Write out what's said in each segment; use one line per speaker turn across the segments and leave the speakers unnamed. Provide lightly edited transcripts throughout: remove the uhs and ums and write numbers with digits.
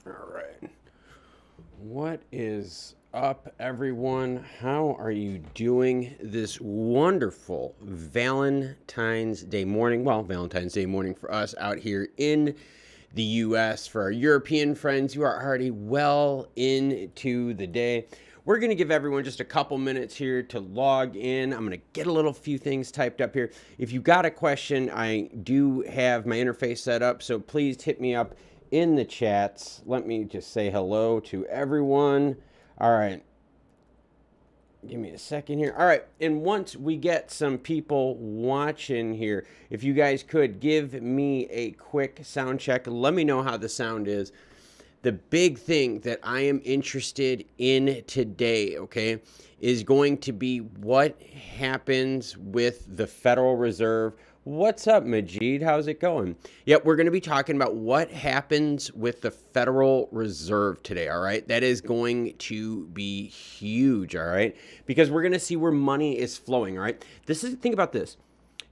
All right. What is up, everyone? How are you doing this wonderful Valentine's Day morning? Well, Valentine's Day morning for us out here in the U.S. For our European friends, you are already well into the day. We're going to give everyone just a couple minutes here to log in. I'm going to get a little few things typed up here. If you got a question, I do have my interface set up, so please hit me up in the chats. Let me just say hello to everyone. All right. Give me a second here. All right. And once we get some people watching here, if you guys could give me a quick sound check, let me know how the sound is. The big thing that I am interested in today, okay, is going to be what happens with the Federal Reserve. What's up, Majid? How's it going? Yep, we're going to be talking about what happens with the Federal Reserve today, all right? That is going to be huge, all right? Because we're going to see where money is flowing, all right? Think about this.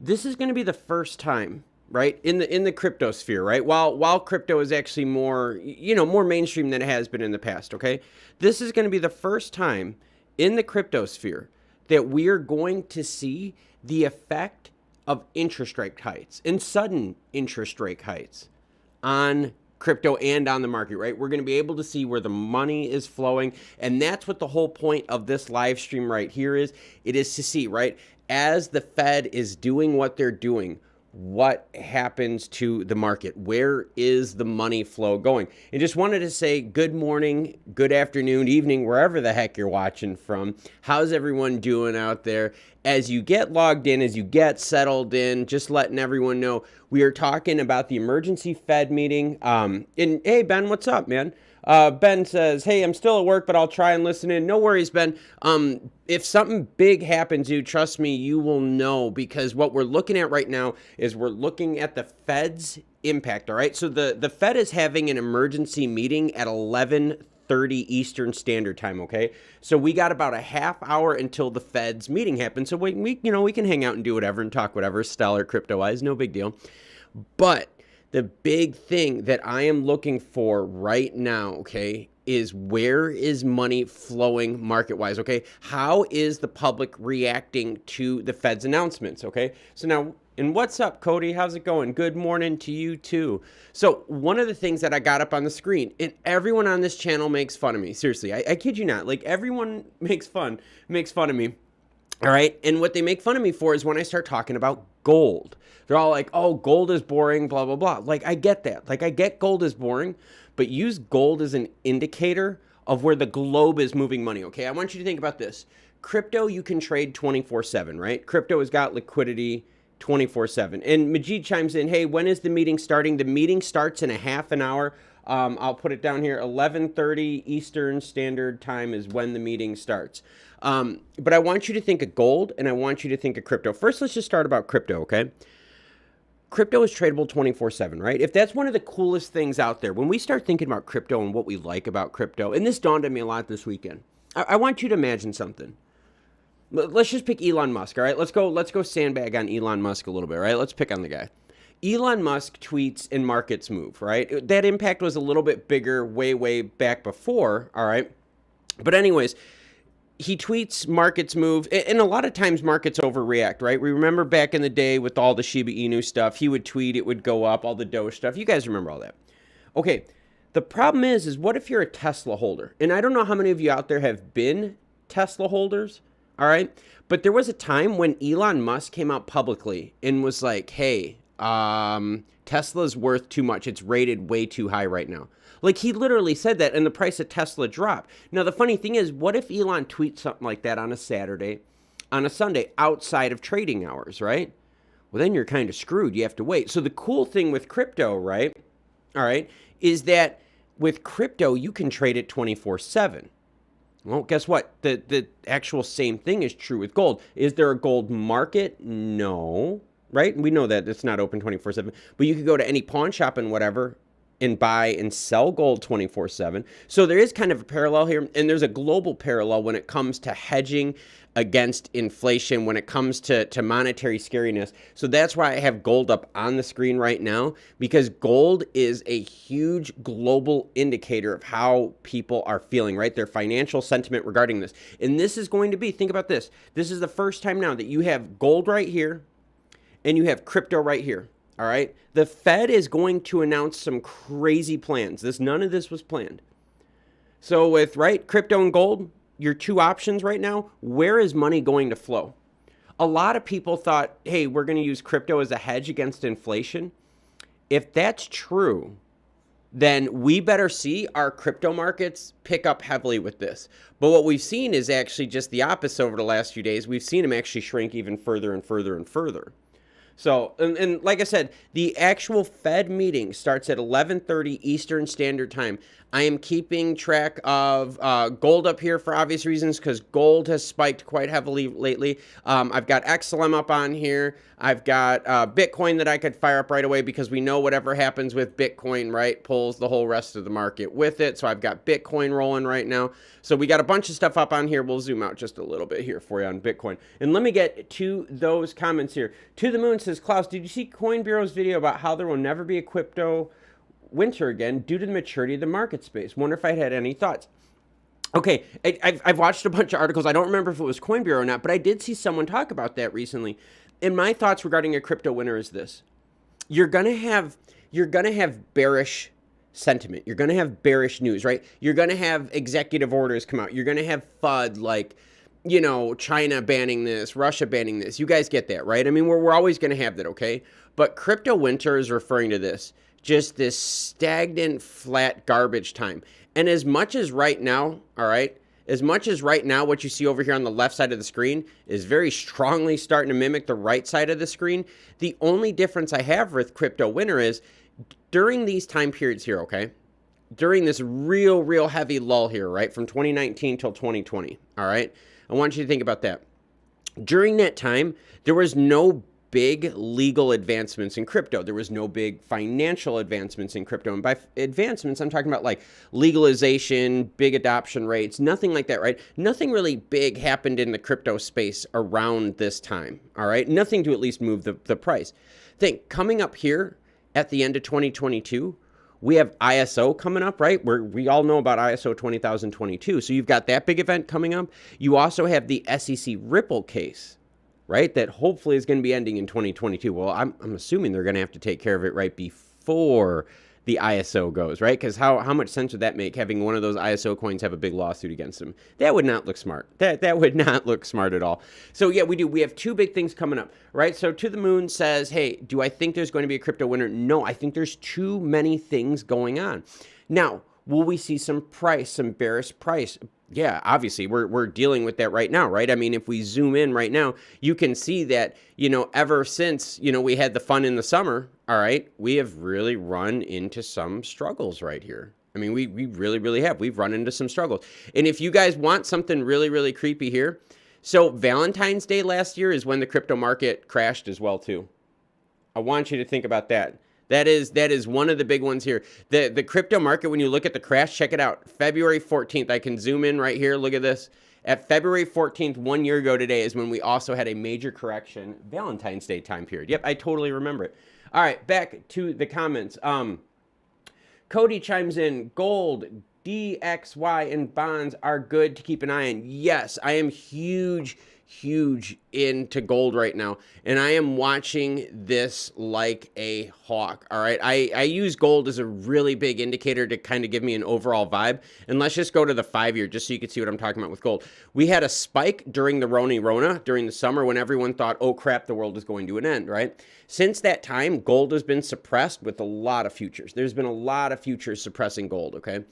This is going to be the first time, right, in the crypto sphere, right? While crypto is actually more, more mainstream than it has been in the past, okay? This is going to be the first time in the crypto sphere that we are going to see the effect of interest rate hikes and sudden interest rate hikes on crypto and on the market, right? We're going to be able to see where the money is flowing. And that's what the whole point of this live stream right here is. It is to see, right, as the Fed is doing what they're doing, what happens to the market? Where is the money flow going? And just wanted to say good morning, good afternoon, evening, wherever the heck you're watching from. How's everyone doing out there? As you get logged in, as you get settled in, just letting everyone know, we are talking about the emergency Fed meeting. And hey, Ben, what's up, man? Ben says, hey, I'm still at work, but I'll try and listen in. No worries, Ben. If something big happens to you, trust me, you will know, because what we're looking at right now is we're looking at the Fed's impact, all right? So the Fed is having an emergency meeting at 11:30 Eastern Standard Time, okay? So we got about a half hour until the Fed's meeting happens. So we can hang out and do whatever and talk whatever, stellar crypto-wise, no big deal. But the big thing that I am looking for right now, okay, is where is money flowing market-wise, okay? How is the public reacting to the Fed's announcements, okay? So now, and what's up, Cody? How's it going? Good morning to you, too. So one of the things that I got up on the screen, and everyone on this channel makes fun of me. Seriously, I kid you not. Like, everyone makes fun of me. All right. And what they make fun of me for is when I start talking about gold. They're all like, oh, gold is boring, blah, blah, blah. Like, I get that. Like, I get gold is boring, but use gold as an indicator of where the globe is moving money, okay? I want you to think about this. Crypto, you can trade 24/7, right? Crypto has got liquidity 24/7. And Majid chimes in, hey, when is the meeting starting? The meeting starts in a half an hour. I'll put it down here, 11:30 Eastern Standard Time is when the meeting starts. But I want you to think of gold, and I want you to think of crypto. First, let's just start about crypto, okay? Crypto is tradable 24/7, right? If that's one of the coolest things out there, when we start thinking about crypto and what we like about crypto, and this dawned on me a lot this weekend, I want you to imagine something. Let's just pick Elon Musk, all right? Let's go sandbag on Elon Musk a little bit, right? Let's pick on the guy. Elon Musk tweets and markets move, right? That impact was a little bit bigger way back before, all right? But anyways, he tweets, markets move, and a lot of times markets overreact, right? We remember back in the day with all the Shiba Inu stuff, he would tweet, it would go up, all the Doge stuff. You guys remember all that. Okay, the problem is what if you're a Tesla holder? And I don't know how many of you out there have been Tesla holders, all right? But there was a time when Elon Musk came out publicly and was like, hey, Tesla's worth too much. It's rated way too high right now. Like, he literally said that, and the price of Tesla dropped. Now, the funny thing is, what if Elon tweets something like that on a Saturday, on a Sunday, outside of trading hours, right? Well, then you're kind of screwed. You have to wait. So the cool thing with crypto, right, all right, is that with crypto, you can trade it 24/7. Well, guess what? The actual same thing is true with gold. Is there a gold market? No, right? We know that it's not open 24/7. But you could go to any pawn shop and whatever and buy and sell gold 24/7. So there is kind of a parallel here, and there's a global parallel when it comes to hedging against inflation, when it comes to monetary scariness. So that's why I have gold up on the screen right now, because gold is a huge global indicator of how people are feeling, right? Their financial sentiment regarding this. And this is going to be, think about this. This is the first time now that you have gold right here and you have crypto right here. All right. The Fed is going to announce some crazy plans. None of this was planned. So with, right, crypto and gold, your two options right now, where is money going to flow? A lot of people thought, hey, we're going to use crypto as a hedge against inflation. If that's true, then we better see our crypto markets pick up heavily with this. But what we've seen is actually just the opposite over the last few days. We've seen them actually shrink even further and further and further. So, and like I said, the actual Fed meeting starts at 11:30 Eastern Standard Time. I am keeping track of gold up here for obvious reasons, because gold has spiked quite heavily lately. I've got XLM up on here. I've got Bitcoin that I could fire up right away, because we know whatever happens with Bitcoin, right, pulls the whole rest of the market with it. So I've got Bitcoin rolling right now. So we got a bunch of stuff up on here. We'll zoom out just a little bit here for you on Bitcoin. And let me get to those comments here. To the Moon says, Klaus, did you see Coin Bureau's video about how there will never be a crypto winter again due to the maturity of the market space? Wonder if I had any thoughts. Okay, I've watched a bunch of articles. I don't remember if it was Coin Bureau or not, but I did see someone talk about that recently. And my thoughts regarding a crypto winter is this: you're gonna have bearish sentiment. You're gonna have bearish news, right? You're gonna have executive orders come out. You're gonna have FUD like, you know, China banning this, Russia banning this. You guys get that, right? I mean, we're always gonna have that, okay? But crypto winter is referring to this. Just this stagnant, flat garbage time. And as much as right now, all right, as much as right now what you see over here on the left side of the screen is very strongly starting to mimic the right side of the screen, the only difference I have with crypto winter is during these time periods here, okay, during this real heavy lull here, right, from 2019 till 2020, all right, I want you to think about that. During that time, there was no big legal advancements in crypto. There was no big financial advancements in crypto. And by advancements, I'm talking about like legalization, big adoption rates, nothing like that, right? Nothing really big happened in the crypto space around this time, all right? Nothing to at least move the price. Think, coming up here at the end of 2022, we have ISO coming up, right? We all know about ISO 20022. So you've got that big event coming up. You also have the SEC Ripple case, right? That hopefully is going to be ending in 2022. Well, I'm assuming they're going to have to take care of it right before the ISO goes, right? Because how much sense would that make, having one of those ISO coins have a big lawsuit against them? That would not look smart. That would not look smart at all. So yeah, we have two big things coming up, right? So To the Moon says, hey, do I think there's going to be a crypto winter? No, I think there's too many things going on. Now, will we see some bearish price? Yeah, obviously, we're dealing with that right now, right? I mean, if we zoom in right now, you can see that, you know, ever since, you know, we had the fun in the summer, all right, we have really run into some struggles right here. I mean, we really have. We've run into some struggles. And if you guys want something really creepy here, so Valentine's Day last year is when the crypto market crashed as well, too. I want you to think about that. That is one of the big ones here. The crypto market, when you look at the crash, check it out. February 14th, I can zoom in right here. Look at this. At February 14th, 1 year ago today, is when we also had a major correction, Valentine's Day time period. Yep, I totally remember it. All right, back to the comments. Cody chimes in, gold, DXY, and bonds are good to keep an eye on. Yes, I am huge into gold right now, and I am watching this like a hawk. All right, I use gold as a really big indicator to kind of give me an overall vibe. And let's just go to the 5-year just so you can see what I'm talking about with gold. We had a spike during the Rona during the summer when everyone thought, oh crap, the world is going to an end, right? Since that time, gold has been suppressed with a lot of futures. There's been a lot of futures suppressing gold, okay?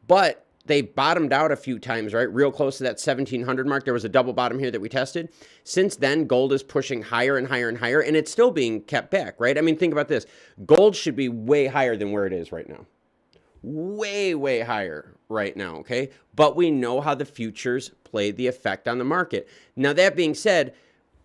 But they bottomed out a few times, right? Real close to that 1700 mark. There was a double bottom here that we tested. Since then, gold is pushing higher and higher and higher, and it's still being kept back, right? I mean, think about this. Gold should be way higher than where it is right now. Way higher right now, okay? But we know how the futures play the effect on the market. Now, that being said,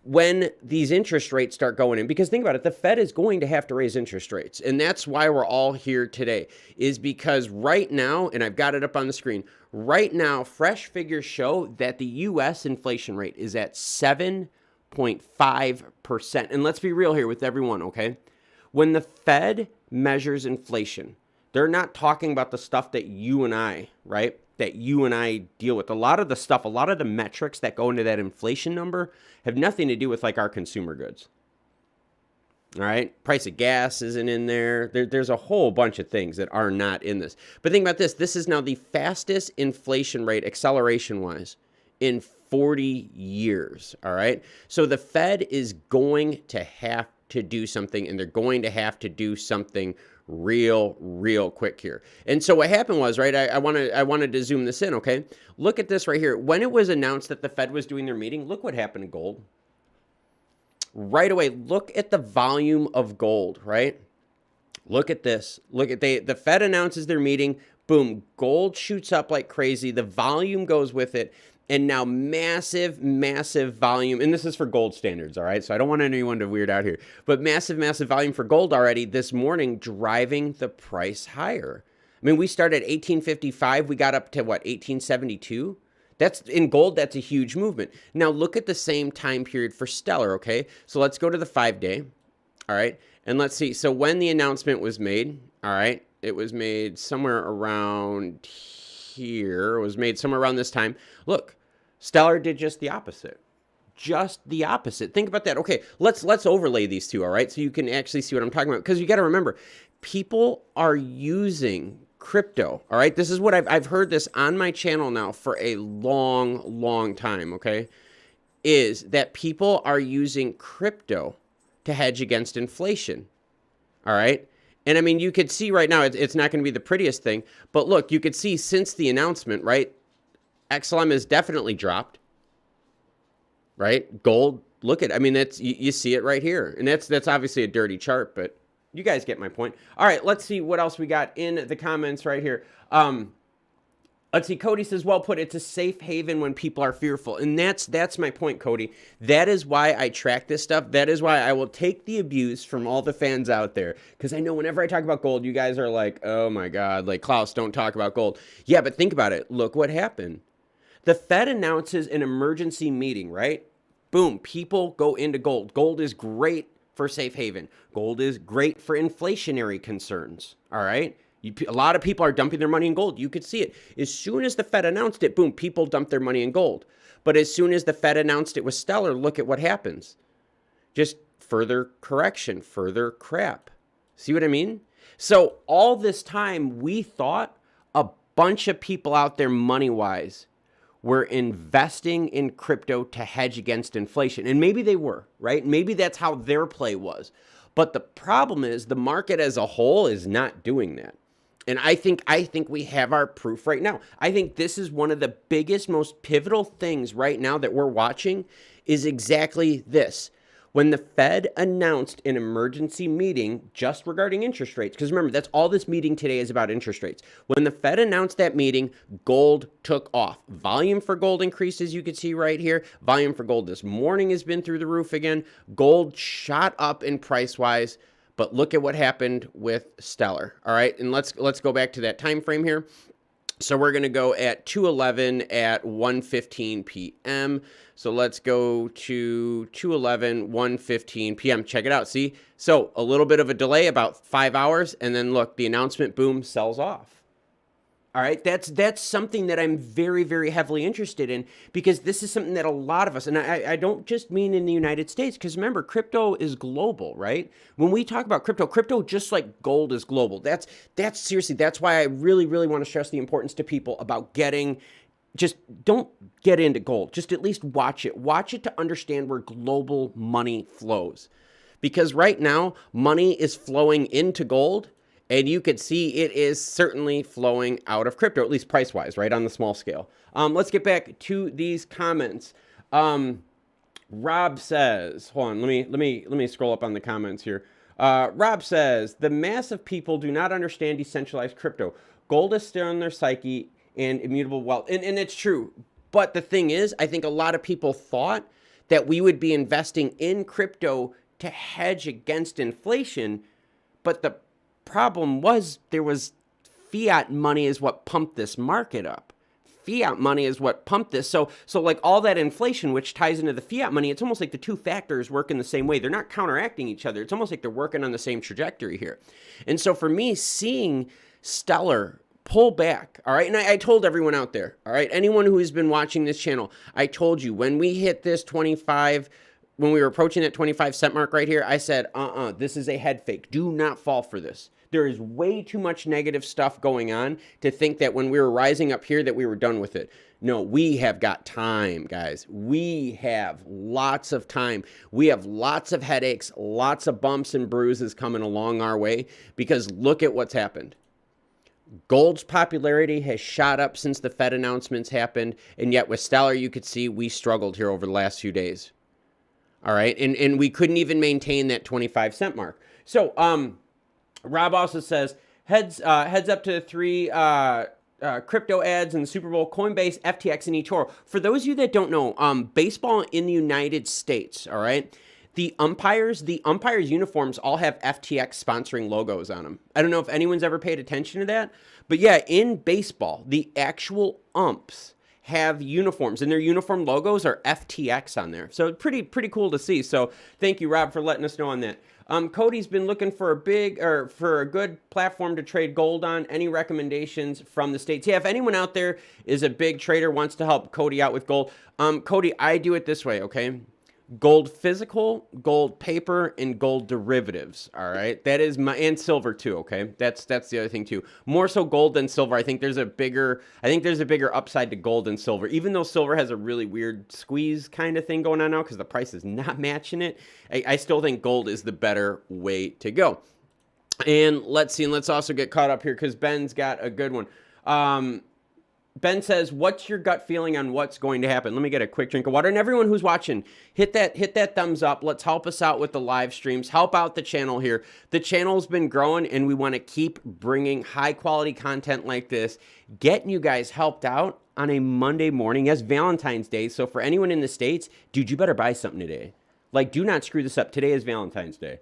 when these interest rates start going in. Because think about it, the Fed is going to have to raise interest rates. And that's why we're all here today, is because right now, and I've got it up on the screen, right now, fresh figures show that the U.S. inflation rate is at 7.5%. And let's be real here with everyone, okay? When the Fed measures inflation, they're not talking about the stuff that you and I, right, that you and I deal with. A lot of the stuff, a lot of the metrics that go into that inflation number have nothing to do with like our consumer goods. All right, price of gas isn't in there. There's a whole bunch of things that are not in this. But think about this. This is now the fastest inflation rate, acceleration-wise, in 40 years, all right? So the Fed is going to have to do something, and they're going to have to do something real quick here. And so what happened was, right, I wanted to zoom this in, okay? Look at this right here. When it was announced that the Fed was doing their meeting, look what happened to gold. Right away, look at the volume of gold, right? Look at this. Look at the Fed announces their meeting, boom, gold shoots up like crazy. The volume goes with it. And now massive volume, and this is for gold standards, all right? So I don't want anyone to weird out here, but massive volume for gold already this morning, driving the price higher. I mean, we started at 1855, we got up to what, 1872? That's in gold, that's a huge movement. Now look at the same time period for Stellar, okay? So let's go to the 5-day, all right? And let's see, so when the announcement was made, all right, it was made somewhere around here, it was made somewhere around this time. Look, Stellar did just the opposite. Just the opposite. Think about that. Okay, let's overlay these two, all right? So you can actually see what I'm talking about. Because you got to remember, people are using crypto, all right? This is what I've heard this on my channel now for a long time, okay? Is that people are using crypto to hedge against inflation, all right? And I mean, you could see right now, it's not going to be the prettiest thing, but look, you could see since the announcement, right? XLM has definitely dropped, right? Gold, look at, I mean, that's, you see it right here. And that's obviously a dirty chart, but you guys get my point. All right, let's see what else we got in the comments right here. Let's see, Cody says, well put, it's a safe haven when people are fearful. And that's my point, Cody. That is why I track this stuff. That is why I will take the abuse from all the fans out there. Because I know whenever I talk about gold, you guys are like, oh my God, like, Klaus, don't talk about gold. Yeah, but think about it. Look what happened. The Fed announces an emergency meeting, right? Boom, people go into gold. Gold is great for safe haven. Gold is great for inflationary concerns, all right? A lot of people are dumping their money in gold. You could see it. As soon as the Fed announced it, boom, people dumped their money in gold. But as soon as the Fed announced it was Stellar, look at what happens. Just further correction, further crap. See what I mean? So all this time, we thought a bunch of people out there money-wise were investing in crypto to hedge against inflation. And maybe they were, right? Maybe that's how their play was. But the problem is the market as a whole is not doing that. And I think we have our proof right now. I think this is one of the biggest, most pivotal things right now that we're watching is exactly this. When the Fed announced an emergency meeting just regarding interest rates, because remember, that's all this meeting today is about, interest rates. When the Fed announced that meeting, gold took off. Volume for gold increased, as you can see right here. Volume for gold this morning has been through the roof again. Gold shot up in price-wise. But look at what happened with Stellar. All right, and let's go back to that time frame here. So we're going to go at 2:11 at 1:15 p.m. So let's go to 2:11, 1:15 p.m. Check it out. See? So a little bit of a delay, about 5 hours, and then look, the announcement, boom, sells off. All right, that's something that I'm very heavily interested in, because this is something that a lot of us, and I don't just mean in the United States, because remember, crypto is global, right? When we talk about crypto just like gold is global. That's seriously, that's why I really want to stress the importance to people about just don't get into gold. Just at least watch it. Watch it to understand where global money flows. Because right now, money is flowing into gold, and you could see it is certainly flowing out of crypto, at least price-wise, right, on the small scale. Let's get back to these comments. Rob says, hold on, let me scroll up on the comments here. Rob says, the mass of people do not understand decentralized crypto. Gold is still in their psyche and immutable wealth. And it's true. But the thing is, I think a lot of people thought that we would be investing in crypto to hedge against inflation. But the problem was there was fiat money is what pumped this market up. Fiat money is what pumped this. So like all that inflation, which ties into the fiat money, it's almost like the two factors work in the same way. They're not counteracting each other. It's almost like they're working on the same trajectory here. And so for me, seeing Stellar pull back, all right, and I told everyone out there, all right, anyone who has been watching this channel, I told you when we hit this 25, when we were approaching that 25-cent mark right here, I said, this is a head fake. Do not fall for this. There is way too much negative stuff going on to think that when we were rising up here that we were done with it. No, we have got time, guys. We have lots of time. We have lots of headaches, lots of bumps and bruises coming along our way, because look at what's happened. Gold's popularity has shot up since the Fed announcements happened, and yet with Stellar, you could see we struggled here over the last few days. All right, and we couldn't even maintain that 25-cent mark. So, Rob also says, heads up to 3 crypto ads in the Super Bowl: Coinbase, FTX, and eToro. For those of you that don't know, baseball in the United States, all right, the umpires uniforms all have FTX sponsoring logos on them. I don't know if anyone's ever paid attention to that, but yeah, in baseball, the actual umps have uniforms, and their uniform logos are FTX on there. So pretty cool to see. So thank you, Rob, for letting us know on that. Cody's been looking for a good platform to trade gold on. Any recommendations from the States? Yeah, if anyone out there is a big trader, wants to help Cody out with gold, Cody, I do it this way, okay? Gold physical, gold paper, and gold derivatives. All right, that is and silver too. Okay, that's the other thing too. More so gold than silver. I think there's a bigger upside to gold than silver. Even though silver has a really weird squeeze kind of thing going on now because the price is not matching it. I still think gold is the better way to go. And let's see, and let's also get caught up here because Ben's got a good one. Ben says, what's your gut feeling on what's going to happen? Let me get a quick drink of water. And everyone who's watching, hit that thumbs up. Let's help us out with the live streams. Help out the channel here. The channel's been growing, and we want to keep bringing high-quality content like this, getting you guys helped out on a Monday morning. Yes, Valentine's Day. So for anyone in the States, dude, you better buy something today. Like, do not screw this up. Today is Valentine's Day.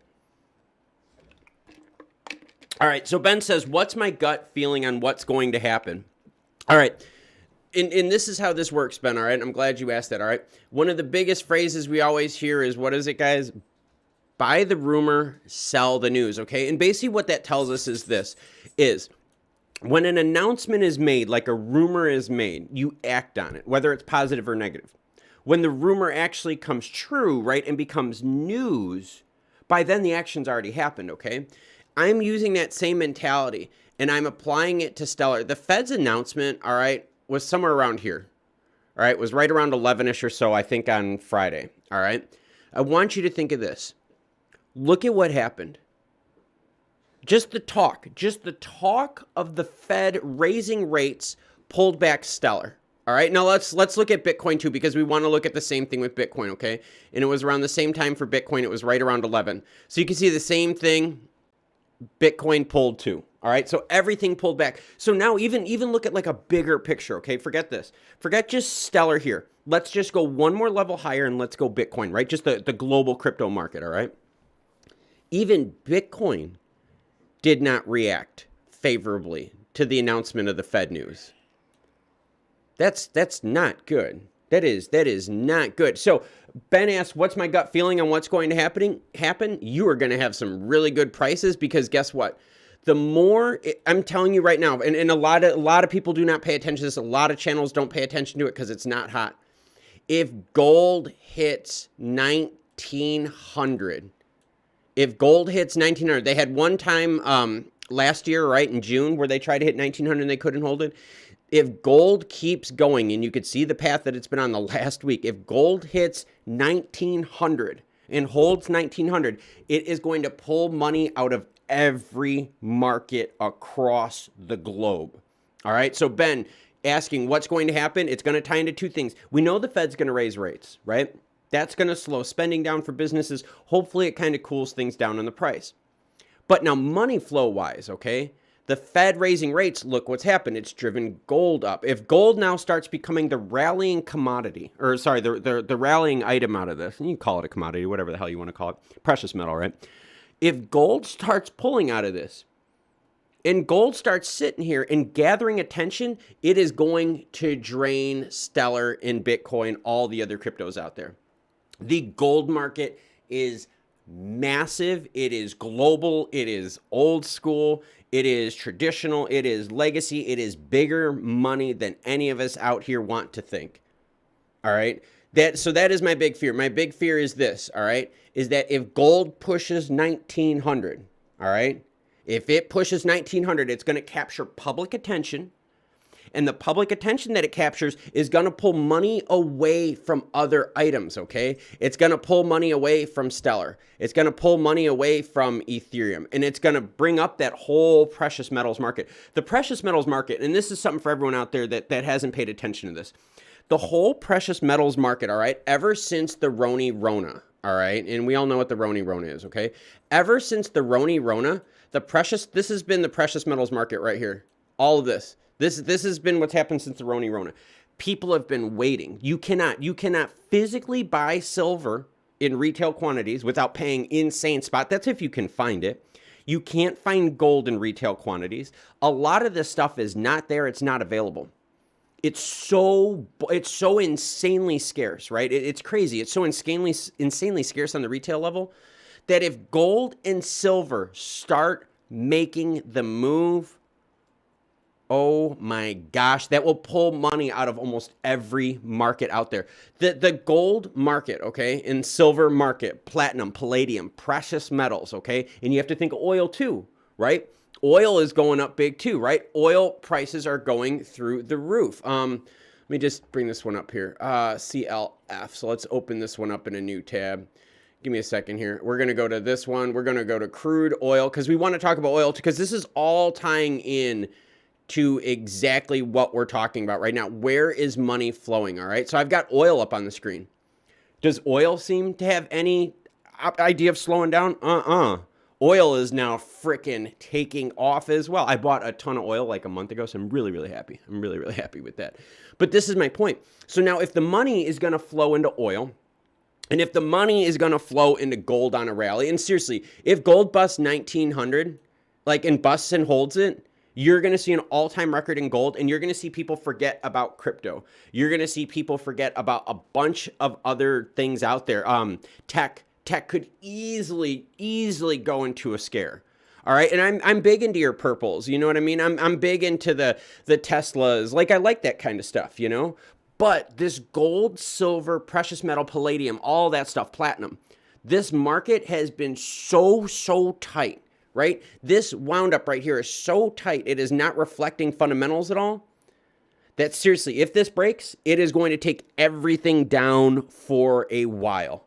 All right, so Ben says, what's my gut feeling on what's going to happen? All right, and this is how this works, Ben, all right? I'm glad you asked that, all right? One of the biggest phrases we always hear is, what is it, guys? Buy the rumor, sell the news, okay? And basically what that tells us is this, is when an announcement is made, like a rumor is made, you act on it, whether it's positive or negative. When the rumor actually comes true, right, and becomes news, by then the action's already happened, okay? I'm using that same mentality, and I'm applying it to Stellar. The Fed's announcement, all right, was somewhere around here. All right, it was right around 11-ish or so, I think, on Friday. All right, I want you to think of this. Look at what happened. Just the talk of the Fed raising rates pulled back Stellar. All right, now let's look at Bitcoin too, because we want to look at the same thing with Bitcoin, okay? And it was around the same time for Bitcoin. It was right around 11. So you can see the same thing. Bitcoin pulled too. All right, so everything pulled back. So now even look at like a bigger picture, okay? Forget this. Forget just Stellar here. Let's just go one more level higher and let's go Bitcoin, right? Just the global crypto market, all right? Even Bitcoin did not react favorably to the announcement of the Fed news. That's not good. That is not good. So Ben asked, what's my gut feeling on what's going to happen? You are going to have some really good prices, because guess what? The more, I'm telling you right now, and a lot of people do not pay attention to this. A lot of channels don't pay attention to it because it's not hot. If gold hits 1900, they had one time last year, right, in June, where they tried to hit 1900 and they couldn't hold it. If gold keeps going, and you could see the path that it's been on the last week, if gold hits 1900 and holds 1900, it is going to pull money out of every market across the globe. All right, so Ben asking what's going to happen, it's going to tie into two things. We know the Fed's going to raise rates, right? That's going to slow spending down for businesses. Hopefully it kind of cools things down on the price. But now money flow wise, okay? The Fed raising rates, look what's happened. It's driven gold up. If gold now starts becoming the rallying commodity, or sorry, the rallying item out of this, and you can call it a commodity, whatever the hell you want to call it, precious metal, right? If gold starts pulling out of this, and gold starts sitting here and gathering attention, it is going to drain Stellar and Bitcoin, all the other cryptos out there. The gold market is massive. It is global. It is old school. It is traditional. It is legacy. It is bigger money than any of us out here want to think. All right. So that is my big fear. My big fear is this. All right. Is that if gold pushes 1900, all right, if it pushes 1900, it's going to capture public attention. And the public attention that it captures is going to pull money away from other items, okay? It's going to pull money away from Stellar. It's going to pull money away from Ethereum. And it's going to bring up that whole precious metals market. The precious metals market, and this is something for everyone out there that hasn't paid attention to this. The whole precious metals market, all right, ever since the Rona, all right? And we all know what the Rona is, okay? Ever since the Rona, this has been the precious metals market right here. All of this. This has been what's happened since the Rona. People have been waiting. You cannot physically buy silver in retail quantities without paying insane spot. That's if you can find it. You can't find gold in retail quantities. A lot of this stuff is not there. It's not available. It's so insanely scarce, right? It's crazy. It's so insanely scarce on the retail level that if gold and silver start making the move, oh my gosh, that will pull money out of almost every market out there. The gold market, okay, and silver market, platinum, palladium, precious metals, okay? And you have to think of oil too, right? Oil is going up big too, right? Oil prices are going through the roof. Let me just bring this one up here. CLF. So let's open this one up in a new tab. Give me a second here. We're going to go to this one. We're going to go to crude oil because we want to talk about oil because this is all tying in to exactly what we're talking about right now. Where is money flowing? All right. So I've got oil up on the screen. Does oil seem to have any idea of slowing down? Oil is now freaking taking off as well. I bought a ton of oil like a month ago, so I'm really, really happy. I'm really, really happy with that. But this is my point. So now if the money is going to flow into oil, and if the money is going to flow into gold on a rally, and seriously, if gold busts 1900, like and busts and holds it, you're going to see an all-time record in gold, and you're going to see people forget about crypto. You're going to see people forget about a bunch of other things out there. Tech could easily go into a scare. All right. And I'm big into your purples. You know what I mean? I'm big into the Teslas. Like, I like that kind of stuff, you know? But this gold, silver, precious metal, palladium, all that stuff, platinum, this market has been so tight, right? This wound up right here is so tight. It is not reflecting fundamentals at all. That seriously, if this breaks, it is going to take everything down for a while.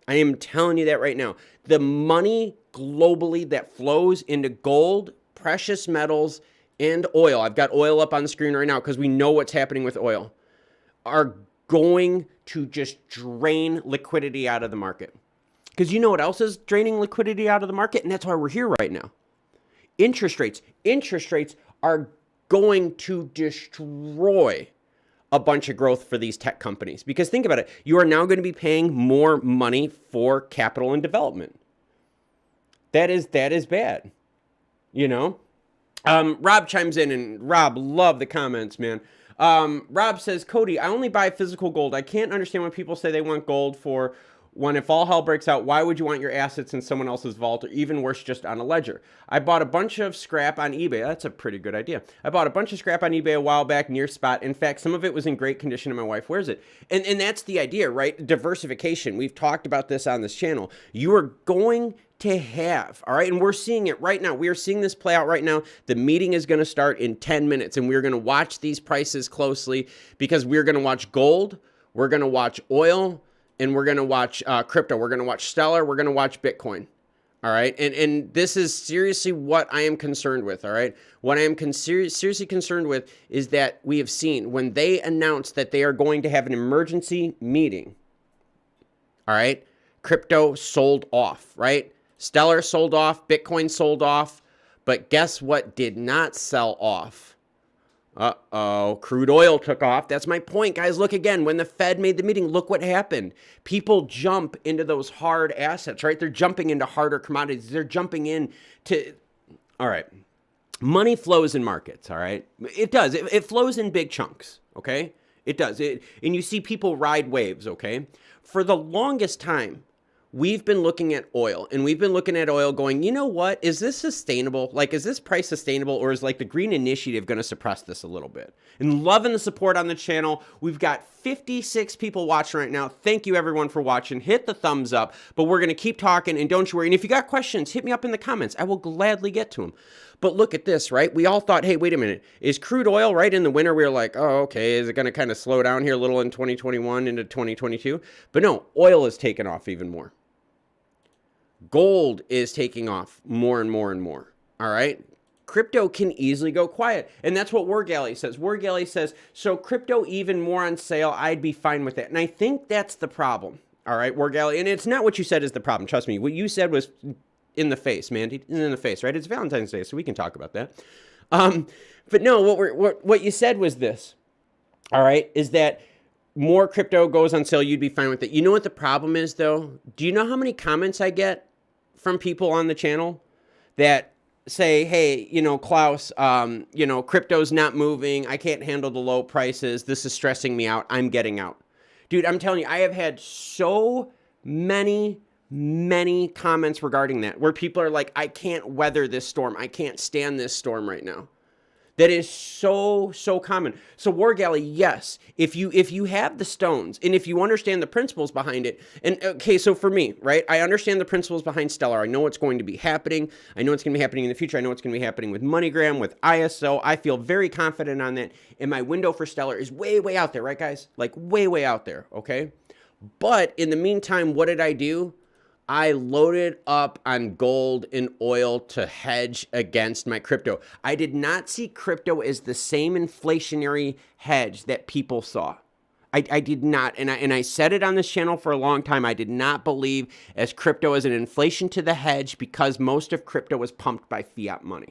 I am telling you that right now. The money globally that flows into gold, precious metals, and oil, I've got oil up on the screen right now because we know what's happening with oil, are going to just drain liquidity out of the market. Because you know what else is draining liquidity out of the market? And that's why we're here right now. Interest rates. Interest rates are going to destroy a bunch of growth for these tech companies. Because think about it. You are now going to be paying more money for capital and development. That is bad. You know? Rob chimes in, and Rob, love the comments, man. Rob says, Cody, I only buy physical gold. I can't understand when people say they want gold for when if all hell breaks out, why would you want your assets in someone else's vault, or even worse, just on a ledger? I bought a bunch of scrap on eBay. That's a pretty good idea. I bought a bunch of scrap on eBay a while back near spot. In fact, some of it was in great condition and my wife wears it. And that's the idea, right? Diversification. We've talked about this on this channel. You are going to have, all right? And we're seeing it right now. We are seeing this play out right now. The meeting is going to start in 10 minutes, and we're going to watch these prices closely because we're going to watch gold, we're going to watch oil, and we're going to watch crypto. We're going to watch Stellar. We're going to watch Bitcoin. All right. And this is seriously what I am concerned with. All right. What I am seriously concerned with is that we have seen when they announced that they are going to have an emergency meeting. All right. Crypto sold off, right? Stellar sold off. Bitcoin sold off. But guess what did not sell off? Uh-oh, crude oil took off. That's my point, guys. Look again, when the Fed made the meeting, look what happened. People jump into those hard assets, right? They're jumping into harder commodities. They're jumping into, all right, money flows in markets, all right? It does. It flows in big chunks, okay? It does. And you see people ride waves, okay? For the longest time, we've been looking at oil, and we've been looking at oil going, you know what? Is this sustainable? Like, is this price sustainable, or is like the Green Initiative going to suppress this a little bit? And loving the support on the channel. We've got 56 people watching right now. Thank you, everyone, for watching. Hit the thumbs up, but we're going to keep talking, and don't you worry. And if you got questions, hit me up in the comments. I will gladly get to them. But look at this, right? We all thought, hey, wait a minute. Is crude oil, right, in the winter? We were like, oh, okay, is it going to kind of slow down here a little in 2021 into 2022? But no, oil is taking off even more. Gold is taking off more and more and more, all right? Crypto can easily go quiet, and that's what Wargalley says. Wargalley says, so crypto even more on sale, I'd be fine with that. And I think that's the problem, all right, Wargalley? And it's not what you said is the problem, trust me. What you said was in the face, man. In the face, right? It's Valentine's Day, so we can talk about that. But no, what you said was this, all right, is that more crypto goes on sale, you'd be fine with it. You know what the problem is, though? Do you know how many comments I get from people on the channel that say, hey, you know, Klaus, you know, crypto's not moving. I can't handle the low prices. This is stressing me out. I'm getting out. Dude, I'm telling you, I have had so many comments regarding that where people are like, I can't weather this storm. I can't stand this storm right now. That is so common. So Wargalley, yes, if you have the stones and if you understand the principles behind it, and okay, so for me, right, I understand the principles behind Stellar. I know what's going to be happening. I know it's going to be happening in the future. I know what's going to be happening with MoneyGram, with ISO. I feel very confident on that. And my window for Stellar is way out there, right, guys? Like way out there, okay? But in the meantime, what did I do? I loaded up on gold and oil to hedge against my crypto. I did not see crypto as the same inflationary hedge that people saw. I did not, and I said it on this channel for a long time. I did not believe as crypto as an inflation to the hedge because most of crypto was pumped by fiat money.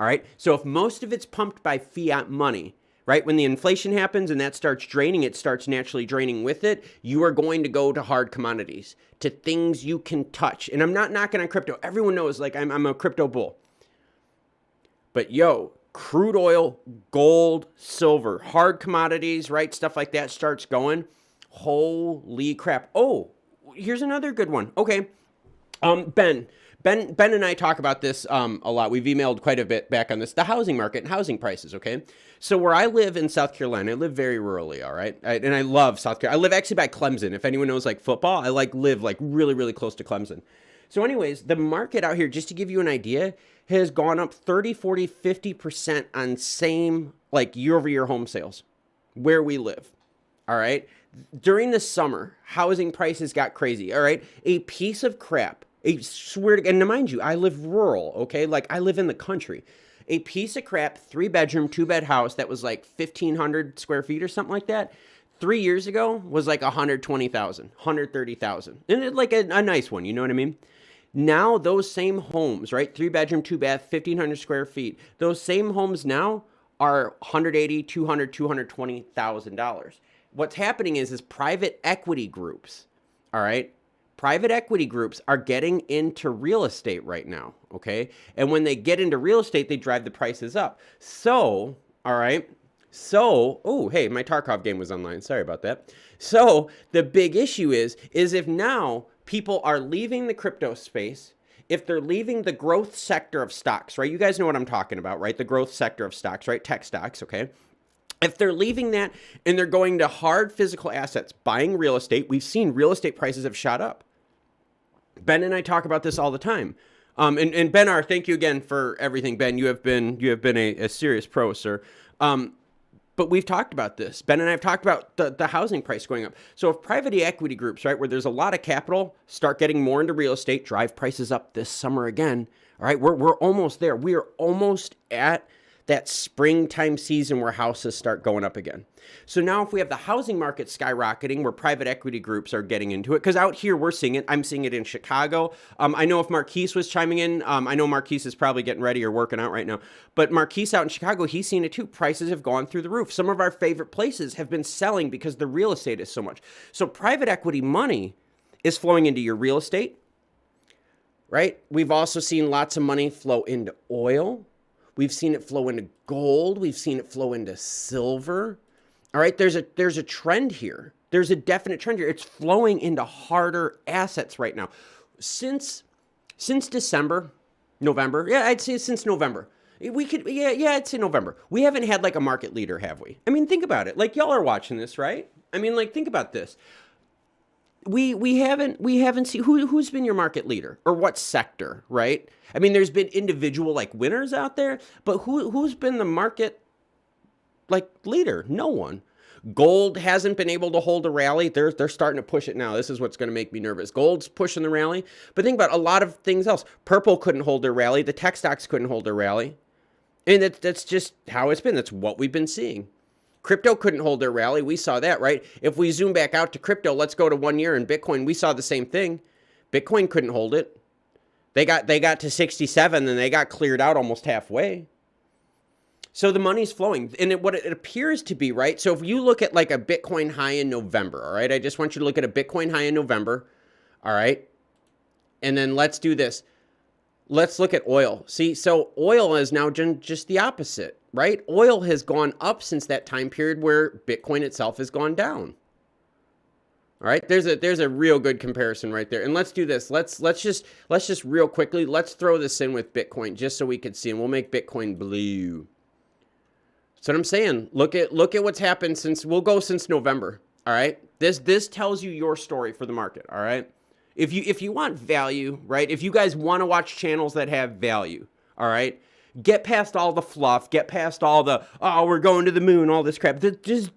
All right, so if most of it's pumped by fiat money, right? When the inflation happens and that starts draining, it starts naturally draining with it. You are going to go to hard commodities, to things you can touch. And I'm not knocking on crypto. Everyone knows, like, I'm a crypto bull. But yo, crude oil, gold, silver, hard commodities, right? Stuff like that starts going. Holy crap. Oh, here's another good one. Okay. Ben and I talk about this a lot. We've emailed quite a bit back on this, the housing market and housing prices, okay? So where I live in South Carolina, I live very rurally, all right? And I love South Carolina. I live actually by Clemson. If anyone knows, like, football, I live really close to Clemson. So anyways, the market out here, just to give you an idea, has gone up 30, 40, 50% on same, like, year-over-year home sales where we live, all right? During the summer, housing prices got crazy, all right? A piece of crap. I swear to God, and mind you, I live rural, okay? Like, I live in the country. A piece of crap, 3-bedroom, 2-bed house that was like 1,500 square feet or something like that, 3 years ago was like 120,000, 130,000. And it, like a nice one, you know what I mean? Now, those same homes, right? 3-bedroom, 2-bath, 1,500 square feet. Those same homes now are $180,000, $200,000, $220,000. What's happening is private equity groups, all right? Private equity groups are getting into real estate right now, okay? And when they get into real estate, they drive the prices up. So, all right, so, oh, hey, my Tarkov game was online. Sorry about that. So the big issue is if now people are leaving the crypto space, if they're leaving the growth sector of stocks, right? You guys know what I'm talking about, right? The growth sector of stocks, right? Tech stocks, okay? If they're leaving that and they're going to hard physical assets, buying real estate, we've seen real estate prices have shot up. Ben and I talk about this all the time. And Ben R, thank you again for everything. Ben, you have been a serious pro, sir. But we've talked about this. Ben and I have talked about the housing price going up. So if private equity groups, right, where there's a lot of capital, start getting more into real estate, drive prices up this summer again, all right, we're almost there. We are almost at that springtime season where houses start going up again. So now if we have the housing market skyrocketing where private equity groups are getting into it, because out here we're seeing it, I'm seeing it in Chicago. I know if Marquise was chiming in, I know Marquise is probably getting ready or working out right now, but Marquise out in Chicago, he's seen it too. Prices have gone through the roof. Some of our favorite places have been selling because the real estate is so much. So private equity money is flowing into your real estate, right? We've also seen lots of money flow into oil. We've seen it flow into gold. We've seen it flow into silver. All right, there's a trend here. There's a definite trend here. It's flowing into harder assets right now. Since December, November, yeah, I'd say since November. I'd say November. We haven't had like a market leader, have we? I mean, think about it. Like y'all are watching this, right? I mean, like think about this. We haven't seen who's been your market leader or what sector, right? I mean, there's been individual like winners out there, but who's been the market like leader? No one. Gold hasn't been able to hold a rally. They're starting to push it now. This is what's going to make me nervous. Gold's pushing the rally, but think about a lot of things else. Purple couldn't hold their rally. The tech stocks couldn't hold their rally, and that's just how it's been. That's what we've been seeing. Crypto couldn't hold their rally. We saw that, right? If we zoom back out to crypto, let's go to 1 year in Bitcoin. We saw the same thing. Bitcoin couldn't hold it. They got to 67, and they got cleared out almost halfway. So the money's flowing, and what it appears to be, right? So if you look at like a Bitcoin high in November, all right? I just want you to look at a Bitcoin high in November, all right? And then let's do this. Let's look at oil. See, so oil is now just the opposite, right? Oil has gone up since that time period where Bitcoin itself has gone down. All right, there's a real good comparison right there. And let's do this. Let's just real quickly, let's throw this in with Bitcoin just so we can see, and we'll make Bitcoin blue. That's what I'm saying. Look at what's happened since November. All right, this tells you your story for the market. All right. If you want value, right? If you guys want to watch channels that have value, all right, get past all the fluff, get past all the, oh, we're going to the moon, all this crap. Just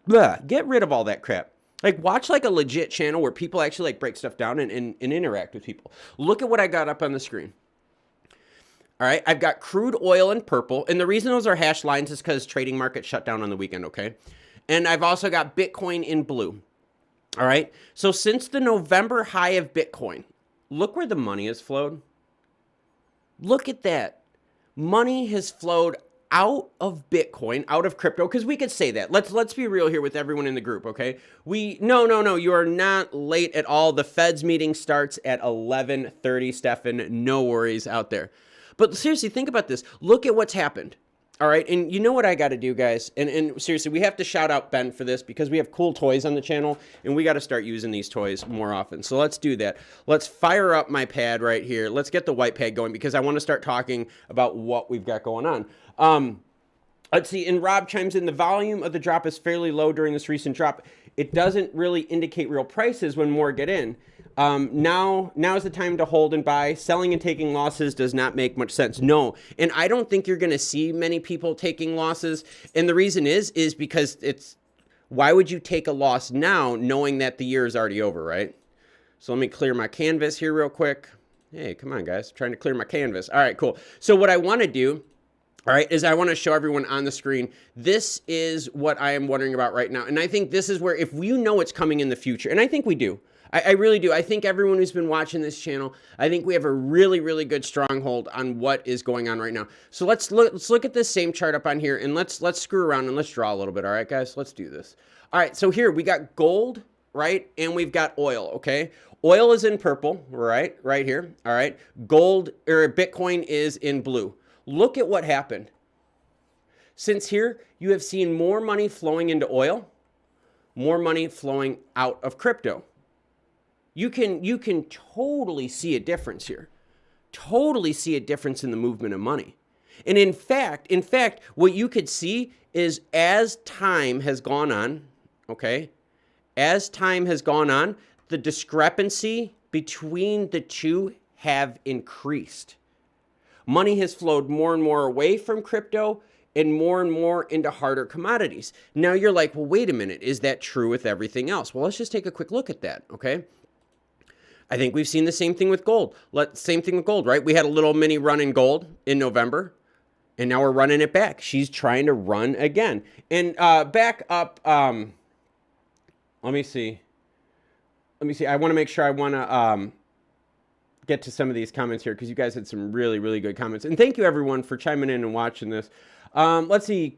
get rid of all that crap. Like watch like a legit channel where people actually like break stuff down and interact with people. Look at what I got up on the screen. All right, I've got crude oil in purple. And the reason those are hash lines is because trading market shut down on the weekend, okay? And I've also got Bitcoin in blue. All right, so since the November high of Bitcoin, look where the money has flowed. Look at that. Money has flowed out of Bitcoin, out of crypto, because we could say that. Let's be real here with everyone in the group, okay? No, you are not late at all. The Fed's meeting starts at 11:30, Stefan. No worries out there. But seriously, think about this. Look at what's happened. All right, and you know what I got to do, guys? And seriously, we have to shout out Ben for this because we have cool toys on the channel, and we got to start using these toys more often. So let's do that. Let's fire up my pad right here. Let's get the white pad going because I want to start talking about what we've got going on. Let's see, and Rob chimes in, the volume of the drop is fairly low during this recent drop. It doesn't really indicate real prices when more get in. Now is the time to hold and buy. Selling and taking losses does not make much sense. No, and I don't think you're going to see many people taking losses. And the reason is because why would you take a loss now knowing that the year is already over, right? So let me clear my canvas here real quick. Hey, come on, guys. I'm trying to clear my canvas. All right, cool. So what I want to do, all right, is I want to show everyone on the screen, this is what I am wondering about right now. And I think this is where, if you know it's coming in the future, and I think we do, I really do. I think everyone who's been watching this channel, I think we have a really, really good stronghold on what is going on right now. So let's look at this same chart up on here, and let's screw around and let's draw a little bit. All right, guys, let's do this. All right, so here we got gold, right? And we've got oil, okay? Oil is in purple, right here. All right, gold or Bitcoin is in blue. Look at what happened. Since here, you have seen more money flowing into oil, more money flowing out of crypto. You can totally see a difference here. Totally see a difference in the movement of money. And in fact, what you could see is as time has gone on, okay? As time has gone on, the discrepancy between the two have increased. Money has flowed more and more away from crypto and more into harder commodities. Now you're like, well, wait a minute. Is that true with everything else? Well, let's just take a quick look at that, okay? I think we've seen the same thing with gold. Same thing with gold, right? We had a little mini run in gold in November, And now we're running it back. She's trying to run again. And back up, let me see. I want to make sure I want to get to some of these comments here because you guys had some really, really good comments. And thank you, everyone, for chiming in and watching this. Let's see.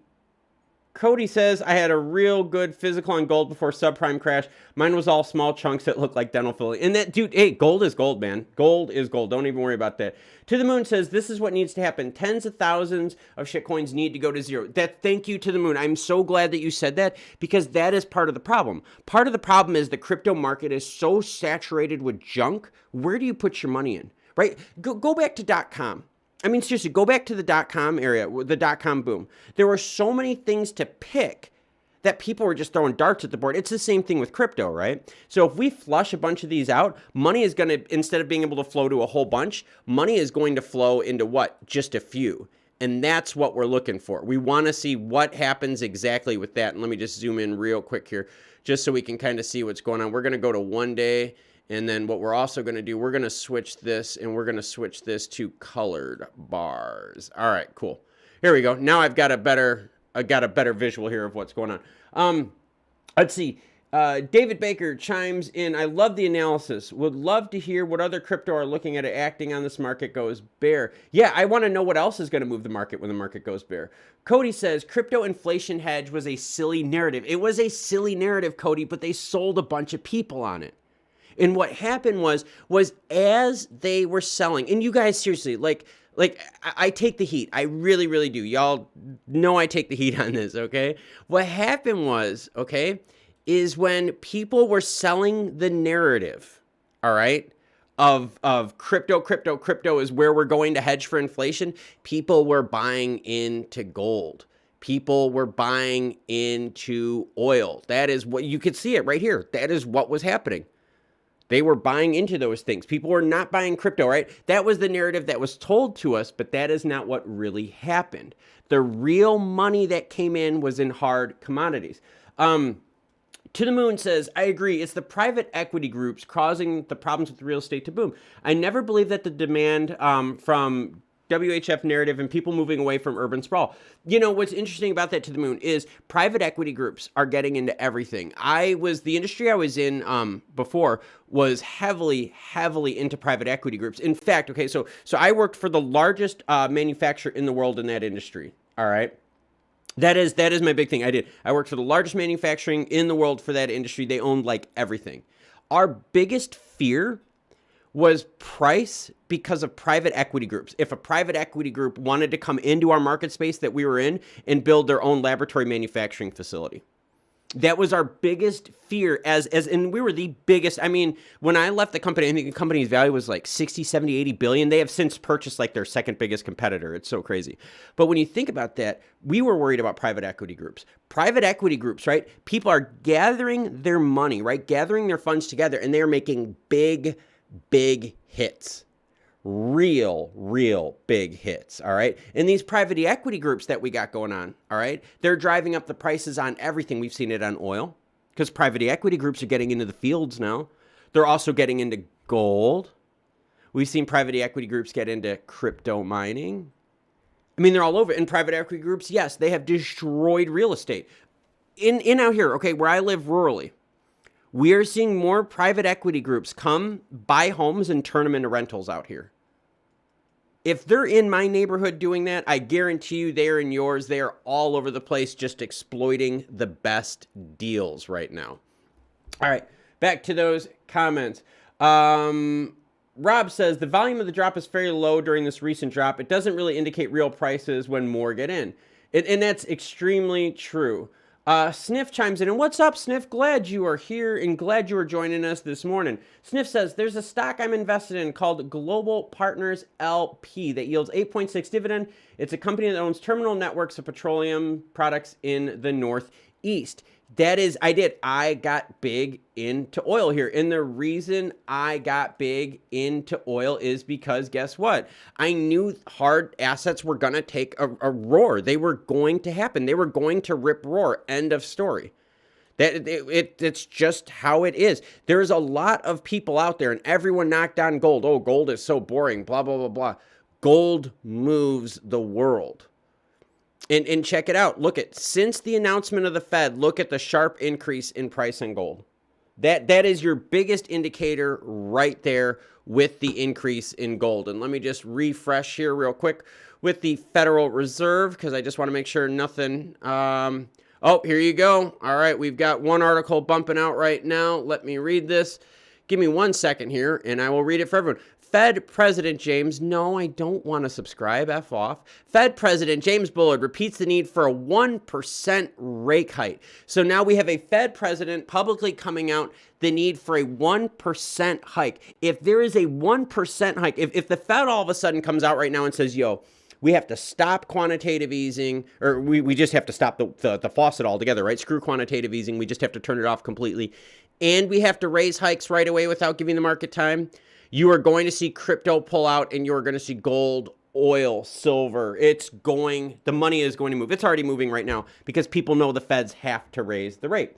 Cody says, I had a real good physical on gold before subprime crash. Mine was all small chunks that looked like dental filling. And that, dude, hey, gold is gold, man. Gold is gold. Don't even worry about that. To the Moon says, this is what needs to happen. Tens of thousands of shitcoins need to go to zero. Thank you, To the Moon. I'm so glad that you said that because that is part of the problem. Part of the problem is the crypto market is so saturated with junk. Where do you put your money in, right? Go back to .com. I mean, seriously, go back to the .com area, the .com boom. There were so many things to pick that people were just throwing darts at the board. It's the same thing with crypto, right? So if we flush a bunch of these out, money is going to, instead of being able to flow to a whole bunch, money is going to flow into what? Just a few. And that's what we're looking for. We want to see what happens exactly with that. And let me just zoom in real quick here, just so we can kind of see what's going on. We're going to go to 1 day. And then what we're also going to do, we're going to switch this, and we're going to switch this to colored bars. All right, cool. Here we go. Now I've got a better visual here of what's going on. Let's see. David Baker chimes in. I love the analysis. Would love to hear what other crypto are looking at acting on this market goes bear. Yeah, I want to know what else is going to move the market when the market goes bear. Cody says crypto inflation hedge was a silly narrative. It was a silly narrative, Cody, but they sold a bunch of people on it. And what happened was as they were selling, and you guys seriously, like I take the heat. I really, really do. Y'all know I take the heat on this, okay? What happened was, okay, is when people were selling the narrative, all right, of crypto is where we're going to hedge for inflation, people were buying into gold. People were buying into oil. That is what, you could see it right here. That is what was happening. They were buying into those things. People were not buying crypto, right? That was the narrative that was told to us, but that is not what really happened. The real money that came in was in hard commodities. To the Moon says, I agree. It's the private equity groups causing the problems with real estate to boom. I never believed that the demand from WHF narrative and people moving away from urban sprawl. You know, what's interesting about that, To the Moon, is private equity groups are getting into everything. The industry I was in before was heavily into private equity groups. In fact, okay, so I worked for the largest manufacturer in the world in that industry, all right? That is my big thing. I worked for the largest manufacturing in the world for that industry. They owned like everything. Our biggest fear was price because of private equity groups. If a private equity group wanted to come into our market space that we were in and build their own laboratory manufacturing facility. That was our biggest fear and we were the biggest. I mean, when I left the company, I think the company's value was like 60, 70, 80 billion. They have since purchased like their second biggest competitor. It's so crazy. But when you think about that, we were worried about private equity groups. Private equity groups, right? People are gathering their money, right? Gathering their funds together, and they're making big hits. Real big hits, all right? And these private equity groups that we got going on, all right, they're driving up the prices on everything. We've seen it on oil because private equity groups are getting into the fields now. They're also getting into gold. We've seen private equity groups get into crypto mining. I mean, they're all over. And private equity groups, yes, they have destroyed real estate. In out here, okay, where I live rurally, we are seeing more private equity groups come buy homes and turn them into rentals out here. If they're in my neighborhood doing that, I guarantee you they are in yours. They are all over the place just exploiting the best deals right now. All right, back to those comments. Rob says, the volume of the drop is fairly low during this recent drop. It doesn't really indicate real prices when more get in. And that's extremely true. Sniff chimes in, and what's up, Sniff? Glad you are here and glad you are joining us this morning. Sniff says, there's a stock I'm invested in called Global Partners LP that yields 8.6 dividend. It's a company that owns terminal networks of petroleum products in the Northeast. That is, I got big into oil here. And the reason I got big into oil is because guess what? I knew hard assets were going to take a roar. They were going to happen. They were going to rip roar. End of story. It's just how it is. There's a lot of people out there and everyone knocked on gold. Oh, gold is so boring, blah, blah, blah, blah. Gold moves the world. And check it out. Look at, since the announcement of the Fed, look at the sharp increase in price on gold. That is your biggest indicator right there with the increase in gold. And let me just refresh here real quick with the Federal Reserve, because I just want to make sure nothing. Oh, here you go. All right, we've got one article bumping out right now. Let me read this. Give me 1 second here, and I will read it for everyone. Fed President James, no, I don't want to subscribe, F off. Fed President James Bullard repeats the need for a 1% rate hike. So now we have a Fed president publicly coming out the need for a 1% hike. If there is a 1% hike, if the Fed all of a sudden comes out right now and says, yo, we have to stop quantitative easing, or we just have to stop the faucet altogether, right? Screw quantitative easing. We just have to turn it off completely. And we have to raise hikes right away without giving the market time. You are going to see crypto pull out, and you're going to see gold, oil, silver. The money is going to move. It's already moving right now because people know the Feds have to raise the rate.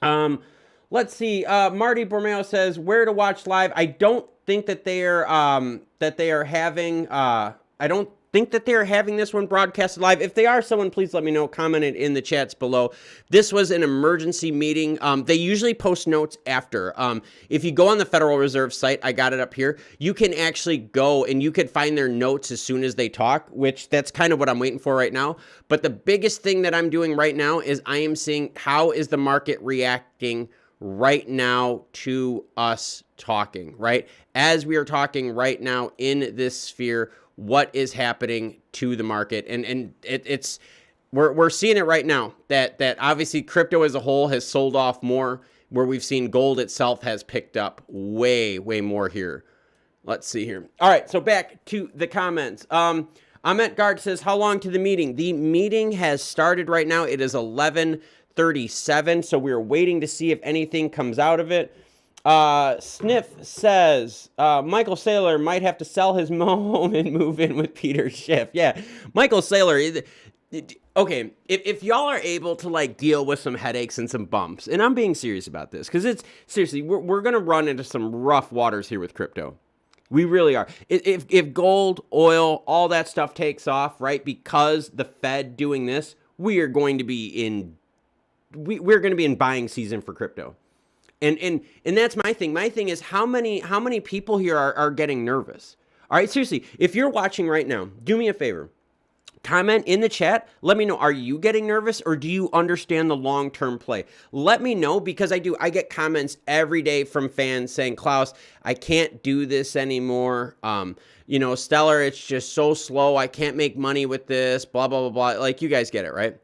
Let's see. Marty Bormeo says, where to watch live. I don't think that they are having, I don't think that they're having this one broadcasted live. If they are, someone please let me know. Comment it in the chats below. This was an emergency meeting. They usually post notes after. If you go on the Federal Reserve site, I got it up here, you can actually go and you could find their notes as soon as they talk, which that's kind of what I'm waiting for right now. But the biggest thing that I'm doing right now is I am seeing how is the market reacting right now to us talking, right? As we are talking right now in this sphere, what is happening to the market, and we're seeing it right now that obviously crypto as a whole has sold off more, where we've seen gold itself has picked up way more here. Let's see here. All right, so back to the comments. Ahmet Gard says, how long to the meeting? The meeting has started right now. It is 11:37, so we're waiting to see if anything comes out of it. Sniff says, Michael Saylor might have to sell his home and move in with Peter Schiff. Yeah, Michael Saylor. Okay, if y'all are able to like deal with some headaches and some bumps, and I'm being serious about this, because it's seriously, we're going to run into some rough waters here with crypto. We really are. If gold, oil, all that stuff takes off, right, because the Fed doing this, we're going to be in buying season for crypto. And that's my thing. My thing is how many people here are getting nervous. All right, seriously, if you're watching right now, do me a favor. Comment in the chat. Let me know, are you getting nervous or do you understand the long-term play? Let me know, because I get comments every day from fans saying, Klaus, I can't do this anymore. Stellar, it's just so slow. I can't make money with this, blah, blah, blah, blah. Like, you guys get it, right?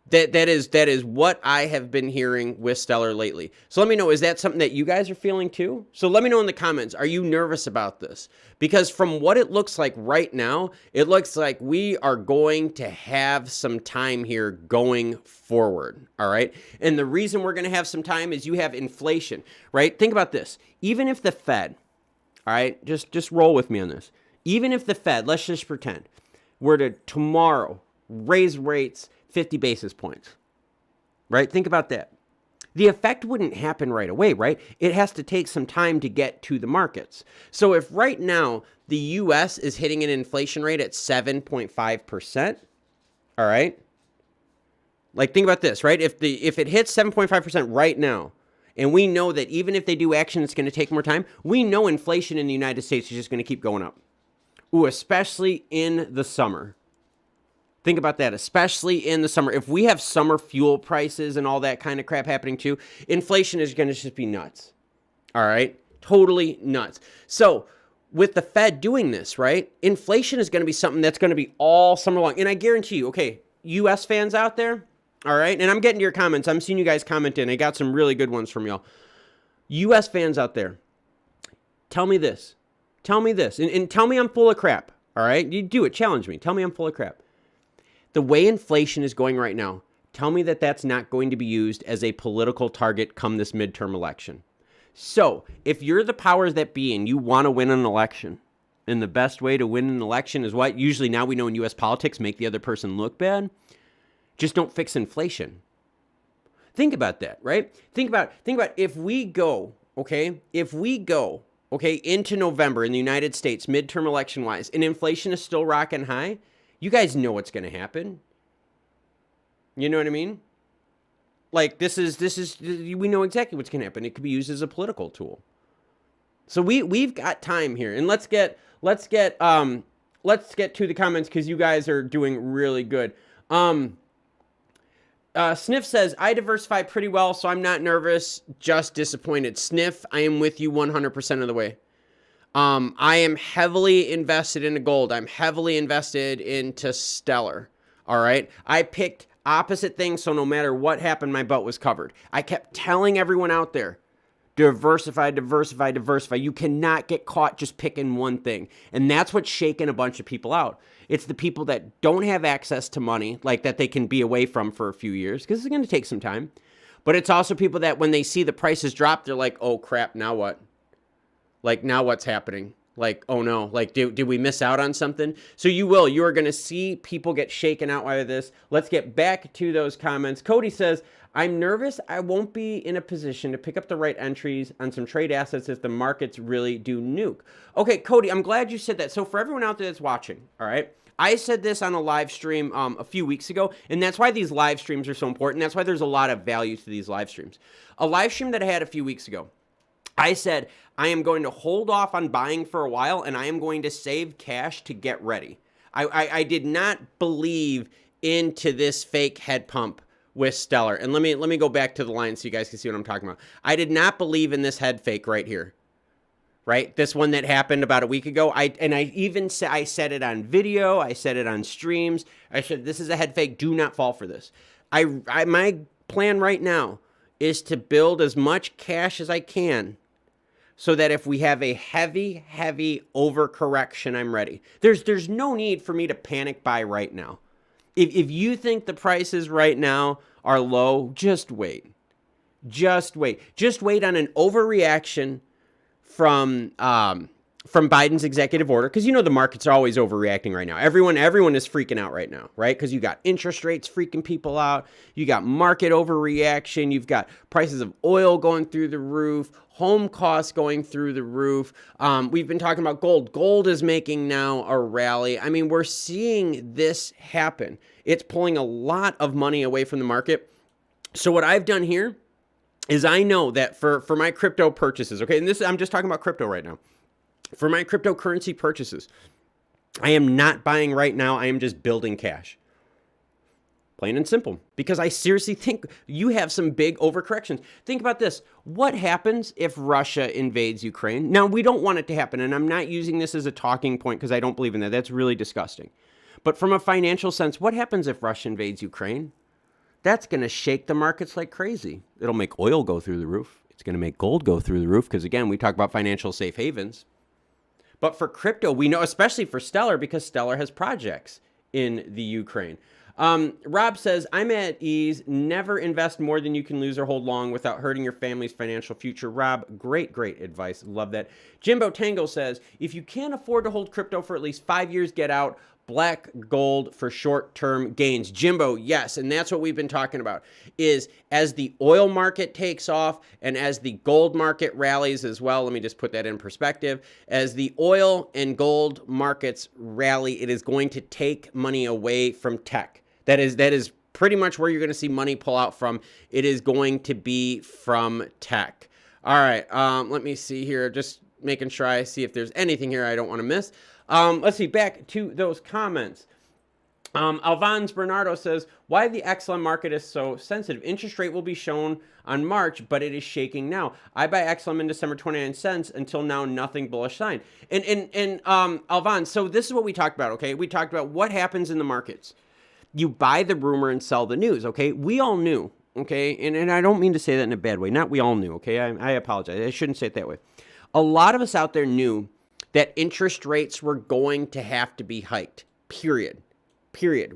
That is what I have been hearing with Stellar lately. So let me know, is that something that you guys are feeling too? So let me know in the comments, are you nervous about this? Because from what it looks like right now, it looks like we are going to have some time here going forward, all right? And the reason we're going to have some time is you have inflation, right? Think about this. Even if the Fed, all right, just roll with me on this. Even if the Fed, let's just pretend, were to tomorrow raise rates 50 basis points, right? Think about that. The effect wouldn't happen right away, right? It has to take some time to get to the markets. So if right now the US is hitting an inflation rate at 7.5%, all right? Like, think about this, right? If it hits 7.5% right now, and we know that even if they do action, it's going to take more time, we know inflation in the United States is just going to keep going up. Ooh, especially in the summer. Think about that, especially in the summer. If we have summer fuel prices and all that kind of crap happening too, inflation is going to just be nuts. All right? Totally nuts. So with the Fed doing this, right, inflation is going to be something that's going to be all summer long. And I guarantee you, okay, US fans out there, all right, and I'm getting to your comments. I'm seeing you guys comment in. I got some really good ones from y'all. US fans out there, tell me this. Tell me this. And tell me I'm full of crap, all right? You do it. Challenge me. Tell me I'm full of crap. The way inflation is going right now, tell me that that's not going to be used as a political target come this midterm election. So if you're the powers that be and you want to win an election, and the best way to win an election is what? Usually now we know in U.S. politics, make the other person look bad. Just don't fix inflation. Think about that, right? Think about if we go, okay, into November in the United States, midterm election-wise, and inflation is still rocking high, You guys know what's going to happen. You know what I mean? Like this is we know exactly what's going to happen. It could be used as a political tool. So we've got time here, and let's get to the comments because you guys are doing really good. Sniff says, I diversify pretty well, so I'm not nervous, just disappointed. Sniff, I am with you 100% of the way. I am heavily invested into gold. I'm heavily invested into Stellar. All right. I picked opposite things, so no matter what happened, my butt was covered. I kept telling everyone out there, diversify, diversify, diversify. You cannot get caught just picking one thing. And that's what's shaking a bunch of people out. It's the people that don't have access to money, like that they can be away from for a few years, because it's going to take some time. But it's also people that when they see the prices drop, they're like, oh crap, now what? Like, now what's happening? Like, oh no, like, did we miss out on something? So you are going to see people get shaken out by this. Let's get back to those comments. Cody says, I'm nervous I won't be in a position to pick up the right entries on some trade assets if the markets really do nuke. Okay, Cody, I'm glad you said that. So for everyone out there that's watching, all right, I said this on a live stream a few weeks ago, and that's why these live streams are so important. That's why there's a lot of value to these live streams. A live stream that I had a few weeks ago, I said, I am going to hold off on buying for a while, and I am going to save cash to get ready. I did not believe into this fake head pump with Stellar. And let me go back to the line so you guys can see what I'm talking about. I did not believe in this head fake right here. Right? This one that happened about a week ago. I said it on video. I said it on streams. I said, this is a head fake. Do not fall for this. My plan right now is to build as much cash as I can so that if we have a heavy overcorrection, I'm ready. There's no need for me to panic buy right now. If you think the prices right now are low, just wait. Just wait. Just wait on an overreaction from Biden's executive order, because you know the markets are always overreacting right now. Everyone is freaking out right now, right? Because you got interest rates freaking people out. You got market overreaction. You've got prices of oil going through the roof, home costs going through the roof. We've been talking about gold. Gold is making now a rally. I mean, we're seeing this happen. It's pulling a lot of money away from the market. So what I've done here is I know that for my crypto purchases, okay, and I'm just talking about crypto right now. For my cryptocurrency purchases, I am not buying right now. I am just building cash. Plain and simple. Because I seriously think you have some big overcorrections. Think about this. What happens if Russia invades Ukraine? Now, we don't want it to happen, and I'm not using this as a talking point because I don't believe in that. That's really disgusting. But from a financial sense, what happens if Russia invades Ukraine? That's going to shake the markets like crazy. It'll make oil go through the roof. It's going to make gold go through the roof because, again, we talk about financial safe havens. But for crypto, we know, especially for Stellar, because Stellar has projects in the Ukraine. Rob says, I'm at ease. Never invest more than you can lose or hold long without hurting your family's financial future. Rob, great advice. Love that. Jimbo Tango says, if you can't afford to hold crypto for at least 5 years, get out. Black gold for short-term gains. Jimbo, yes, and that's what we've been talking about, is as the oil market takes off and as the gold market rallies as well, let me just put that in perspective, as the oil and gold markets rally, it is going to take money away from tech. That is pretty much where you're going to see money pull out from. It is going to be from tech. All right, let me see here, just making sure I see if there's anything here I don't want to miss. Let's see, back to those comments. Alvans Bernardo says, why the XLM market is so sensitive. Interest rate will be shown on March, but it is shaking now. I buy XLM in December 29 cents until now, nothing bullish sign. And Alvans, so this is what we talked about, okay? We talked about what happens in the markets. You buy the rumor and sell the news, okay? We all knew, okay? And I don't mean to say that in a bad way. Not we all knew, okay? I apologize. I shouldn't say it that way. A lot of us out there knew that interest rates were going to have to be hiked, period.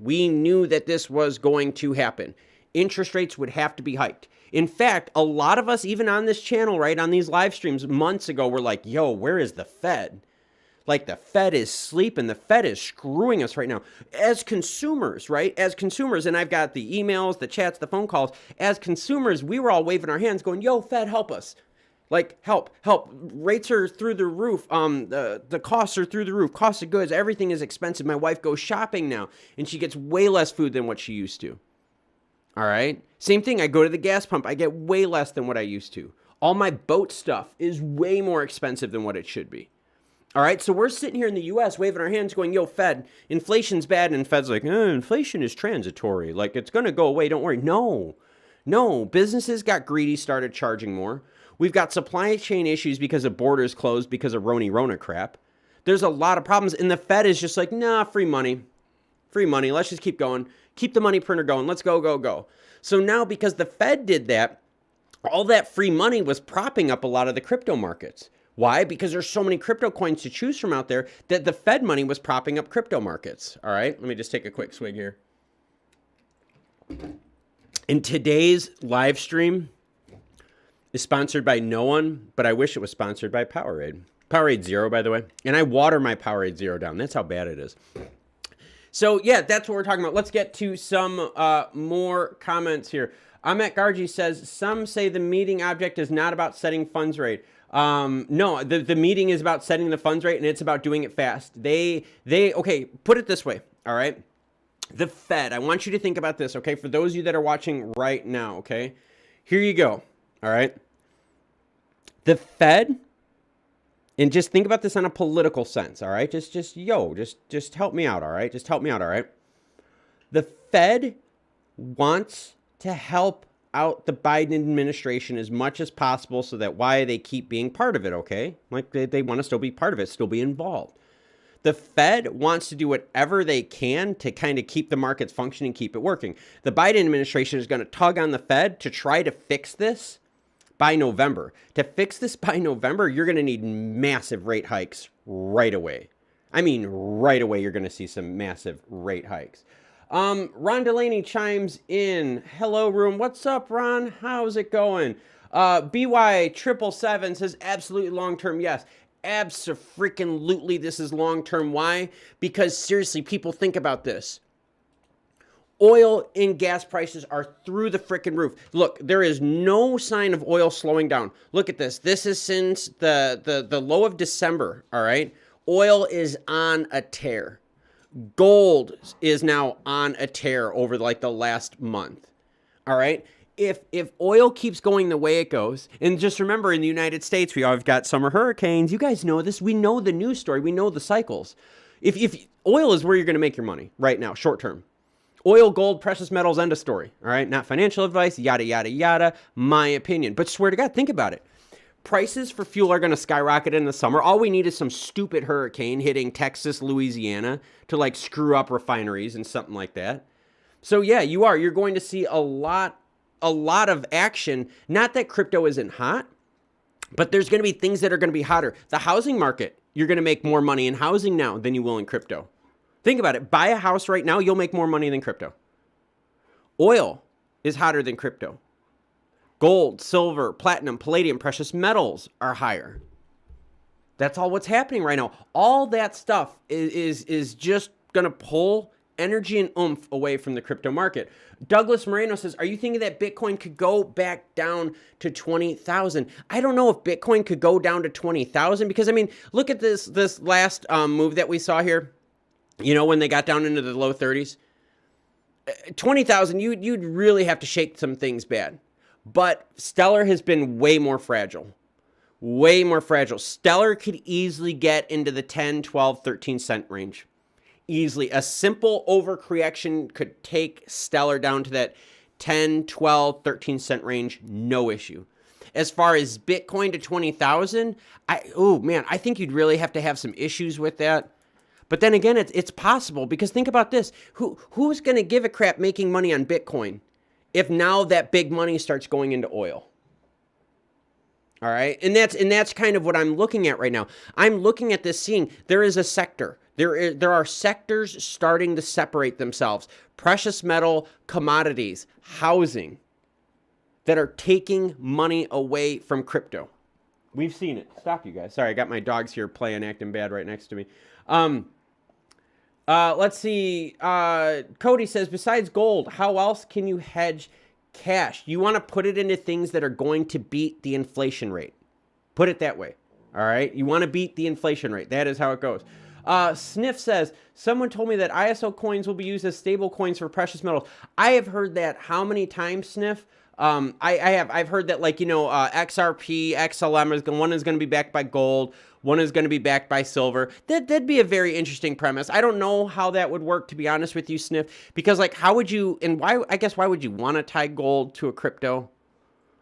We knew that this was going to happen. Interest rates would have to be hiked. In fact, a lot of us, even on this channel, right, on these live streams months ago, were like, yo, where is the Fed? Like, the Fed is sleeping. The Fed is screwing us right now. As consumers, right, as consumers, and I've got the emails, the chats, the phone calls, as consumers, we were all waving our hands going, yo, Fed, help us. Like, help, help. Rates are through the roof. The costs are through the roof. Cost of goods, everything is expensive. My wife goes shopping now, and she gets way less food than what she used to. All right? Same thing. I go to the gas pump. I get way less than what I used to. All my boat stuff is way more expensive than what it should be. All right? So we're sitting here in the U.S. waving our hands going, yo, Fed, inflation's bad. And Fed's like, inflation is transitory. Like, it's going to go away. Don't worry. No. Businesses got greedy, started charging more. We've got supply chain issues because of borders closed because of Rona crap. There's a lot of problems. And the Fed is just like, nah, free money. Free money. Let's just keep going. Keep the money printer going. Let's go. So now because the Fed did that, all that free money was propping up a lot of the crypto markets. Why? Because there's so many crypto coins to choose from out there that the Fed money was propping up crypto markets. All right, let me just take a quick swig here. In today's live stream is sponsored by no one, but I wish it was sponsored by Powerade. Powerade Zero, by the way. And I water my Powerade Zero down. That's how bad it is. So, yeah, that's what we're talking about. Let's get to some more comments here. Ahmet Garji says, some say the meeting object is not about setting funds rate. No, the meeting is about setting the funds rate, and it's about doing it fast. Okay, put it this way, all right? The Fed, I want you to think about this, okay? For those of you that are watching right now, okay? Here you go, all right? The Fed, and just think about this on a political sense, all right? Just help me out, all right? Just help me out, all right? The Fed wants to help out the Biden administration as much as possible so that why they keep being part of it, okay? Like they want to still be part of it, still be involved. The Fed wants to do whatever they can to kind of keep the markets functioning, keep it working. The Biden administration is going to tug on the Fed to try to fix this by November. To fix this by November, you're going to need massive rate hikes right away. I mean, right away, you're going to see some massive rate hikes. Ron Delaney chimes in. Hello, room. What's up, Ron? How's it going? BY777 says absolutely long-term, yes. Abso-freaking-lutely, this is long-term. Why? Because seriously, people think about this. Oil and gas prices are through the freaking roof. Look, there is no sign of oil slowing down. Look at this. This is since the low of December, all right? Oil is on a tear. Gold is now on a tear over like the last month, all right? If oil keeps going the way it goes, and just remember in the United States, we have got summer hurricanes. You guys know this. We know the news story. We know the cycles. If oil is where you're going to make your money right now, short term. Oil, gold, precious metals, end of story. All right, not financial advice, yada, yada, yada, my opinion. But swear to God, think about it. Prices for fuel are going to skyrocket in the summer. All we need is some stupid hurricane hitting Texas, Louisiana to like screw up refineries and something like that. So yeah, you're going to see a lot of action. Not that crypto isn't hot, but there's going to be things that are going to be hotter. The housing market, you're going to make more money in housing now than you will in crypto. Think about it. Buy a house right now, you'll make more money than crypto. Oil is hotter than crypto. Gold, silver, platinum, palladium, precious metals are higher. That's all what's happening right now. All that stuff is just going to pull energy and oomph away from the crypto market. Douglas Moreno says, are you thinking that Bitcoin could go back down to 20,000? I don't know if Bitcoin could go down to 20,000 because, I mean, look at this last move that we saw here. You know, when they got down into the low 30s. 20,000, you'd really have to shake some things bad. But Stellar has been way more fragile. Way more fragile. Stellar could easily get into the 10, 12, 13 cent range. Easily. A simple overcorrection could take Stellar down to that 10, 12, 13 cent range. No issue. As far as Bitcoin to 20,000, I think you'd really have to have some issues with that. But then again, it's possible because think about this. Who's going to give a crap making money on Bitcoin if now that big money starts going into oil? All right? And that's kind of what I'm looking at right now. I'm looking at this seeing there is a sector. There are sectors starting to separate themselves. Precious metal, commodities, housing that are taking money away from crypto. We've seen it. Stop, you guys. Sorry, I got my dogs here playing acting bad right next to me. Let's see. Cody says, besides gold, how else can you hedge cash? You want to put it into things that are going to beat the inflation rate. Put it that way. All right. You want to beat the inflation rate. That is how it goes. Sniff says, someone told me that ISO coins will be used as stable coins for precious metals. I have heard that how many times, Sniff? I've heard that, like, XRP, XLM one is going to be backed by gold. One is going to be backed by silver. That'd be a very interesting premise. I don't know how that would work, to be honest with you, Sniff, because, like, how would you, and why, I guess, why would you want to tie gold to a crypto?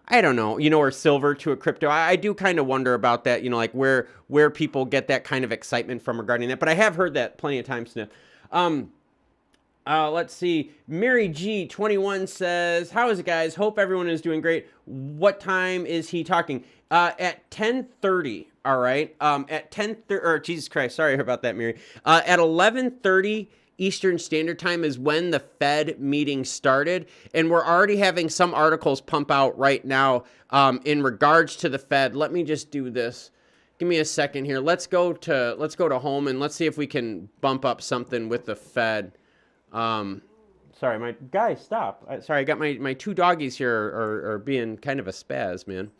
I don't know, or silver to a crypto. I do kind of wonder about that, like where people get that kind of excitement from regarding that. But I have heard that plenty of times, Sniff. Let's see. Mary G21 says, how is it, guys? Hope everyone is doing great. What time is he talking? At 10:30, all right? At 10:30, or Jesus Christ, sorry about that, Mary. At 11:30 Eastern Standard Time is when the Fed meeting started, and we're already having some articles pump out right now in regards to the Fed. Let me just do this. Give me a second here. Let's go to home and let's see if we can bump up something with the Fed. Sorry, my guys, stop. Sorry, I got my two doggies here are being kind of a spaz, man.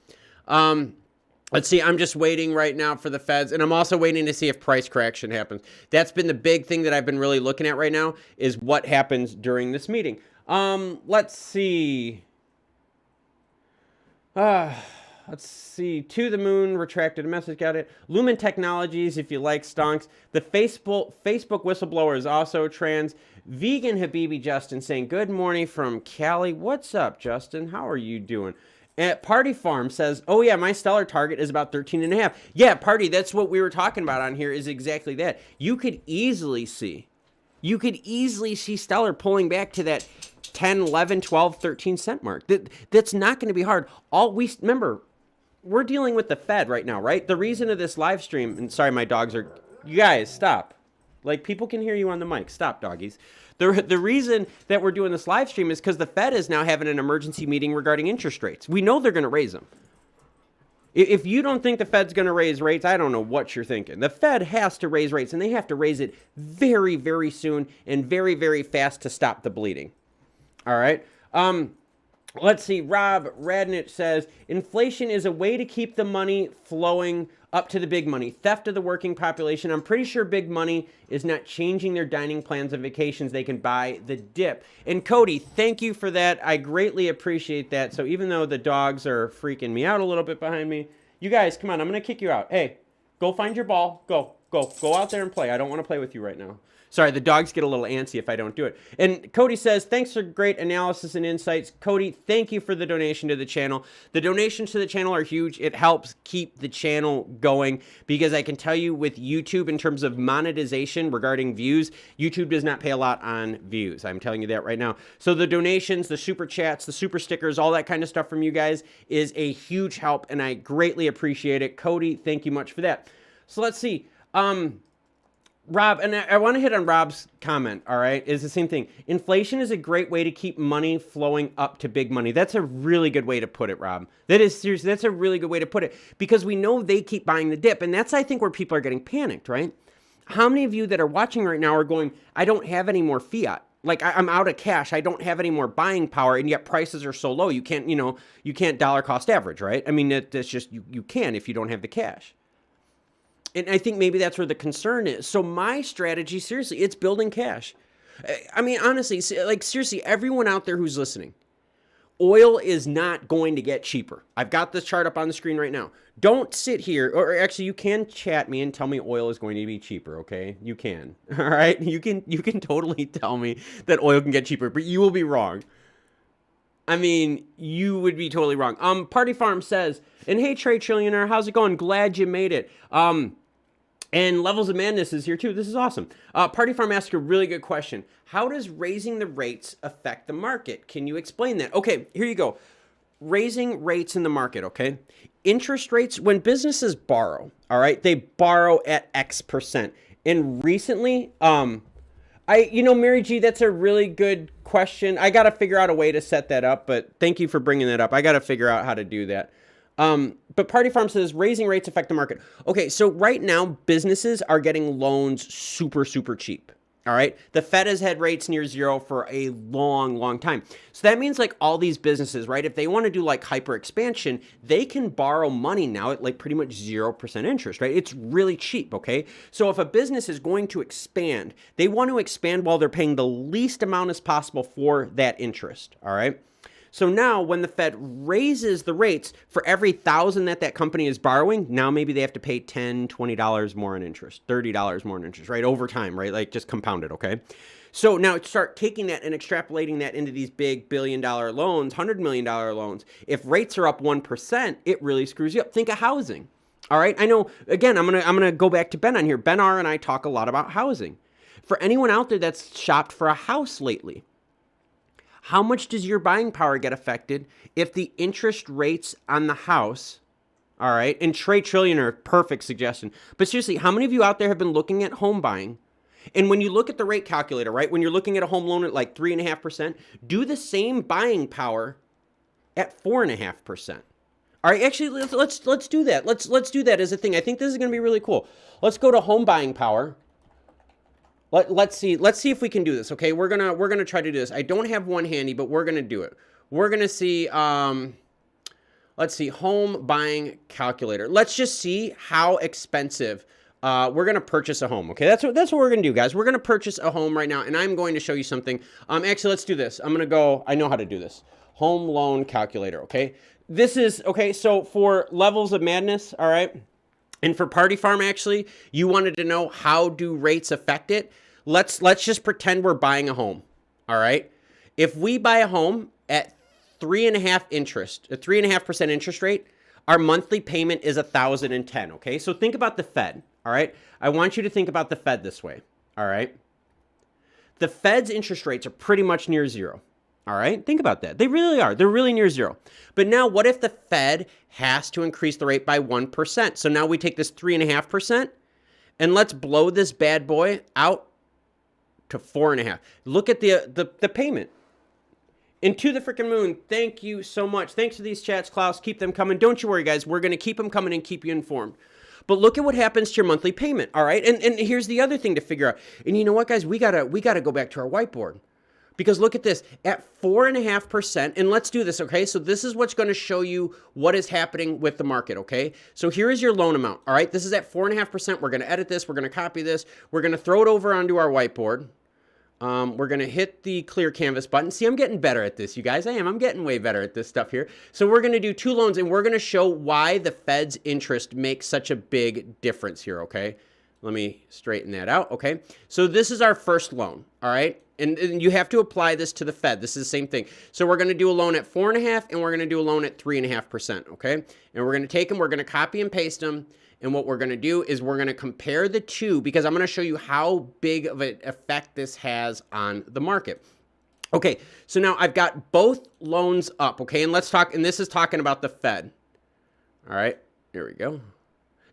Let's see, I'm just waiting right now for the Feds, and I'm also waiting to see if price correction happens. That's been the big thing that I've been really looking at right now, is what happens during this meeting. Let's see. Let's see. To the moon, retracted a message, got it. Lumen Technologies, if you like stonks. The Facebook whistleblower is also trans. Vegan Habibi Justin saying, good morning from Cali. What's up, Justin? How are you doing? At Party Farm says, oh yeah, my stellar target is about 13.5. Yeah, Party, that's what we were talking about on here, is exactly that. You could easily see stellar pulling back to that 10, 11, 12, 13 cent mark. That's not going to be hard. Remember, we're dealing with the Fed right now, right? The reason of this live stream, and sorry, my dogs are, you guys, stop. Like, people can hear you on the mic. Stop, doggies. The reason that we're doing this live stream is because the Fed is now having an emergency meeting regarding interest rates. We know they're going to raise them. If you don't think the Fed's going to raise rates, I don't know what you're thinking. The Fed has to raise rates, and they have to raise it very, very soon and very, very fast to stop the bleeding. All right? Let's see. Rob Radnich says, inflation is a way to keep the money flowing up to the big money. Theft of the working population. I'm pretty sure big money is not changing their dining plans and vacations. They can buy the dip. And Cody, thank you for that. I greatly appreciate that. So even though the dogs are freaking me out a little bit behind me, you guys, come on, I'm going to kick you out. Hey, go find your ball. Go out there and play. I don't want to play with you right now. Sorry, the dogs get a little antsy if I don't do it. And Cody says, thanks for great analysis and insights. Cody, thank you for the donation to the channel. The donations to the channel are huge. It helps keep the channel going, because I can tell you with YouTube, in terms of monetization regarding views, YouTube does not pay a lot on views. I'm telling you that right now. So the donations, the super chats, the super stickers, all that kind of stuff from you guys is a huge help, and I greatly appreciate it. Cody, thank you much for that. So let's see. Rob, and I want to hit on Rob's comment, all right, is the same thing. Inflation is a great way to keep money flowing up to big money. That's a really good way to put it, Rob. That is seriously, that's a really good way to put it, because we know they keep buying the dip, and that's, I think, where people are getting panicked, right? How many of you that are watching right now are going, I don't have any more fiat. Like, I'm out of cash. I don't have any more buying power, and yet prices are so low. You can't, you can't dollar cost average, right? I mean, that's just, you can if you don't have the cash. And I think maybe that's where the concern is. So my strategy, seriously, it's building cash. I mean, honestly, like, seriously, everyone out there who's listening, oil is not going to get cheaper. I've got this chart up on the screen right now. Don't sit here, or actually, you can chat me and tell me oil is going to be cheaper, okay? You can, all right? You can totally tell me that oil can get cheaper, but you will be wrong. I mean, you would be totally wrong. Party Farm says, and hey, Trey Trillionaire, how's it going? Glad you made it. And Levels of Madness is here too. This is awesome. Party Farm asked a really good question. How does raising the rates affect the market? Can you explain that? Okay, here you go. Raising rates in the market, okay? Interest rates, when businesses borrow, all right, they borrow at X%. And recently, Mary G, that's a really good question. I got to figure out a way to set that up, but thank you for bringing that up. I got to figure out how to do that. But Party Farm says raising rates affect the market. Okay, so right now businesses are getting loans super, super cheap. All right. The Fed has had rates near zero for a long, long time. So that means like all these businesses, right? If they want to do like hyper expansion, they can borrow money now at like pretty much 0% interest, right? It's really cheap. Okay. So if a business is going to expand, they want to expand while they're paying the least amount as possible for that interest. All right. So now when the Fed raises the rates for every $1,000 that that company is borrowing, now maybe they have to pay $10, $20 more in interest, $30 more in interest, right? Over time, right? Like just compounded, okay? So now start taking that and extrapolating that into these big billion-dollar loans, $100 million loans. If rates are up 1%, it really screws you up. Think of housing, all right? I know, again, I'm gonna go back to Ben on here. Ben R and I talk a lot about housing. For anyone out there that's shopped for a house lately, how much does your buying power get affected if the interest rates on the house, all right, and Trey Trillionaire, perfect suggestion. But seriously, how many of you out there have been looking at home buying? And when you look at the rate calculator, right, when you're looking at a home loan at like 3.5%, do the same buying power at 4.5%. All right, actually, let's do that. Let's do that as a thing. I think this is going to be really cool. Let's go to home buying power. Let's see if we can do this. Okay, we're gonna try to do this. I don't have one handy, but we're gonna do it. We're gonna see. Let's see, home buying calculator. Let's just see how expensive we're gonna purchase a home. Okay, that's what we're gonna do, guys. We're gonna purchase a home right now, and I'm going to show you something. Actually, let's do this. I'm gonna go. I know how to do this. Home loan calculator. Okay, this is okay. So for levels of madness, all right, and for Party Farm, actually, you wanted to know how do rates affect it. Let's just pretend we're buying a home, all right? If we buy a home at 3.5% interest rate, our monthly payment is $1,010, okay? So think about the Fed, all right? I want you to think about the Fed this way, all right? The Fed's interest rates are pretty much near zero, all right? Think about that. They really are. They're really near zero. But now what if the Fed has to increase the rate by 1%? So now we take this 3.5% and let's blow this bad boy out to 4.5. Look at the payment. Into the freaking moon. Thank you so much. Thanks for these chats, Klaus. Keep them coming. Don't you worry, guys. We're going to keep them coming and keep you informed. But look at what happens to your monthly payment, all right? And here's the other thing to figure out. And you know what, guys? We gotta go back to our whiteboard. Because look at this. At 4.5%, and let's do this, okay? So this is what's going to show you what is happening with the market, okay? So here is your loan amount, all right? This is at 4.5%. We're going to edit this. We're going to copy this. We're going to throw it over onto our whiteboard. We're going to hit the clear canvas button. See, I'm getting better at this, you guys. I'm getting way better at this stuff here. So we're going to do two loans, and we're going to show why the Fed's interest makes such a big difference here, okay? Let me straighten that out, okay? So this is our first loan, all right? And you have to apply this to the Fed. This is the same thing. So we're going to do a loan at 4.5%, and we're going to do a loan at 3.5%, okay? And we're going to take them, we're going to copy and paste them, and what we're going to do is we're going to compare the two because I'm going to show you how big of an effect this has on the market. Okay, so now I've got both loans up, okay? And let's talk, and this is talking about the Fed. All right, here we go.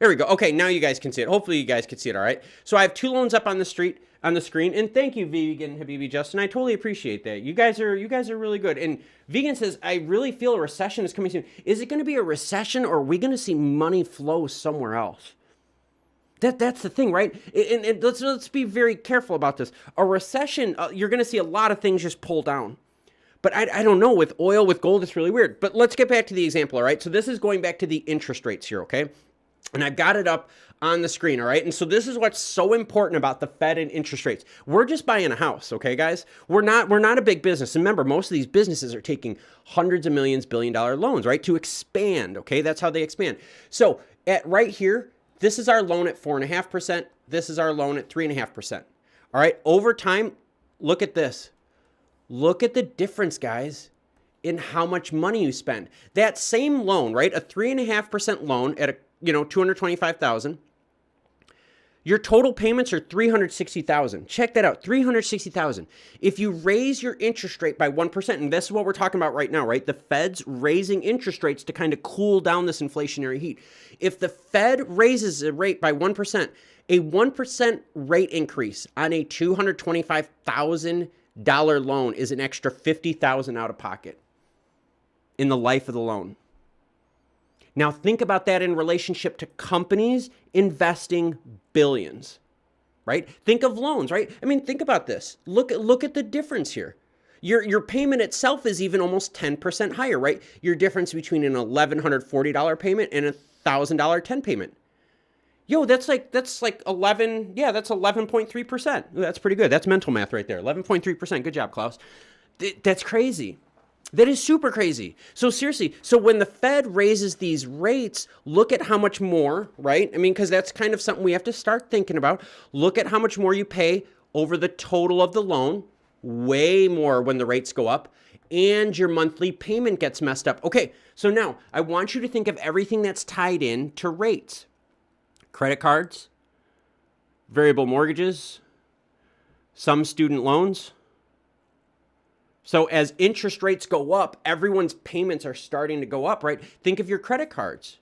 There we go. Okay, now you guys can see it. Hopefully you guys can see it, all right? So I have two loans up on the screen, and thank you, Vegan Habibi Justin. I totally appreciate that. You guys are really good. And Vegan says, I really feel a recession is coming soon. Is it going to be a recession, or are we going to see money flow somewhere else? That's the thing, right? And let's be very careful about this. A recession, you're going to see a lot of things just pull down. But I don't know, with oil, with gold, it's really weird. But let's get back to the example, all right? So this is going back to the interest rates here, okay? And I've got it up on the screen, all right? And so this is what's so important about the Fed and interest rates. We're just buying a house, okay, guys? We're not a big business. And remember, most of these businesses are taking hundreds of millions, billion-dollar loans, right, to expand, okay? That's how they expand. So right here, this is our loan at 4.5%. This is our loan at 3.5%. All right, over time, look at this. Look at the difference, guys, in how much money you spend. That same loan, right, a 3.5% loan at $225,000. Your total payments are $360,000. Check that out, $360,000. If you raise your interest rate by 1%, and this is what we're talking about right now, right? The Fed's raising interest rates to kind of cool down this inflationary heat. If the Fed raises the rate by 1%, a 1% rate increase on a $225,000 loan is an extra $50,000 out of pocket in the life of the loan. Now think about that in relationship to companies investing billions. right? Think of loans, right? I mean, think about this. Look at the difference here. Your payment itself is even almost 10% higher, right? Your difference between an $1,140 payment and a $1,000 10 payment. Yo, that's like 11, yeah, that's 11.3%. That's pretty good. That's mental math right there. 11.3%. Good job, Klaus. That's crazy. That is super crazy. So seriously, so when the Fed raises these rates, look at how much more, right? I mean, because that's kind of something we have to start thinking about. Look at how much more you pay over the total of the loan. Way more when the rates go up, and your monthly payment gets messed up. Okay, so now I want you to think of everything that's tied in to rates. Credit cards, variable mortgages, some student loans. So as interest rates go up, everyone's payments are starting to go up, right? Think of your credit cards,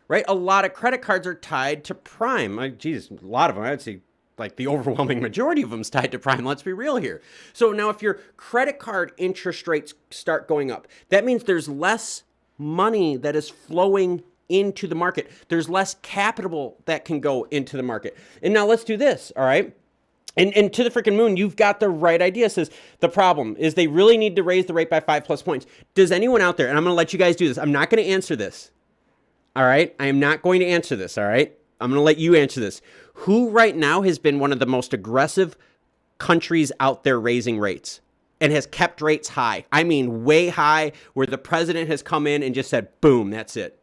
right? A lot of credit cards are tied to prime. Like, geez, a lot of them, I'd say like the overwhelming majority of them is tied to prime. Let's be real here. So now if your credit card interest rates start going up, that means there's less money that is flowing into the market. There's less capital that can go into the market. And now let's do this, all right? And to the freaking moon, you've got the right idea. It says the problem is they really need to raise the rate by 5+ points. Does anyone out there, and I'm going to let you guys do this. I'm not going to answer this, all right? I am not going to answer this, all right? I'm going to let you answer this. Who right now has been one of the most aggressive countries out there raising rates and has kept rates high? I mean, way high, where the president has come in and just said, boom, that's it.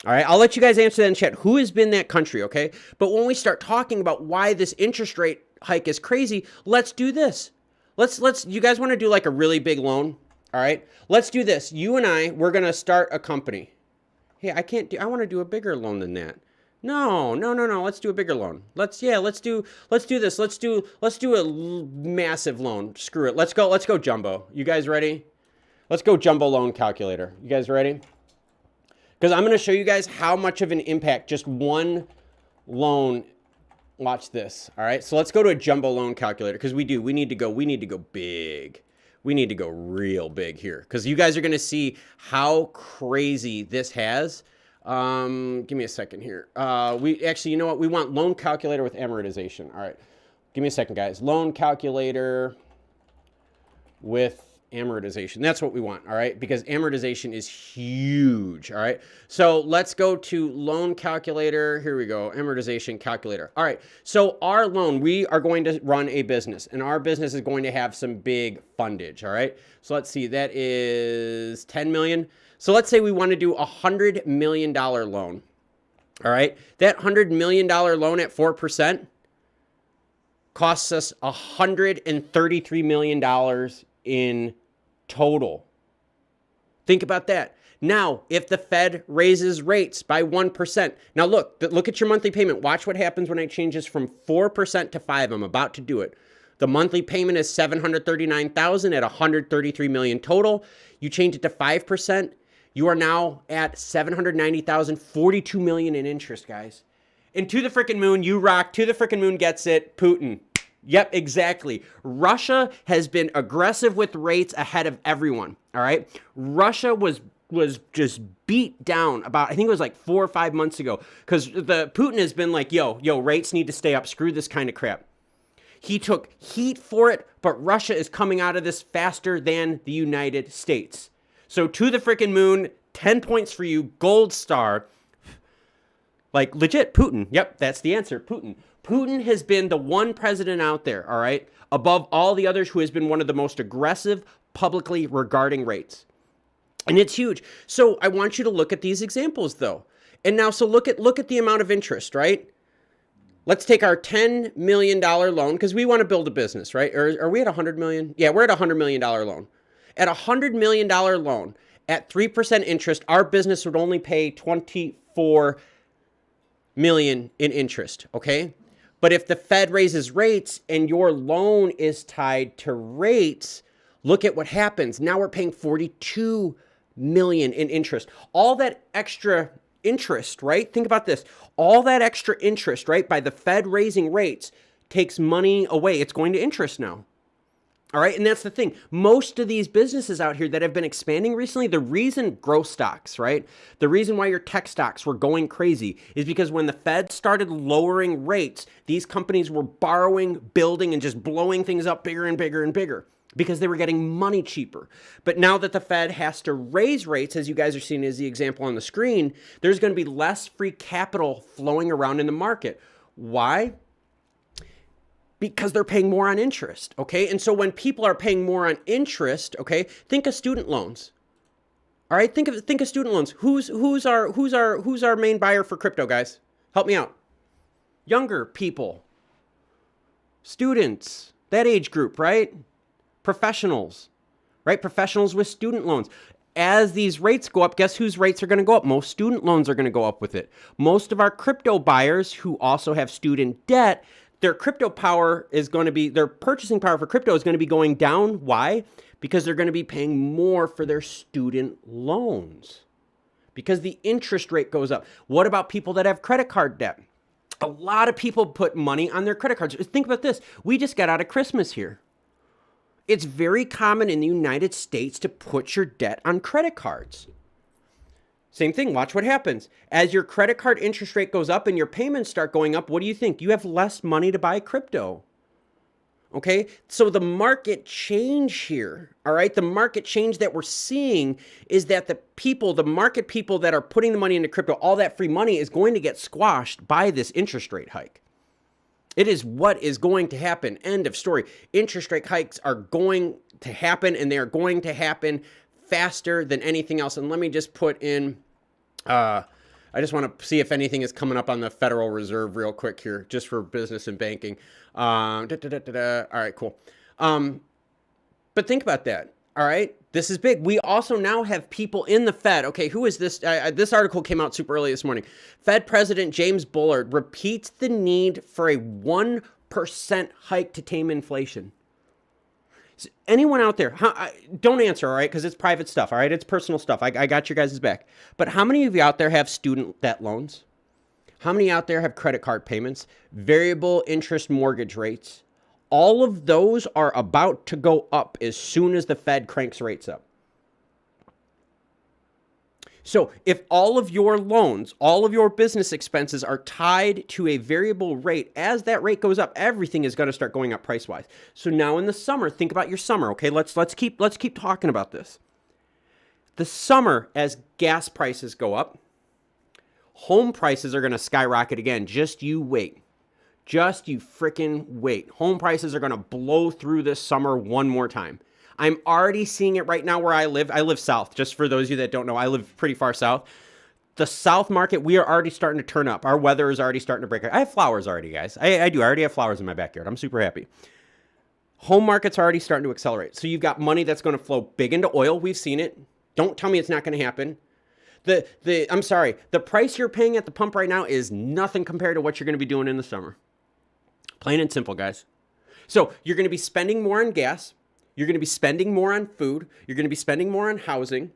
All right, I'll let you guys answer that in chat. Who has been that country, okay? But when we start talking about why this interest rate hike is crazy, let's do this. You guys want to do like a really big loan? All right, let's do this. You and I, we're going to start a company. Hey, I want to do a bigger loan than that. No. Let's do a bigger loan. Let's do this. Let's do a massive loan. Screw it. Let's go jumbo. You guys ready? Let's go jumbo loan calculator. You guys ready? Because I'm going to show you guys how much of an impact just one loan. Watch this. All right. So let's go to a jumbo loan calculator because we need to go big. We need to go real big here because you guys are going to see how crazy this has. Give me a second here. You know what? We want loan calculator with amortization. All right. Give me a second, guys. Loan calculator with amortization. That's what we want. All right. Because amortization is huge. All right. So let's go to loan calculator. Here we go. Amortization calculator. All right. So our loan, we are going to run a business and our business is going to have some big fundage. All right. So let's see. That is 10 million. So let's say we want to do a $100 million loan. All right. That $100 million loan at 4% costs us $133 million in total. Think about that. Now, if the Fed raises rates by 1%, now look at your monthly payment. Watch what happens when I change this from 4% to 5%. I'm about to do it. The monthly payment is $739,000 at $133 million total. You change it to 5%. You are now at $790,000, $42 million in interest, guys. And to the freaking moon, you rock. To the freaking moon gets it. Putin. Yep, exactly. Russia has been aggressive with rates ahead of everyone. All right. Russia was just beat down about, I think it was like 4 or 5 months ago, because the Putin has been like, yo, rates need to stay up. Screw this kind of crap. He took heat for it, but Russia is coming out of this faster than the United States. So to the freaking moon, 10 points for you, gold star. Like legit, Putin. Yep, that's the answer, Putin. Putin has been the one president out there, all right, above all the others who has been one of the most aggressive publicly regarding rates. And it's huge. So I want you to look at these examples though. And now, so look at the amount of interest, right? Let's take our $10 million loan because we want to build a business, right? Or are we at $100 million? Yeah, we're at $100 million loan. At $100 million loan at 3% interest, our business would only pay $24 million in interest, okay? But if the Fed raises rates and your loan is tied to rates, look at what happens. Now we're paying $42 million in interest. All that extra interest, right? Think about this. All that extra interest, right, by the Fed raising rates takes money away. It's going to interest now. All right. And that's the thing. Most of these businesses out here that have been expanding recently, the reason growth stocks, right? The reason why your tech stocks were going crazy is because when the Fed started lowering rates, these companies were borrowing, building, and just blowing things up bigger and bigger and bigger because they were getting money cheaper. But now that the Fed has to raise rates, as you guys are seeing as the example on the screen, there's going to be less free capital flowing around in the market. Why? Because they're paying more on interest, okay? And so when people are paying more on interest, okay, think of student loans. All right, think of student loans. Who's our main buyer for crypto, guys? Help me out. Younger people, students, that age group, right? Professionals, right? Professionals with student loans. As these rates go up, guess whose rates are going to go up? Most student loans are going to go up with it. Most of our crypto buyers who also have student debt, their crypto power is going to be, their purchasing power for crypto is going to be going down. Why? Because they're going to be paying more for their student loans because the interest rate goes up. What about people that have credit card debt? A lot of people put money on their credit cards. Think about this. We just got out of Christmas here. It's very common in the United States to put your debt on credit cards. Same thing, watch what happens. As your credit card interest rate goes up and your payments start going up, what do you think? You have less money to buy crypto. Okay, so the market change here, all right, the market change that we're seeing is that the market people that are putting the money into crypto, all that free money is going to get squashed by this interest rate hike. It is what is going to happen. End of story. Interest rate hikes are going to happen, and they are going to happen faster than anything else. And let me just put in, I just want to see if anything is coming up on the Federal Reserve real quick here, just for business and banking. All right, cool. But think about that. All right, this is big. We also now have people in the Fed. Okay, who is this? This article came out super early this morning. Fed President James Bullard repeats the need for a 1% hike to tame inflation. So anyone out there, don't answer, all right, because it's private stuff, all right? It's personal stuff. I got your guys' back. But how many of you out there have student debt loans? How many out there have credit card payments, variable interest mortgage rates? All of those are about to go up as soon as the Fed cranks rates up. So if all of your loans, all of your business expenses are tied to a variable rate, as that rate goes up, everything is going to start going up price-wise. So now in the summer, think about your summer, okay? Let's keep talking about this. The summer, as gas prices go up, home prices are going to skyrocket again. Just you wait. Just you freaking wait. Home prices are going to blow through this summer one more time. I'm already seeing it right now where I live. I live south. Just for those of you that don't know, I live pretty far south. The south market, we are already starting to turn up. Our weather is already starting to break. I have flowers already, guys. I do. I already have flowers in my backyard. I'm super happy. Home market's already starting to accelerate. So you've got money that's going to flow big into oil. We've seen it. Don't tell me it's not going to happen. I'm sorry. The price you're paying at the pump right now is nothing compared to what you're going to be doing in the summer. Plain and simple, guys. So you're going to be spending more on gas. You're going to be spending more on food. You're going to be spending more on housing,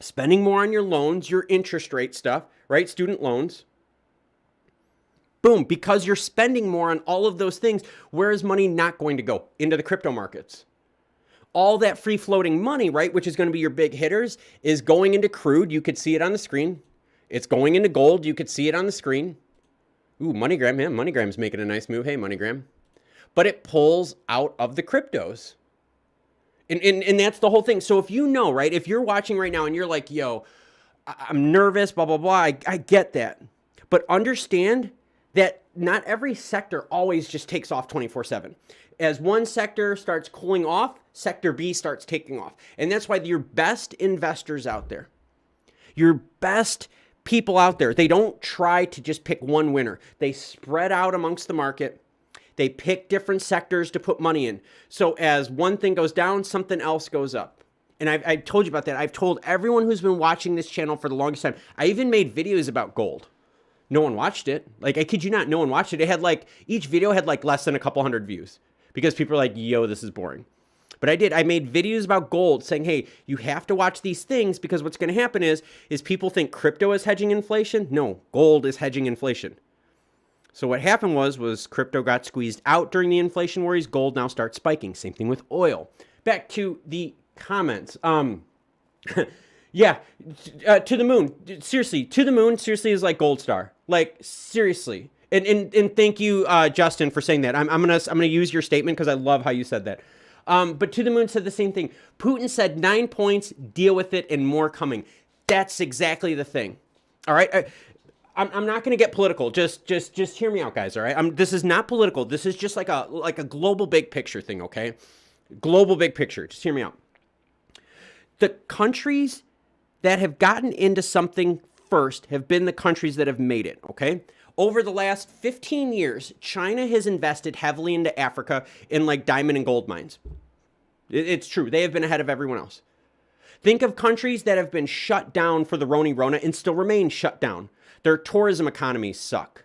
spending more on your loans, your interest rate stuff, right? Student loans. Boom. Because you're spending more on all of those things, where is money not going to go? Into the crypto markets. All that free floating money, right, which is going to be your big hitters, is going into crude. You could see it on the screen. It's going into gold. You could see it on the screen. Ooh, MoneyGram, man, MoneyGram's making a nice move. Hey, MoneyGram. But it pulls out of the cryptos. And that's the whole thing. So if you know, right, if you're watching right now and you're like, yo, I'm nervous, blah, blah, blah, I get that. But understand that not every sector always just takes off 24/7. As one sector starts cooling off, sector B starts taking off. And that's why your best investors out there, your best people out there, they don't try to just pick one winner. They spread out amongst the market. They pick different sectors to put money in. So as one thing goes down, something else goes up. And I've told you about that. I've told everyone who's been watching this channel for the longest time. I even made videos about gold. No one watched it. Like, I kid you not, no one watched it. It had like, each video had like less than a couple hundred views because people are like, yo, this is boring. But I made videos about gold saying, hey, you have to watch these things because what's going to happen is people think crypto is hedging inflation. No, gold is hedging inflation. So what happened was crypto got squeezed out during the inflation worries. Gold now starts spiking. Same thing with oil. Back to the comments. Yeah, to the moon. Seriously, to the moon. Seriously, is like gold star. Like seriously. And thank you, Justin, for saying that. I'm gonna use your statement because I love how you said that. But to the moon said the same thing. Putin said 9 points, deal with it, and more coming. That's exactly the thing. All right. I'm not going to get political. Just hear me out, guys. All right. This is not political. This is just like a global big picture thing. Okay. Global big picture. Just hear me out. The countries that have gotten into something first have been the countries that have made it. Okay. Over the last 15 years, China has invested heavily into Africa in like diamond and gold mines. It's true. They have been ahead of everyone else. Think of countries that have been shut down for the Rona and still remain shut down. Their tourism economies suck.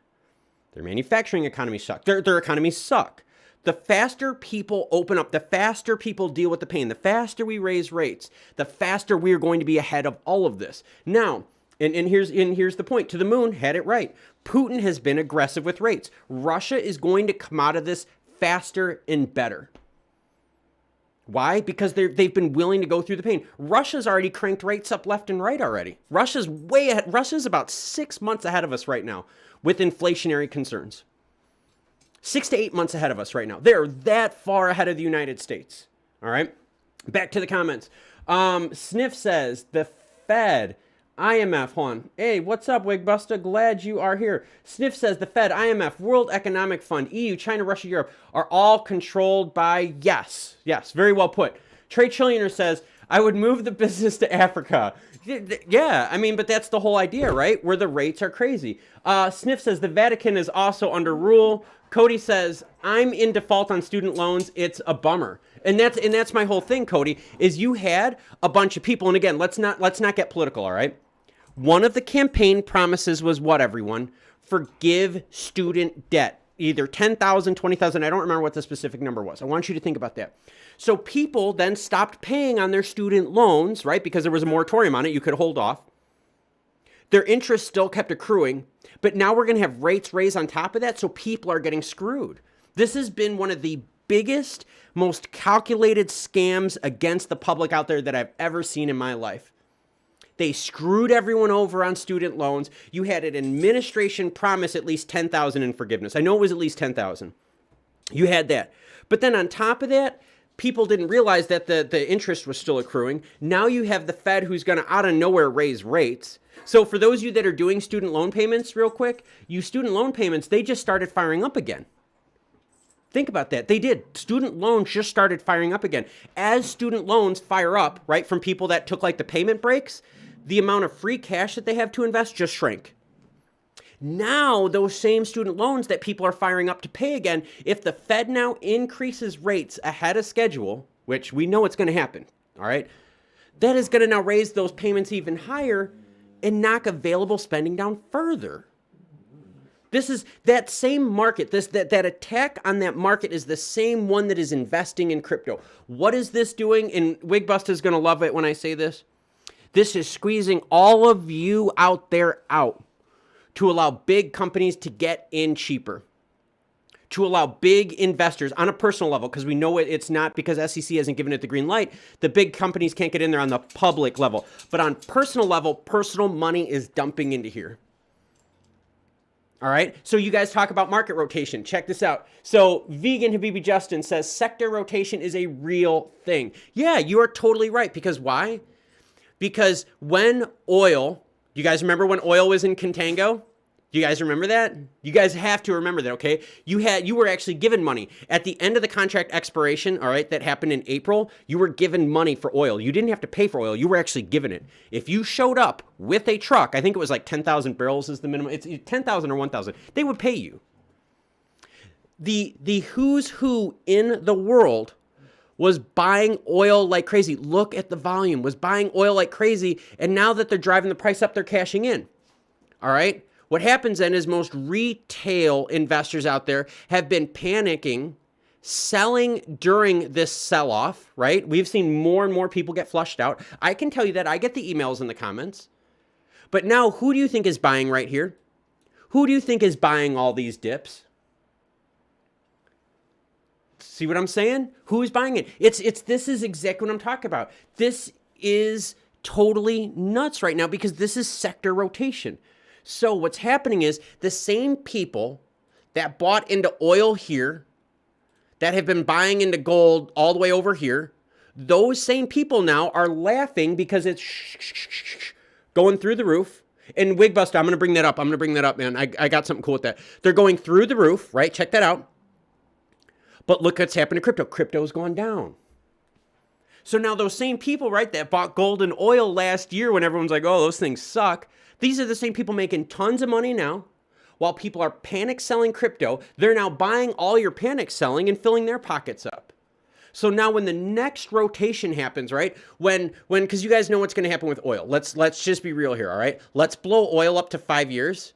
Their manufacturing economies suck. Their economies suck. The faster people open up, the faster people deal with the pain, the faster we raise rates, the faster we're going to be ahead of all of this. Now, and here's the point. To the moon had it right. Putin has been aggressive with rates. Russia is going to come out of this faster and better. Why? Because they've been willing to go through the pain. Russia's already cranked rates up left and right already. Russia's way ahead. Russia's about 6 months ahead of us right now with inflationary concerns. 6 to 8 months ahead of us right now. They're that far ahead of the United States. All right. Back to the comments. Sniff says the Fed, IMF, hold on. Hey, what's up, Wigbusta? Glad you are here. Sniff says the Fed, IMF, World Economic Fund, EU, China, Russia, Europe are all controlled by yes. Yes, very well put. Trey Trillionaire says, I would move the business to Africa. Yeah, I mean, but that's the whole idea, right? Where the rates are crazy. Sniff says the Vatican is also under rule. Cody says, I'm in default on student loans. It's a bummer. And that's my whole thing, Cody, is you had a bunch of people, and again, let's not get political, all right? One of the campaign promises was what, everyone? Forgive student debt. Either 10,000, 20,000, I don't remember what the specific number was. I want you to think about that. So people then stopped paying on their student loans, right? Because there was a moratorium on it, you could hold off. Their interest still kept accruing, but now we're going to have rates raised on top of that, so people are getting screwed. This has been one of the biggest, most calculated scams against the public out there that I've ever seen in my life. They screwed everyone over on student loans. You had an administration promise at least 10,000 in forgiveness. I know it was at least 10,000. You had that. But then on top of that, people didn't realize that the interest was still accruing. Now you have the Fed who's going to out of nowhere raise rates. So for those of you that are doing student loan payments real quick, you student loan payments, they just started firing up again. Think about that. They did. Student loans just started firing up again. As student loans fire up, right, from people that took like the payment breaks, the amount of free cash that they have to invest just shrank. Now, those same student loans that people are firing up to pay again, if the Fed now increases rates ahead of schedule, which we know it's going to happen, all right, that is going to now raise those payments even higher and knock available spending down further. This is that same market. That attack on that market is the same one that is investing in crypto. What is this doing? And Wigbusta is going to love it when I say this. This is squeezing all of you out there out to allow big companies to get in cheaper, to allow big investors on a personal level, because we know it's not because SEC hasn't given it the green light. The big companies can't get in there on the public level. But on personal level, personal money is dumping into here. All right. So you guys talk about market rotation. Check this out. So Vegan Habibi Justin says sector rotation is a real thing. Yeah, you are totally right. Because why? Because when oil, you guys remember when oil was in contango? You guys remember that? You guys have to remember that, okay? You were actually given money. At the end of the contract expiration, all right, that happened in April, you were given money for oil. You didn't have to pay for oil. You were actually given it. If you showed up with a truck, I think it was like 10,000 barrels is the minimum. It's 10,000 or 1,000. They would pay you. The who's who in the world was buying oil like crazy. Look at the volume. Was buying oil like crazy. And now that they're driving the price up, they're cashing in. All right? What happens then is most retail investors out there have been panicking, selling during this sell-off, right? We've seen more and more people get flushed out. I can tell you that. I get the emails in the comments. But now, who do you think is buying right here? Who do you think is buying all these dips? See what I'm saying? Who's buying it? This is exactly what I'm talking about. This is totally nuts right now because this is sector rotation. So what's happening is the same people that bought into oil here, that have been buying into gold all the way over here, those same people now are laughing because it's going through the roof. And Wigbuster, I'm going to bring that up. I'm going to bring that up, man. I got something cool with that. They're going through the roof, right? Check that out. But look what's happened to crypto. Crypto's gone down. So now those same people, right, that bought gold and oil last year when everyone's like, oh, those things suck. These are the same people making tons of money now. While people are panic selling crypto, they're now buying all your panic selling and filling their pockets up. So now when the next rotation happens, right, because you guys know what's going to happen with oil. Let's just be real here, all right? Let's blow oil up to 5 years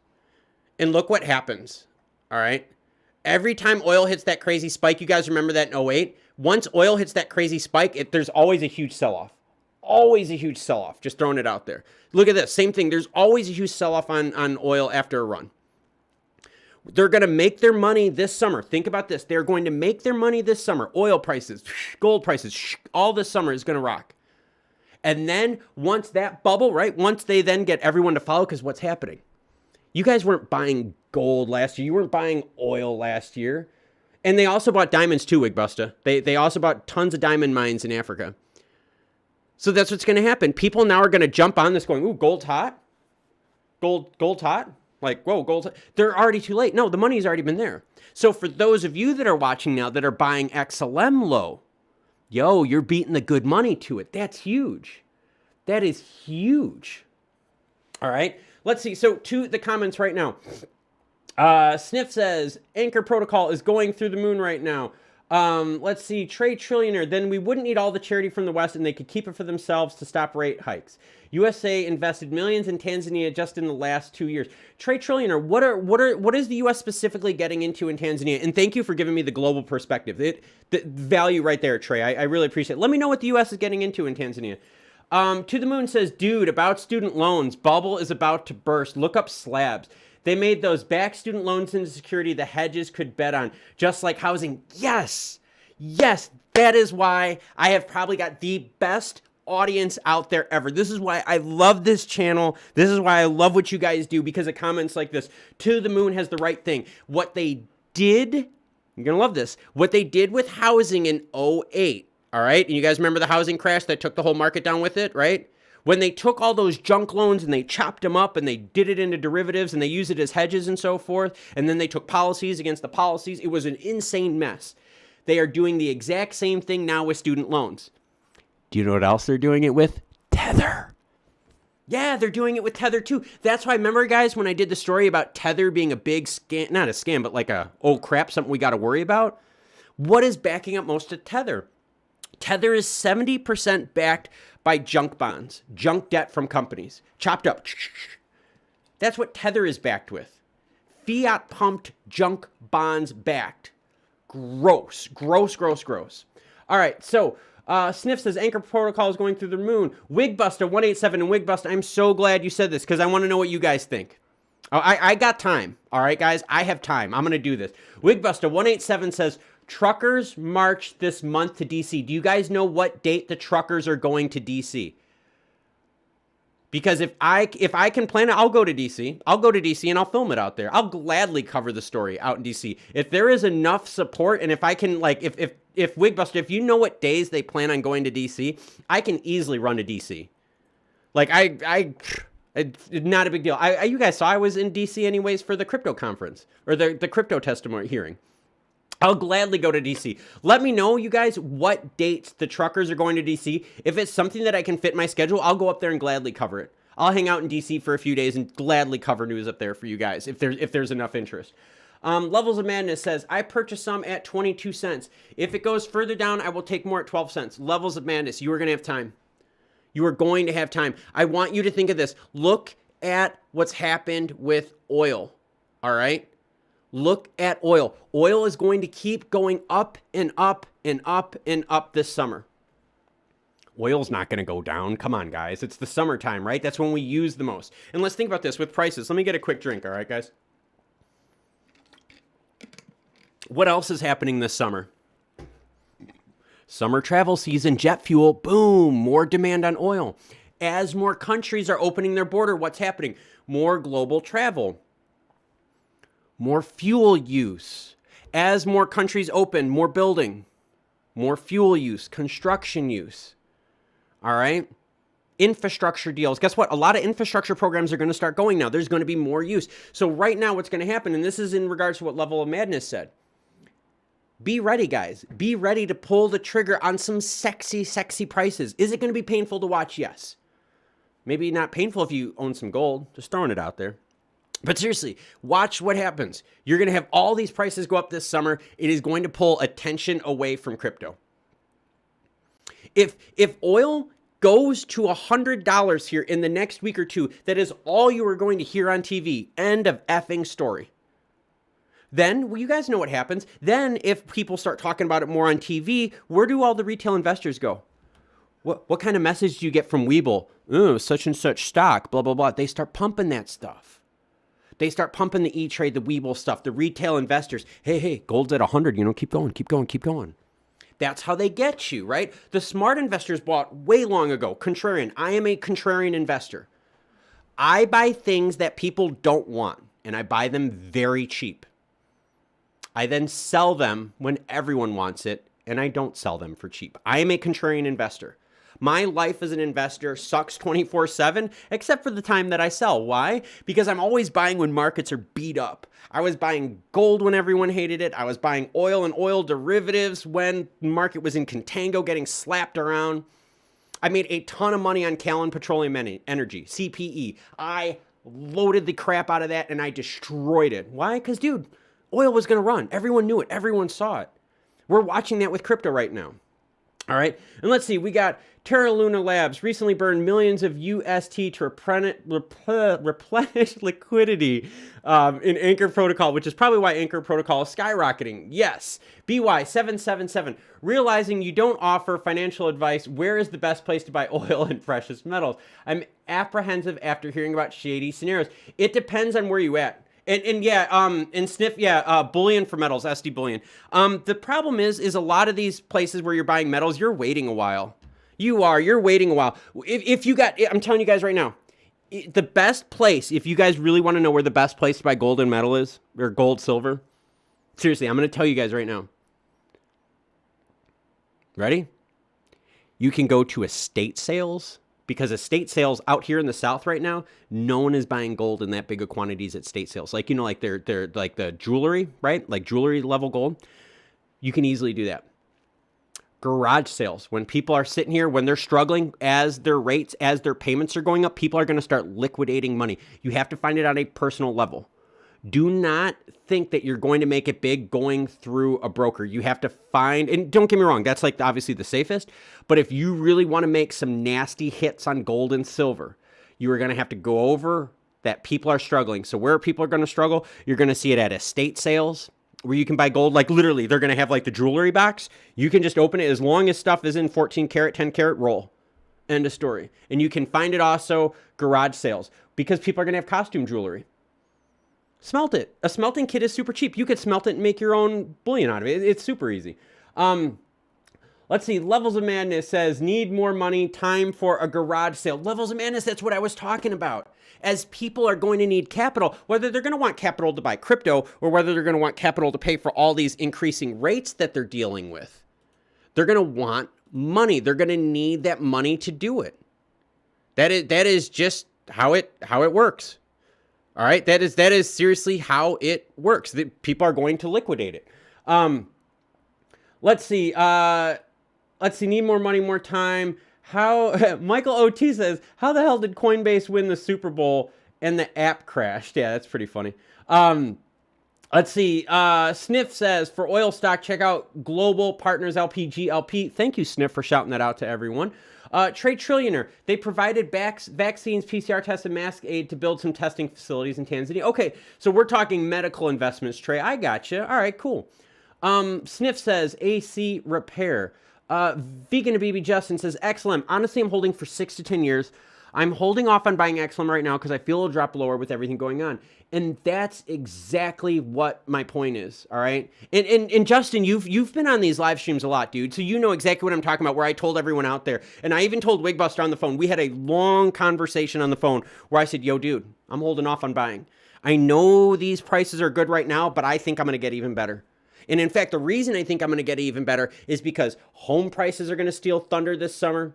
and look what happens, all right? Every time oil hits that crazy spike, you guys remember that in 08? Once oil hits that crazy spike, there's always a huge sell-off. Always a huge sell-off. Just throwing it out there. Look at this. Same thing. There's always a huge sell-off on oil after a run. They're going to make their money this summer. Think about this. They're going to make their money this summer. Oil prices, gold prices, all this summer is going to rock. And then once that bubble, right, once they then get everyone to follow, because what's happening? You guys weren't buying gold last year. You weren't buying oil last year. And they also bought diamonds too, Wigbusta. They also bought tons of diamond mines in Africa. So that's what's going to happen. People now are going to jump on this going, ooh, gold's hot? Gold's hot? Like, whoa, gold's hot. They're already too late. No, the money's already been there. So for those of you that are watching now that are buying XLM low, yo, you're beating the good money to it. That's huge. That is huge. All right. Let's see. So to the comments right now. Sniff says, Anchor Protocol is going through the moon right now. Let's see. Trade Trillionaire. Then we wouldn't need all the charity from the West and they could keep it for themselves to stop rate hikes. USA invested millions in Tanzania just in the last 2 years. Trade Trillionaire, what is the US specifically getting into in Tanzania? And thank you for giving me the global perspective. The value right there, Trey. I really appreciate it. Let me know what the US is getting into in Tanzania. To the Moon says, dude, about student loans. Bubble is about to burst. Look up slabs. They made those back student loans into security the hedges could bet on, just like housing. Yes, yes, that is why I have probably got the best audience out there ever. This is why I love this channel. This is why I love what you guys do, because of comments like this. To the Moon has the right thing. What they did, you're going to love this, what they did with housing in 08, all right? And you guys remember the housing crash that took the whole market down with it, right? When they took all those junk loans and they chopped them up and they did it into derivatives and they used it as hedges and so forth, and then they took policies against the policies, it was an insane mess. They are doing the exact same thing now with student loans. Do you know what else they're doing it with? Tether. Yeah, they're doing it with Tether too. That's why, remember guys, when I did the story about Tether being a big scam, not a scam, but like a, oh crap, something we got to worry about? What is backing up most of Tether? Tether is 70% backed by junk bonds, junk debt from companies, chopped up. That's what Tether is backed with. Fiat pumped junk bonds backed. Gross, gross, gross, gross. All right, so Sniff says Anchor Protocol is going through the moon. Wigbuster 187 and Wigbuster, I'm so glad you said this because I want to know what you guys think. I got time. All right, guys, I have time. I'm going to do this. Wigbuster 187 says truckers march this month to DC. Do you guys know what date the truckers are going to DC? Because if I can plan it, I'll go to DC. I'll go to DC and I'll film it out there. I'll gladly cover the story out in DC. If there is enough support and if I can, like, if Wigbuster, if you know what days they plan on going to DC, I can easily run to DC. Like, it's not a big deal. You guys saw I was in DC anyways for the crypto conference or the crypto testimony hearing. I'll gladly go to DC. Let me know, you guys, what dates the truckers are going to DC. If it's something that I can fit in my schedule, I'll go up there and gladly cover it. I'll hang out in DC for a few days and gladly cover news up there for you guys if there's enough interest. Levels of Madness says, I purchased some at 22 cents. If it goes further down, I will take more at 12 cents. Levels of Madness, you are going to have time. You are going to have time. I want you to think of this. Look at what's happened with oil, all right? Look at oil. Oil is going to keep going up and up and up and up this summer. Oil's not going to go down. Come on, guys. It's the summertime, right? That's when we use the most. And let's think about this with prices. Let me get a quick drink, all right, guys? What else is happening this summer? Summer travel season, jet fuel, boom, more demand on oil. As more countries are opening their border, what's happening? More global travel, more fuel use. As more countries open, more building, more fuel use, construction use. All right? Infrastructure deals. Guess what? A lot of infrastructure programs are going to start going now. There's going to be more use. So right now what's going to happen, and this is in regards to what Level of Madness said, be ready, guys. Be ready to pull the trigger on some sexy, sexy prices. Is it going to be painful to watch? Yes. Maybe not painful if you own some gold. Just throwing it out there. But seriously, watch what happens. You're going to have all these prices go up this summer. It is going to pull attention away from crypto. If oil goes to $100 here in the next week or two, that is all you are going to hear on TV. End of effing story. Then, well, you guys know what happens. Then if people start talking about it more on TV, where do all the retail investors go? What kind of message do you get from Webull? Oh, such and such stock, blah, blah, blah. They start pumping that stuff. They start pumping the E-Trade, the Webull stuff, the retail investors. Hey, gold's at 100, keep going, keep going, keep going. That's how they get you, right? The smart investors bought way long ago. Contrarian. I am a contrarian investor. I buy things that people don't want, and I buy them very cheap. I then sell them when everyone wants it, and I don't sell them for cheap. I am a contrarian investor. My life as an investor sucks 24/7, except for the time that I sell. Why? Because I'm always buying when markets are beat up. I was buying gold when everyone hated it. I was buying oil and oil derivatives when the market was in contango getting slapped around. I made a ton of money on Callan Petroleum Energy, CPE. I loaded the crap out of that and I destroyed it. Why? Because, dude, oil was going to run. Everyone knew it. Everyone saw it. We're watching that with crypto right now. All right. And let's see. We got Terra Luna Labs recently burned millions of UST to replenish liquidity in Anchor Protocol, which is probably why Anchor Protocol is skyrocketing. Yes. BY777. Realizing you don't offer financial advice, where is the best place to buy oil and precious metals? I'm apprehensive after hearing about shady scenarios. It depends on where you at. And sniff, bullion for metals, SD bullion. The problem is a lot of these places where you're buying metals, you're waiting a while. You're waiting a while. I'm telling you guys right now, the best place, if you guys really want to know where the best place to buy gold and metal is, or gold, silver, seriously, I'm going to tell you guys right now. Ready? You can go to estate sales. Because estate sales out here in the South right now, no one is buying gold in that big of quantities at estate sales. Like, like they're like the jewelry, right? Like jewelry level gold. You can easily do that. Garage sales. When people are sitting here, when they're struggling, as their payments are going up, people are going to start liquidating money. You have to find it on a personal level. Do not think that you're going to make it big going through a broker. You have to find, and don't get me wrong, that's like obviously the safest, but if you really want to make some nasty hits on gold and silver, you are going to have to go over that people are struggling. So where people are going to struggle, you're going to see it at estate sales where you can buy gold. Like literally, they're going to have like the jewelry box. You can just open it as long as stuff is in 14 karat, 10 karat roll. End of story. And you can find it also garage sales because people are going to have costume jewelry. Smelt it. A smelting kit is super cheap. You could smelt it and make your own bullion out of it. It's super easy. Let's see. Levels of Madness says, need more money, time for a garage sale. Levels of Madness, that's what I was talking about. As people are going to need capital, whether they're going to want capital to buy crypto or whether they're going to want capital to pay for all these increasing rates that they're dealing with, they're going to want money. They're going to need that money to do it. That is just how it works. All right, that is seriously how it works. People are going to liquidate it. Let's see. Need more money, more time. How Michael OT says, how the hell did Coinbase win the Super Bowl and the app crashed? Yeah, that's pretty funny. Let's see. Sniff says, for oil stock, check out Global Partners LPGLP. Thank you, Sniff, for shouting that out to everyone. Trade Trillionaire, they provided vaccines, PCR tests, and mask aid to build some testing facilities in Tanzania. Okay, so we're talking medical investments, Trey. I gotcha. All right, cool. Sniff says, AC Repair. Vegan to BB Justin says, excellent. Honestly, I'm holding for 6 to 10 years. I'm holding off on buying XLM right now because I feel it'll drop lower with everything going on. And that's exactly what my point is, all right? And Justin, you've been on these live streams a lot, dude, so you know exactly what I'm talking about, where I told everyone out there, and I even told Wigbuster on the phone. We had a long conversation on the phone where I said, yo, dude, I'm holding off on buying. I know these prices are good right now, but I think I'm going to get even better. And in fact, the reason I think I'm going to get even better is because home prices are going to steal thunder this summer.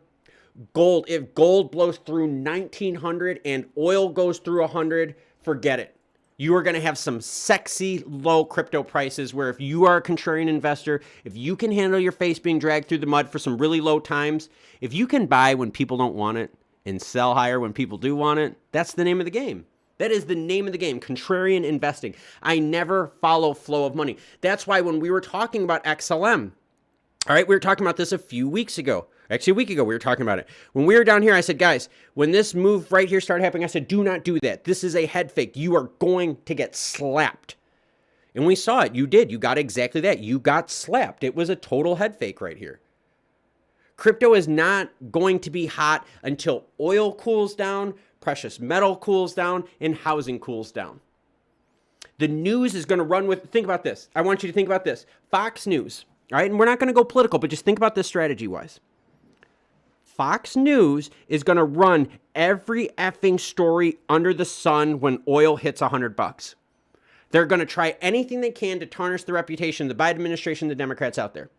Gold, if gold blows through 1900 and oil goes through 100, forget it. You are going to have some sexy low crypto prices where if you are a contrarian investor, if you can handle your face being dragged through the mud for some really low times, if you can buy when people don't want it and sell higher when people do want it, that's the name of the game. That is the name of the game, contrarian investing. I never follow flow of money. That's why when we were talking about XLM, all right, we were talking about this a few weeks ago. Actually, a week ago, we were talking about it. When we were down here, I said, guys, when this move right here started happening, I said, do not do that. This is a head fake. You are going to get slapped. And we saw it. You did. You got exactly that. You got slapped. It was a total head fake right here. Crypto is not going to be hot until oil cools down, precious metal cools down, and housing cools down. The news is going to run with, think about this. I want you to think about this. Fox News, all right? And we're not going to go political, but just think about this strategy-wise. Fox News is going to run every effing story under the sun when oil hits $100. They're going to try anything they can to tarnish the reputation of the Biden administration, the Democrats out there.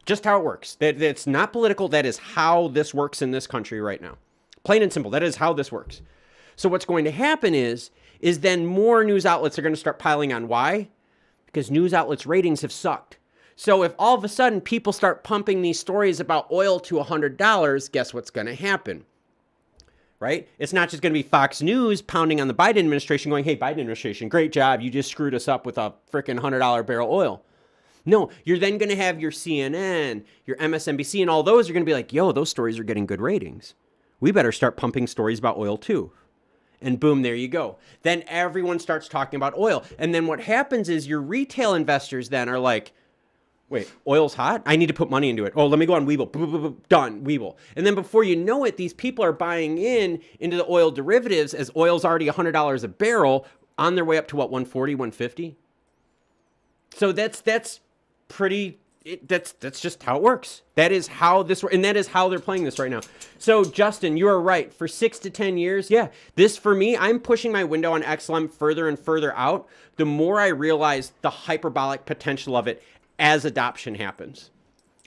Just how it works. That's not political. That is how this works in this country right now. Plain and simple. That is how this works. So what's going to happen is then more news outlets are going to start piling on. Why? Because news outlets' ratings have sucked. So if all of a sudden people start pumping these stories about oil to $100, guess what's going to happen? Right? It's not just going to be Fox News pounding on the Biden administration going, hey, Biden administration, great job. You just screwed us up with a freaking $100 barrel oil. No, you're then going to have your CNN, your MSNBC, and all those are going to be like, yo, those stories are getting good ratings. We better start pumping stories about oil too. And boom, there you go. Then everyone starts talking about oil. And then what happens is your retail investors then are like, wait, oil's hot? I need to put money into it. Oh, let me go on Webull. Boop, boop, boop, done, Webull. And then before you know it, these people are buying into the oil derivatives as oil's already $100 a barrel on their way up to what, 140, 150? So that's pretty, that's just how it works. That is how this works, and that is how they're playing this right now. So Justin, you are right. For 6 to 10 years, yeah, this for me, I'm pushing my window on XLM further and further out. The more I realize the hyperbolic potential of it as adoption happens.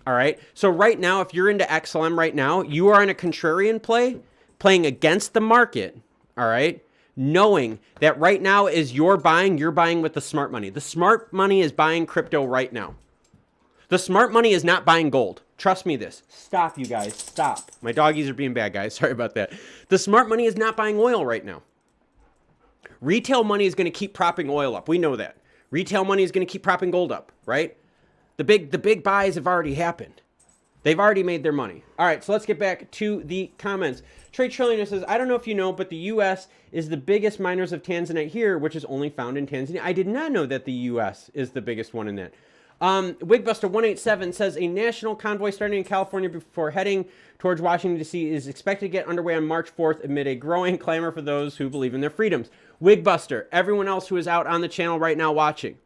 All right. So right now, if you're into XLM right now, you are in a contrarian play, playing against the market. All right. Knowing that right now is you're buying with the smart money. The smart money is buying crypto right now. The smart money is not buying gold. Trust me this. Stop, you guys. Stop. My doggies are being bad, guys. Sorry about that. The smart money is not buying oil right now. Retail money is going to keep propping oil up. We know that. Retail money is going to keep propping gold up, right? The big buys have already happened. They've already made their money. All right, so let's get back to the comments. Trade Trillionaire says, I don't know if you know, but the U.S. is the biggest miners of Tanzanite here, which is only found in Tanzania. I did not know that the U.S. is the biggest one in that. Wigbuster187 says, a national convoy starting in California before heading towards Washington, D.C. is expected to get underway on March 4th amid a growing clamor for those who believe in their freedoms. Wigbuster, everyone else who is out on the channel right now watching,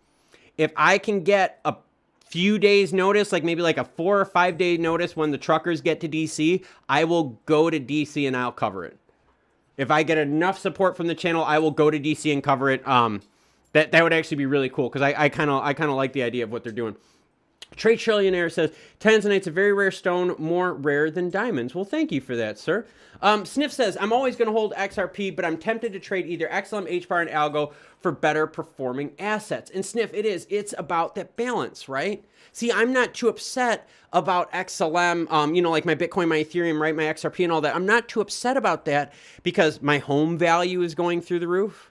if I can get a few days notice, like maybe like a 4 or 5 day notice when the truckers get to DC, I will go to DC and I'll cover it. If I get enough support from the channel, I will go to DC and cover it. That would actually be really cool because I kind of like the idea of what they're doing. Trade Trillionaire says, Tanzanite's a very rare stone, more rare than diamonds. Well, thank you for that, sir. Sniff says, I'm always going to hold XRP, but I'm tempted to trade either XLM, HBAR, and Algo for better performing assets. And Sniff, it's about that balance, right? See, I'm not too upset about XLM, like my Bitcoin, my Ethereum, right, my XRP and all that. I'm not too upset about that because my home value is going through the roof.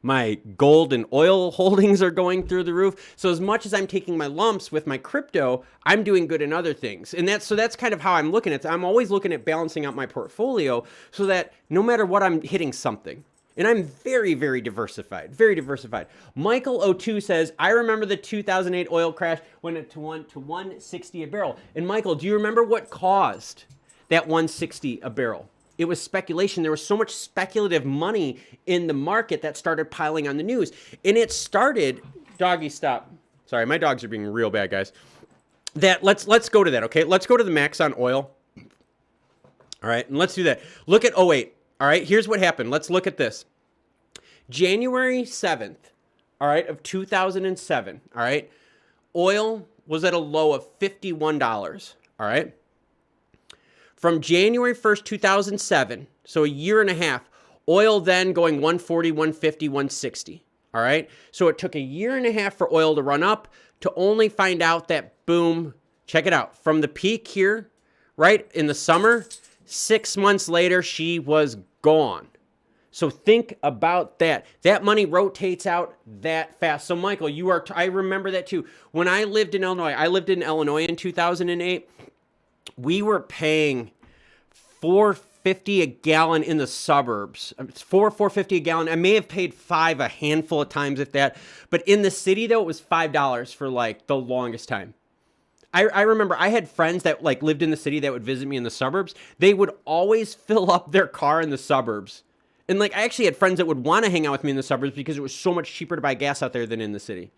My gold and oil holdings are going through the roof. So as much as I'm taking my lumps with my crypto, I'm doing good in other things. And that's kind of how I'm looking at it. I'm always looking at balancing out my portfolio so that no matter what, I'm hitting something. And I'm very, very diversified, very diversified. Michael02 says, I remember the 2008 oil crash when it went to 160 a barrel. And Michael, do you remember what caused that 160 a barrel. It was speculation. There was so much speculative money in the market that started piling on the news. And it started, doggy stop. Sorry, my dogs are being real bad, guys. That let's go to that, okay? Let's go to the max on oil. All right, and let's do that. Look at 08. All right, here's what happened. Let's look at this. January 7th, all right, of 2007, all right? Oil was at a low of $51, all right? From January 1st, 2007, so a year and a half, oil then going 140, 150, 160, all right? So it took a year and a half for oil to run up to only find out that, boom, check it out, from the peak here, right, in the summer, 6 months later, she was gone. So think about that. That money rotates out that fast. So Michael, I remember that too. When I lived in Illinois, in 2008. We were paying $4.50 a gallon in the suburbs. It's $4.50 a gallon. I may have paid $5 a handful of times if that. But in the city though, it was $5 for like the longest time. I remember I had friends that like lived in the city that would visit me in the suburbs. They would always fill up their car in the suburbs. And like I actually had friends that would want to hang out with me in the suburbs because it was so much cheaper to buy gas out there than in the city.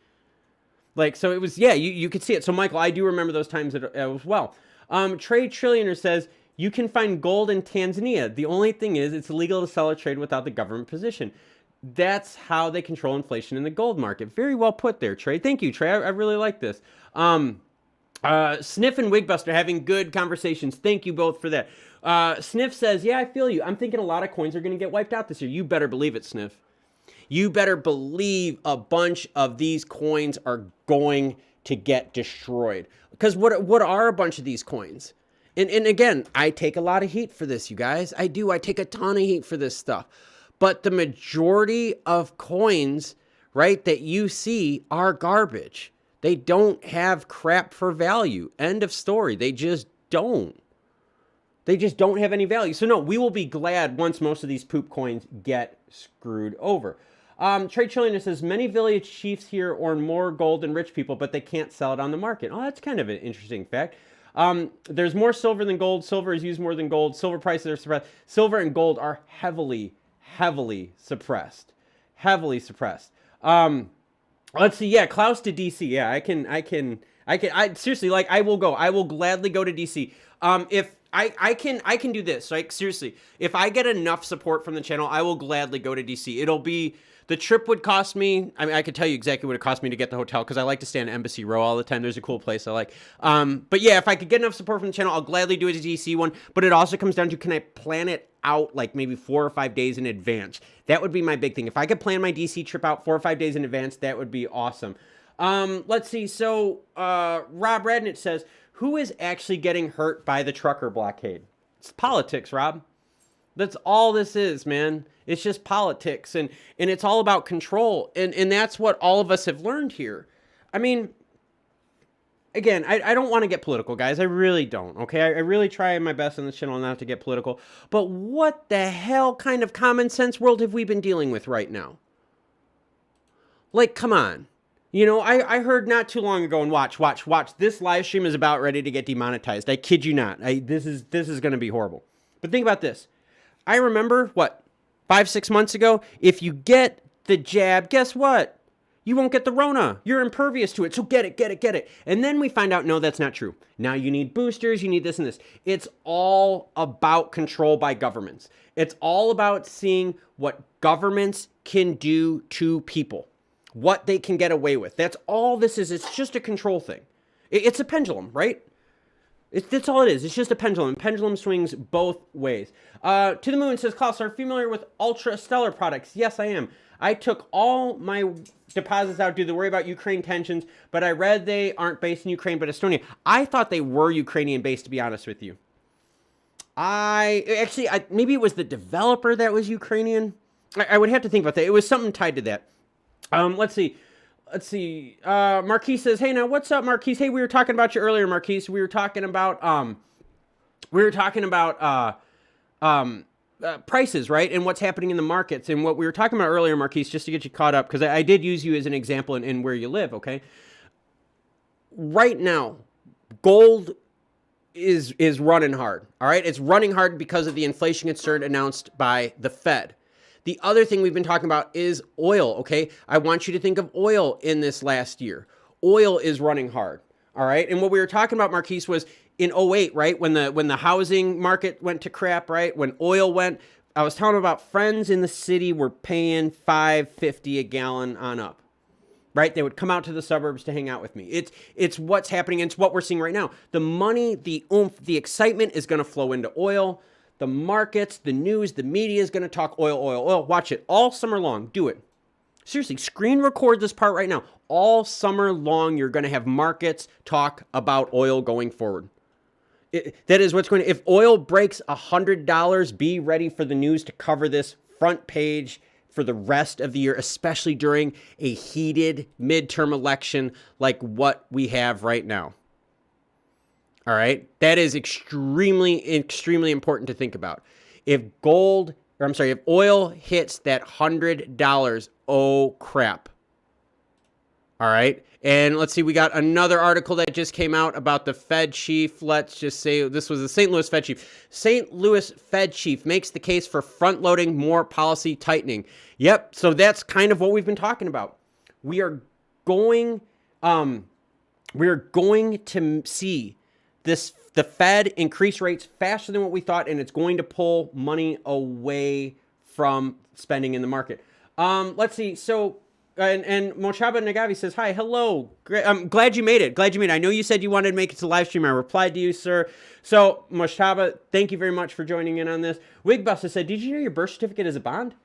Like, so it was, yeah, you could see it. So Michael, I do remember those times as well. Trade Trillionaire says, you can find gold in Tanzania. The only thing is it's illegal to sell or trade without the government position. That's how they control inflation in the gold market. Very well put there, Trey. Thank you, Trey. I really like this. Sniff and Wigbuster having good conversations. Thank you both for that. Sniff says, yeah, I feel you. I'm thinking a lot of coins are going to get wiped out this year. You better believe it, Sniff. You better believe a bunch of these coins are going to get destroyed. Because what are a bunch of these coins? And again, I take a lot of heat for this, you guys. I do. I take a ton of heat for this stuff. But the majority of coins, right, that you see are garbage. They don't have crap for value. End of story. They just don't. They just don't have any value. So no, we will be glad once most of these poop coins get screwed over. Trade Trillionaire says, many village chiefs here earn more gold than rich people, but they can't sell it on the market. Oh, that's kind of an interesting fact. There's more silver than gold. Silver is used more than gold. Silver prices are suppressed. Silver and gold are heavily suppressed. Heavily suppressed. Let's see. Yeah, Klaus to DC. Yeah, I can seriously, like, I will go. I will gladly go to DC. If I can do this. Like, seriously, if I get enough support from the channel, I will gladly go to DC. It'll be, the trip would cost me, I mean, I could tell you exactly what it cost me to get the hotel because I like to stay on Embassy Row all the time. There's a cool place I like. But yeah, if I could get enough support from the channel, I'll gladly do a DC one. But it also comes down to, can I plan it out like maybe 4 or 5 days in advance? That would be my big thing. If I could plan my DC trip out 4 or 5 days in advance, that would be awesome. Let's see. So Rob Radnett says, who is actually getting hurt by the trucker blockade? It's politics, Rob. That's all this is, man. It's just politics, and it's all about control, and that's what all of us have learned here. I mean, again, I don't want to get political, guys. I really don't, okay? I really try my best on this channel not to get political, but what the hell kind of common sense world have we been dealing with right now? Like, come on. You know, I heard not too long ago, and watch. This live stream is about ready to get demonetized. I kid you not. This is going to be horrible. But think about this. I remember, 5-6 months ago, if you get the jab, guess what? You won't get the Rona. You're impervious to it, so get it. And then we find out, no, that's not true. Now you need boosters, you need this and this. It's all about control by governments. It's all about seeing what governments can do to people. What they can get away with. That's all this is. It's just a control thing. It's a pendulum, right? That's all it is. It's just a pendulum. Pendulum swings both ways. To the Moon says, Klaus, are you familiar with Ultra Stellar products? Yes, I am. I took all my deposits out due to worry about Ukraine tensions, but I read they aren't based in Ukraine, but Estonia. I thought they were Ukrainian based, to be honest with you. Maybe it was the developer that was Ukrainian. I would have to think about that. It was something tied to that. Let's see. Marquise says, hey, now what's up, Marquise? Hey, we were talking about you earlier, Marquise. We were talking about, prices, right? And what's happening in the markets. And what we were talking about earlier, Marquise, just to get you caught up, because I did use you as an example in where you live, okay? Right now, gold is running hard. All right, it's running hard because of the inflation concern announced by the Fed. The other thing we've been talking about is oil. Okay, I want you to think of oil in this last year. Oil is running hard. All right, and what we were talking about, Marquise, was in '08, right, when the housing market went to crap, right, when oil went. I was telling about friends in the city were paying $5.50 a gallon on up. Right? They would come out to the suburbs to hang out with me. It's what's happening. It's what we're seeing right now. The money, the oomph, the excitement is going to flow into oil. The markets, the news, the media is going to talk oil, oil, oil. Watch it all summer long. Do it. Seriously, screen record this part right now. All summer long, you're going to have markets talk about oil going forward. That is what's going to, if oil breaks $100, be ready for the news to cover this front page for the rest of the year, especially during a heated midterm election like what we have right now. All right. That is extremely, extremely important to think about. If oil hits that $100, oh crap. All right. And let's see, we got another article that just came out about the Fed chief. Let's just say this was the St. Louis Fed chief. St. Louis Fed chief makes the case for front-loading more policy tightening. Yep, so that's kind of what we've been talking about. We are going to see the Fed increase rates faster than what we thought, and it's going to pull money away from spending in the market. Let's see, so... And Mochaba Nagavi says, hi, hello. I'm glad you made it. I know you said you wanted to make it to the live stream. I replied to you, sir. So, Mochaba, thank you very much for joining in on this. Wigbuster said, did you know your birth certificate is a bond?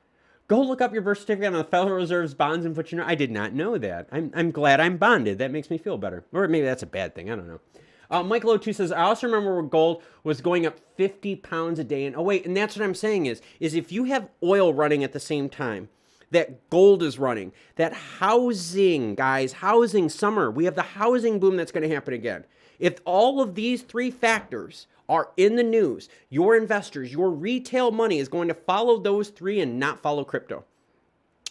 Go look up your birth certificate on the Federal Reserve's bonds and put your... I did not know that. I'm glad I'm bonded. That makes me feel better. Or maybe that's a bad thing. I don't know. Michael O2 says, I also remember where gold was going up 50 pounds a day. And oh, wait, and that's what I'm saying is if you have oil running at the same time, that gold is running, that housing, guys, housing summer, we have the housing boom that's going to happen again. If all of these three factors are in the news, your investors, your retail money is going to follow those three and not follow crypto.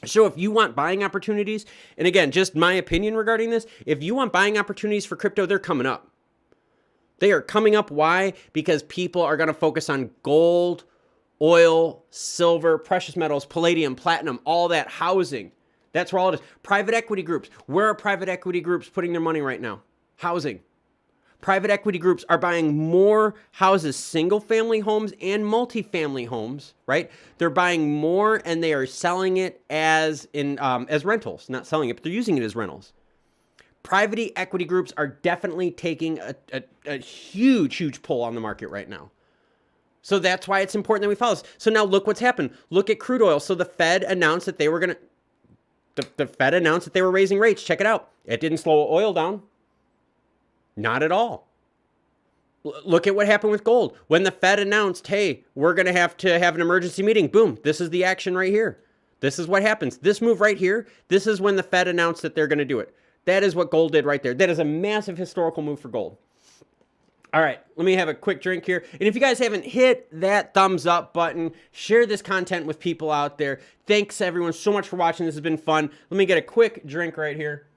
So if you want buying opportunities, and again, just my opinion regarding this, if you want buying opportunities for crypto, they're coming up. They are coming up. Why? Because people are going to focus on gold, oil, silver, precious metals, palladium, platinum, all that housing. That's where all it is. Private equity groups. Where are private equity groups putting their money right now? Housing. Private equity groups are buying more houses, single family homes and multifamily homes, right? They're buying more and they are selling it as rentals, not selling it, but they're using it as rentals. Private equity groups are definitely taking a huge, huge pull on the market right now. So that's why it's important that we follow this. So now look what's happened. Look at crude oil. So the Fed announced that they were going to, the Fed announced that they were raising rates. Check it out. It didn't slow oil down. Not at all. Look at what happened with gold. When the Fed announced, hey, we're going to have an emergency meeting. Boom. This is the action right here. This is what happens. This move right here, this is when the Fed announced that they're going to do it. That is what gold did right there. That is a massive historical move for gold. All right, let me have a quick drink here. And if you guys haven't hit that thumbs up button, share this content with people out there. Thanks, everyone, so much for watching. This has been fun. Let me get a quick drink right here.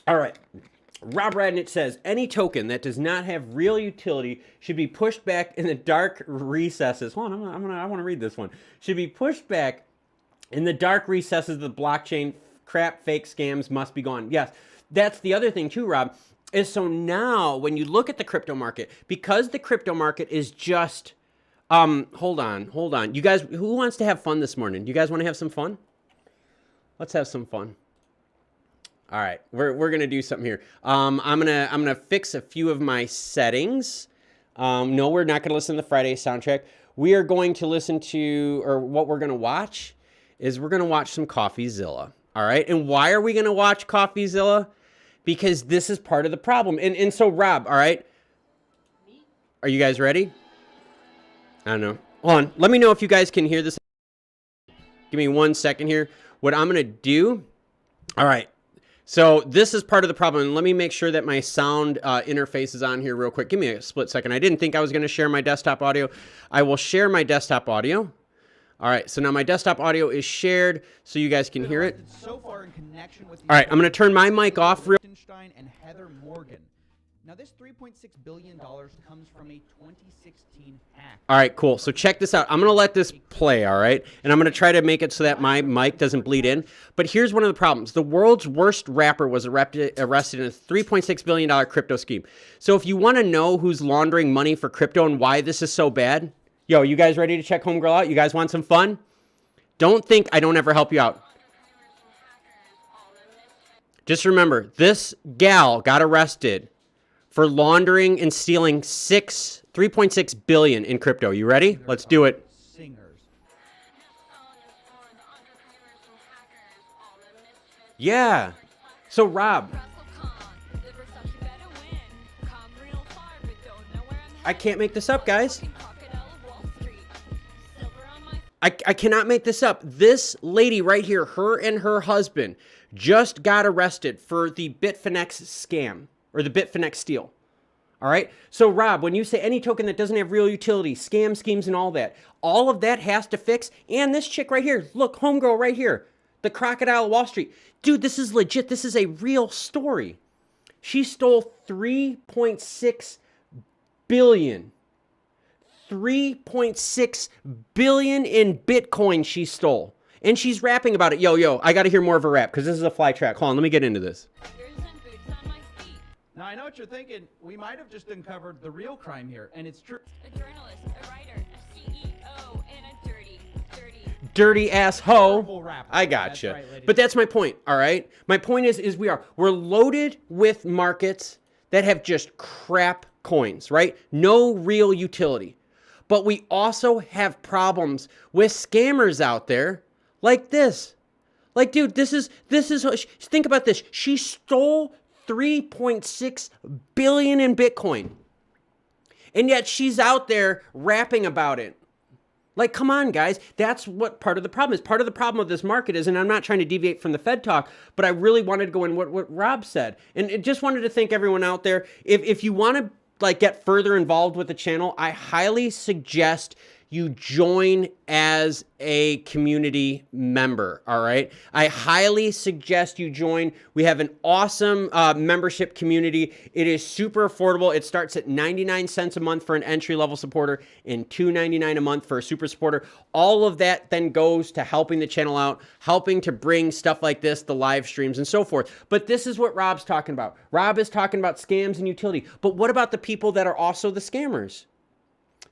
All right. Rob Radnich says, any token that does not have real utility should be pushed back in the dark recesses. Hold on, I want to read this one. Should be pushed back in the dark recesses of the blockchain. Crap, fake scams must be gone. Yes, that's the other thing too, Rob. Is so now when you look at the crypto market, because the crypto market is just, hold on. You guys, who wants to have fun this morning? You guys want to have some fun? Let's have some fun. All right, we're going to do something here. I'm going to fix a few of my settings. No, we're not going to listen to the Friday soundtrack. We are going to listen to, or what we're going to watch is we're going to watch some CoffeeZilla. All right. And why are we going to watch CoffeeZilla? Because this is part of the problem. And so, Rob, all right, are you guys ready? I don't know. Hold on. Let me know if you guys can hear this. Give me 1 second here. What I'm going to do, all right, so this is part of the problem. And let me make sure that my sound interface is on here real quick. Give me a split second. I didn't think I was going to share my desktop audio. I will share my desktop audio. All right, so now my desktop audio is shared so you guys can hear it. So far in connection with all right, I'm going to turn my mic off real. And Heather Morgan.
Now, this $3.6 billion comes from a 2016 hack.
All right, cool. So check this out. I'm going to let this play, all right? And I'm going to try to make it so that my mic doesn't bleed in. But here's one of the problems. The world's worst rapper was arrested in a $3.6 billion crypto scheme. So if you want to know who's laundering money for crypto and why this is so bad, yo, you guys ready to check Homegirl out? You guys want some fun? Don't think I don't ever help you out. Just remember, this gal got arrested for laundering and stealing $3.6 billion in crypto. You ready? Let's do it.
Singers.
Yeah. So Rob, I can't make this up, guys. I cannot make this up. This lady right here, her and her husband, just got arrested for the Bitfinex scam. Or the Bitfinex steal. All right? So, Rob, when you say any token that doesn't have real utility, scam schemes and all of that has to fix. And this chick right here, look, homegirl right here, the crocodile of Wall Street. Dude, this is legit. This is a real story. She stole $3.6 billion. $3.6 billion in Bitcoin she stole. And she's rapping about it. Yo, I got to hear more of her rap because this is a fly track. Hold on, let me get into this.
Now, I know what you're thinking. We might have just uncovered the real crime here, and it's true.
A journalist, a writer, a CEO, and a
dirty ass hoe. I
That's
gotcha.
right,
but that's my point, all right? My point is we're loaded with markets that have just crap coins, right? No real utility. But we also have problems with scammers out there like this. Like, dude, this is think about this. She stole $3.6 billion in Bitcoin. And yet she's out there rapping about it. Like, come on, guys. That's what part of the problem is. Part of the problem of this market is, and I'm not trying to deviate from the Fed talk, but I really wanted to go in what Rob said. And just wanted to thank everyone out there. If you want to like get further involved with the channel, I highly suggest you join as a community member, all right? I highly suggest you join. We have an awesome membership community. It is super affordable. It starts at 99 cents a month for an entry-level supporter and $2.99 a month for a super supporter. All of that then goes to helping the channel out, helping to bring stuff like this, the live streams and so forth. But this is what Rob's talking about. Rob is talking about scams and utility. But what about the people that are also the scammers?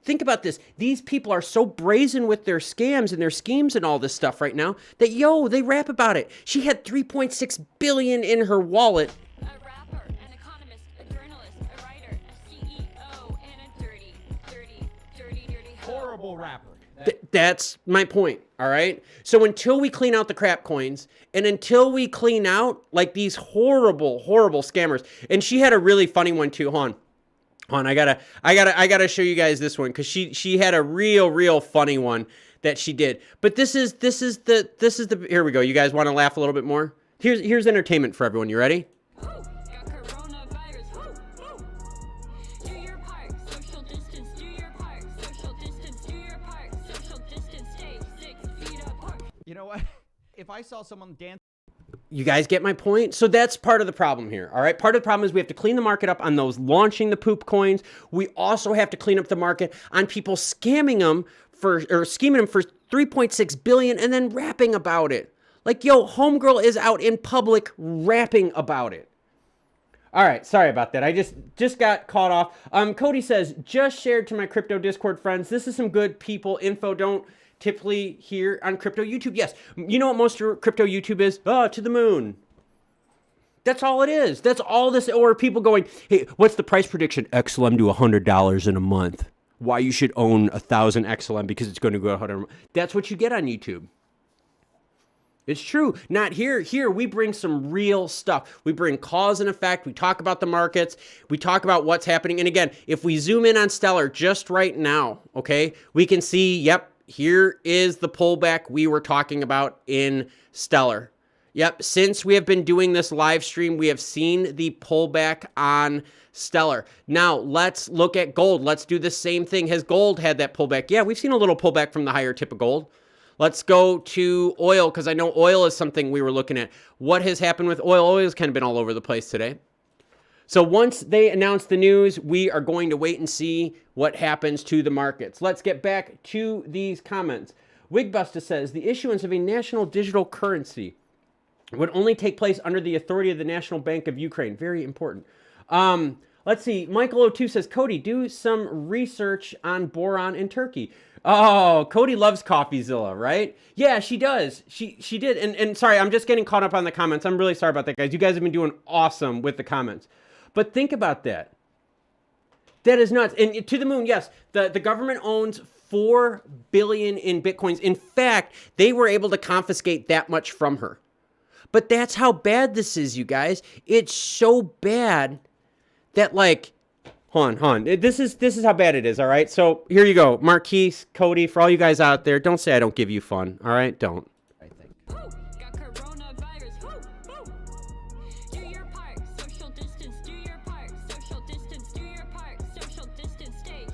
Think about this. These people are so brazen with their scams and their schemes and all this stuff right now that, they rap about it. She had $3.6 billion in her wallet.
A rapper, an economist, a journalist, a writer, a CEO, and a dirty
horrible rapper.
That's my point, all right? So until we clean out the crap coins and until we clean out like these horrible, horrible scammers. And she had a really funny one too. Hold on, I gotta show you guys this one because she had a real funny one that she did. But this is the here we go. You guys want to laugh a little bit more? Here's entertainment for everyone. You ready?
Got coronavirus. Do your part. Social distance. Do your part. Social distance. Do your part. Social distance. Stay 6 feet apart.
You know what? If I saw someone dance.
You guys get my point? So that's part of the problem here, all right? Part of the problem is we have to clean the market up on those launching the poop coins. We also have to clean up the market on people scheming them for $3.6 billion and then rapping about it. Like, homegirl is out in public rapping about it. All right, sorry about that. I just got caught off. Cody says, just shared to my crypto Discord friends. This is some good people info. Don't typically here on crypto YouTube. Yes, you know what most crypto YouTube is? To the moon. That's all it is. That's all this, or people going, hey, what's the price prediction? XLM to $100 in a month. Why you should own 1,000 XLM because it's going to go 100. That's what you get on YouTube. It's true. Not here. Here, we bring some real stuff. We bring cause and effect. We talk about the markets. We talk about what's happening. And again, if we zoom in on Stellar just right now, okay, we can see, yep, here is the pullback we were talking about in Stellar. Yep, since we have been doing this live stream, we have seen the pullback on Stellar. Now, let's look at gold. Let's do the same thing. Has gold had that pullback? Yeah, we've seen a little pullback from the higher tip of gold. Let's go to oil, because I know oil is something we were looking at. What has happened with oil? Oil has kind of been all over the place today. So once they announce the news, we are going to wait and see what happens to the markets. Let's get back to these comments. Wigbuster says, the issuance of a national digital currency would only take place under the authority of the National Bank of Ukraine. Very important. Let's see. Michael O2 says, Cody, do some research on boron in Turkey. Oh, Cody loves CoffeeZilla, right? Yeah, she does. She did. And sorry, I'm just getting caught up on the comments. I'm really sorry about that, guys. You guys have been doing awesome with the comments. But think about that. That is nuts. And to the moon, yes, the government owns 4 billion in Bitcoins. In fact, they were able to confiscate that much from her. But that's how bad this is, you guys. It's so bad that, like, hold on. This is how bad it is, all right? So here you go. Marquise, Cody, for all you guys out there, don't say I don't give you fun, all right? Don't.
I think.
Got coronavirus. Do your part. Social distance. Do your part. Social distance. Do your part. Social distance. Stay.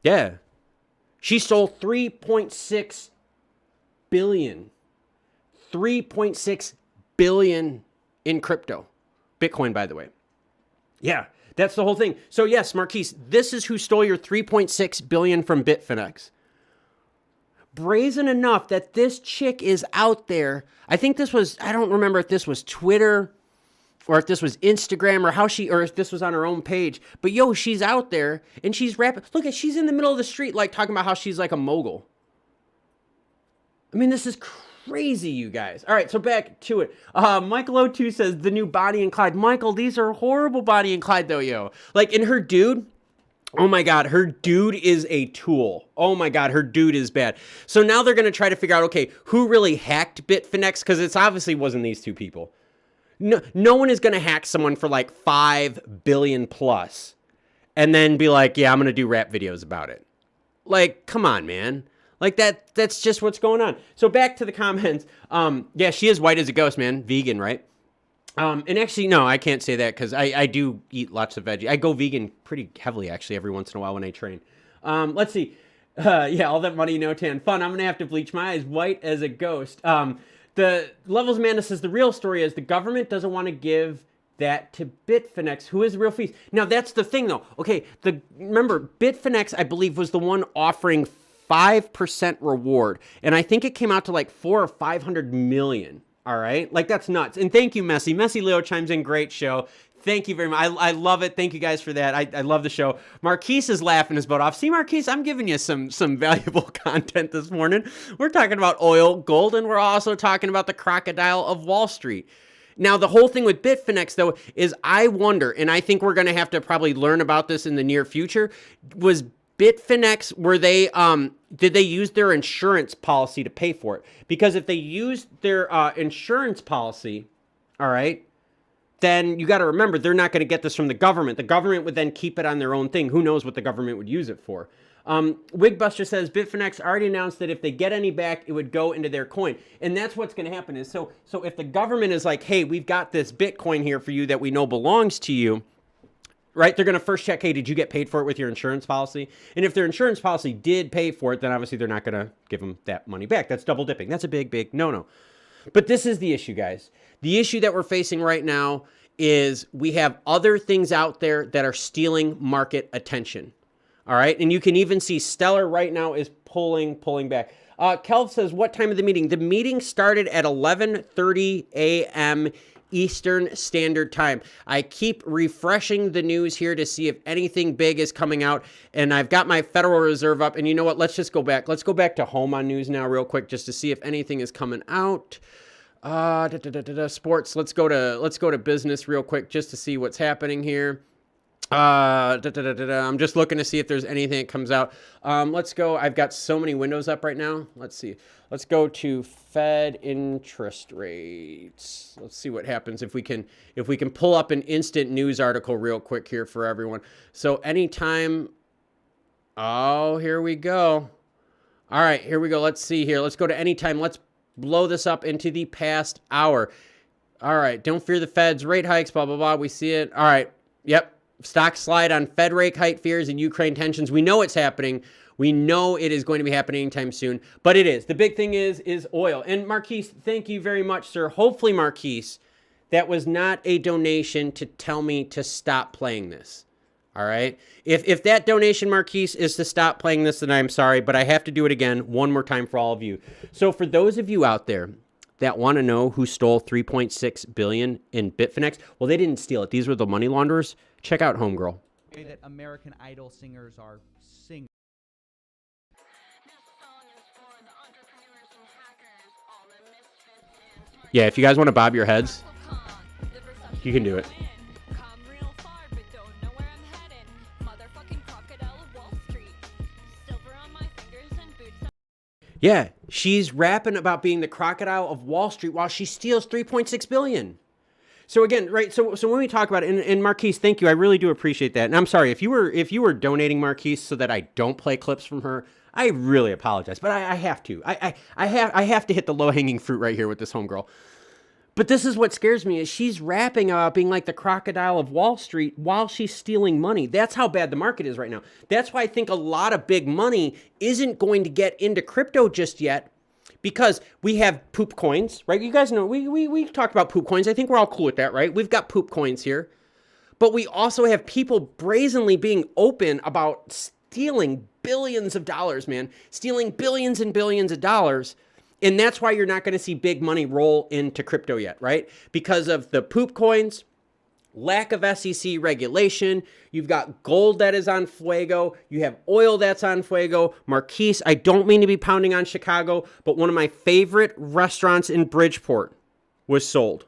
Yeah. She stole 3.6 billion. 3.6 billion in crypto. Bitcoin, by the way. Yeah, that's the whole thing. So yes, Marquise, this is who stole your 3.6 billion from Bitfinex. Brazen enough that this chick is out there. I think this was, I don't remember if this was Twitter or if this was Instagram or if this was on her own page. But yo, she's out there and she's rapping. Look, she's in the middle of the street, like talking about how she's like a mogul. I mean, this is crazy, you guys. All right, so back to it. Michael O2 says the new Bonnie and Clyde. Michael, these are horrible Bonnie and Clyde though, yo. Like, in her dude, oh my God, her dude is a tool. Oh my God, her dude is bad. So now they're going to try to figure out, okay, who really hacked Bitfinex? Because it's obviously wasn't these two people. No one is going to hack someone for like 5 billion plus and then be like, yeah, I'm going to do rap videos about it. Like, come on, man. Like that's just what's going on. So back to the comments. Yeah, she is white as a ghost, man. Vegan, right? And actually, no, I can't say that because I do eat lots of veggie. I go vegan pretty heavily, actually, every once in a while when I train. Let's see. Yeah, all that money, no tan. Fun. I'm going to have to bleach my eyes white as a ghost. The Levels Amanda says the real story is the government doesn't want to give that to Bitfinex, who is the real fees. Now, that's the thing, though. Okay, remember, Bitfinex, I believe, was the one offering 5% reward. And I think it came out to like 400 or 500 million. All right. Like, that's nuts. And thank you, Messi. Messi Leo chimes in. Great show. Thank you very much. I love it. Thank you guys for that. I love the show. Marquise is laughing his butt off. See, Marquise, I'm giving you some valuable content this morning. We're talking about oil, gold, and we're also talking about the crocodile of Wall Street. Now, the whole thing with Bitfinex, though, is I wonder, and I think we're going to have to probably learn about this in the near future, was Bitfinex, did they use their insurance policy to pay for it? Because if they used their insurance policy, all right, then you got to remember, they're not going to get this from the government. The government would then keep it on their own thing. Who knows what the government would use it for? Wigbuster says Bitfinex already announced that if they get any back, it would go into their coin. And that's what's going to happen is, so if the government is like, hey, we've got this Bitcoin here for you that we know belongs to you, right? They're going to first check, hey, did you get paid for it with your insurance policy? And if their insurance policy did pay for it, then obviously they're not going to give them that money back. That's double dipping. That's a big, big no-no. But this is the issue, guys. The issue that we're facing right now is we have other things out there that are stealing market attention. All right? And you can even see Stellar right now is pulling back. Kelv says, what time of the meeting? The meeting started at 11:30 a.m. Eastern Standard Time. I keep refreshing the news here to see if anything big is coming out, and I've got my Federal Reserve up, and you know what? Let's just go back. Let's go back to home on news now real quick just to see if anything is coming out. Sports. Let's go to business real quick just to see what's happening here. I'm just looking to see if there's anything that comes out. Let's go. I've got so many windows up right now. Let's see. Let's go to Fed interest rates. Let's see what happens if we can pull up an instant news article real quick here for everyone. So anytime. Oh, here we go. All right, here we go. Let's see here. Let's go to anytime. Let's blow this up into the past hour. All right. Don't fear the Fed's rate hikes, blah, blah, blah. We see it. All right. Yep. Stock slide on Fed rate hike fears and Ukraine tensions. We know it's happening. We know it is going to be happening anytime soon, but it is. The big thing is oil. And Marquise, thank you very much, sir. Hopefully, Marquise, That was not a donation to tell me to stop playing this. All right. If that donation, Marquise, is to stop playing this, then I'm sorry, but I have to do it again one more time for all of you. So for those of you out there that want to know who stole $3.6 billion in Bitfinex, well, they didn't steal it. These were the money launderers. Check out Homegirl.
That American Idol singers are singing.
Yeah, if you guys want to bob your heads, you can do it. Yeah, she's rapping about being the crocodile of Wall Street while she steals $3.6 billion. So again, right? So when we talk about it, and Marquise, thank you, I really do appreciate that. And I'm sorry if you were donating, Marquise, so that I don't play clips from her, I really apologize, but I have to. I have to hit the low hanging fruit right here with this homegirl. But this is what scares me, is she's rapping about being like the crocodile of Wall Street while she's stealing money. That's how bad the market is right now. That's why I think a lot of big money isn't going to get into crypto just yet, because we have poop coins, right? You guys know, we talked about poop coins. I think we're all cool with that, right? We've got poop coins here. But we also have people brazenly being open about stealing billions of dollars, man. Stealing billions and billions of dollars. And that's why you're not going to see big money roll into crypto yet, right? Because of the poop coins, lack of SEC regulation. You've got gold that is on fuego. You have oil that's on fuego. Marquise, I don't mean to be pounding on Chicago, but one of my favorite restaurants in Bridgeport was sold.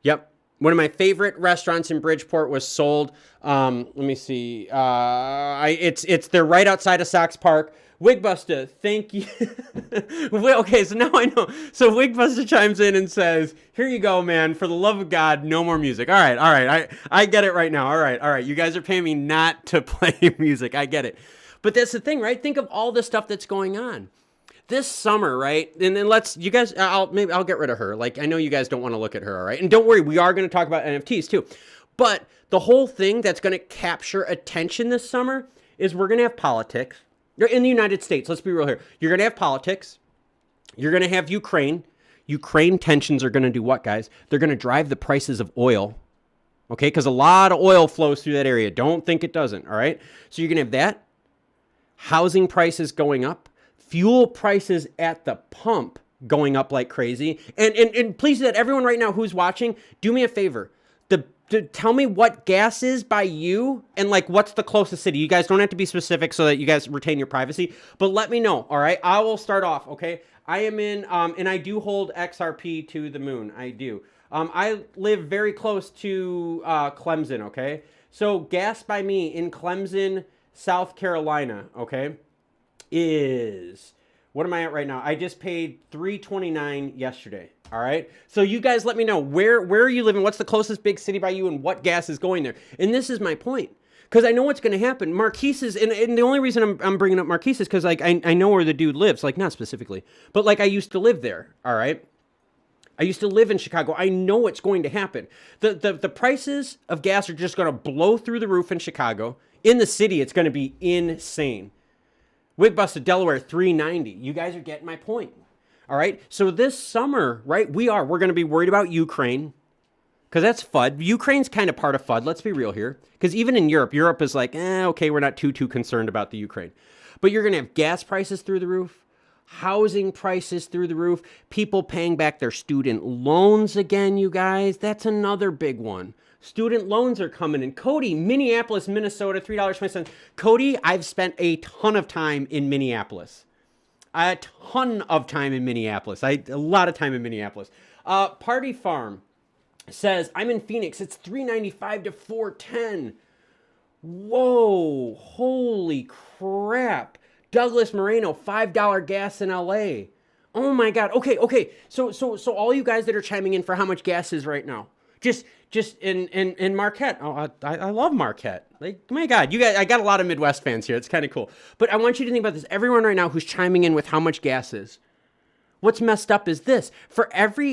Yep. One of my favorite restaurants in Bridgeport was sold. Let me see. They're right outside of Sox Park. Wigbuster, thank you. Okay, so now I know. So Wigbuster chimes in and says, here you go, man. For the love of God, no more music. All right. I get it right now. All right. You guys are paying me not to play music. I get it. But that's the thing, right? Think of all the stuff that's going on. This summer, right? And then I'll get rid of her. Like, I know you guys don't want to look at her, all right? And don't worry, we are going to talk about NFTs too. But the whole thing that's going to capture attention this summer is we're going to have politics. In the United States, let's be real here. You're going to have politics. You're going to have Ukraine. Ukraine tensions are going to do what, guys? They're going to drive the prices of oil. Okay? Because a lot of oil flows through that area. Don't think it doesn't, all right? So you're going to have that. Housing prices going up. Fuel prices at the pump going up like crazy. And please, that everyone right now who's watching, do me a favor. Tell me what gas is by you and like what's the closest city. You guys don't have to be specific so that you guys retain your privacy, but let me know, all right? I will start off, okay? I am in, and I do hold XRP to the moon. I do. I live very close to Clemson, okay? So gas by me in Clemson, South Carolina, okay, is... What am I at right now? I just paid $3.29 yesterday. All right. So you guys let me know where are you living? What's the closest big city by you and what gas is going there? And this is my point. Because I know what's going to happen. Marquise is, and the only reason I'm bringing up Marquise is because like I know where the dude lives. Like not specifically, but like I used to live there. All right. I used to live in Chicago. I know what's going to happen. The prices of gas are just going to blow through the roof in Chicago. In the city, it's going to be insane. Wigbuster, Delaware, $3.90. You guys are getting my point. All right. So this summer, right, we're going to be worried about Ukraine because that's FUD. Ukraine's kind of part of FUD. Let's be real here. Because even in Europe is like, okay, we're not too concerned about the Ukraine. But you're going to have gas prices through the roof, housing prices through the roof, people paying back their student loans again, you guys. That's another big one. Student loans are coming in. Cody, Minneapolis, Minnesota, $3.20. Cody, I've spent a ton of time in Minneapolis. A ton of time in Minneapolis. A lot of time in Minneapolis. Party Farm says, I'm in Phoenix. It's $3.95 to $4.10. Whoa, holy crap. Douglas Moreno, $5 gas in LA. Oh my God. Okay. So all you guys that are chiming in for how much gas is right now. Just in Marquette. Oh, I love Marquette. Like, my God, you guys, I got a lot of Midwest fans here. It's kind of cool. But I want you to think about this. Everyone right now who's chiming in with how much gas is. What's messed up is this. For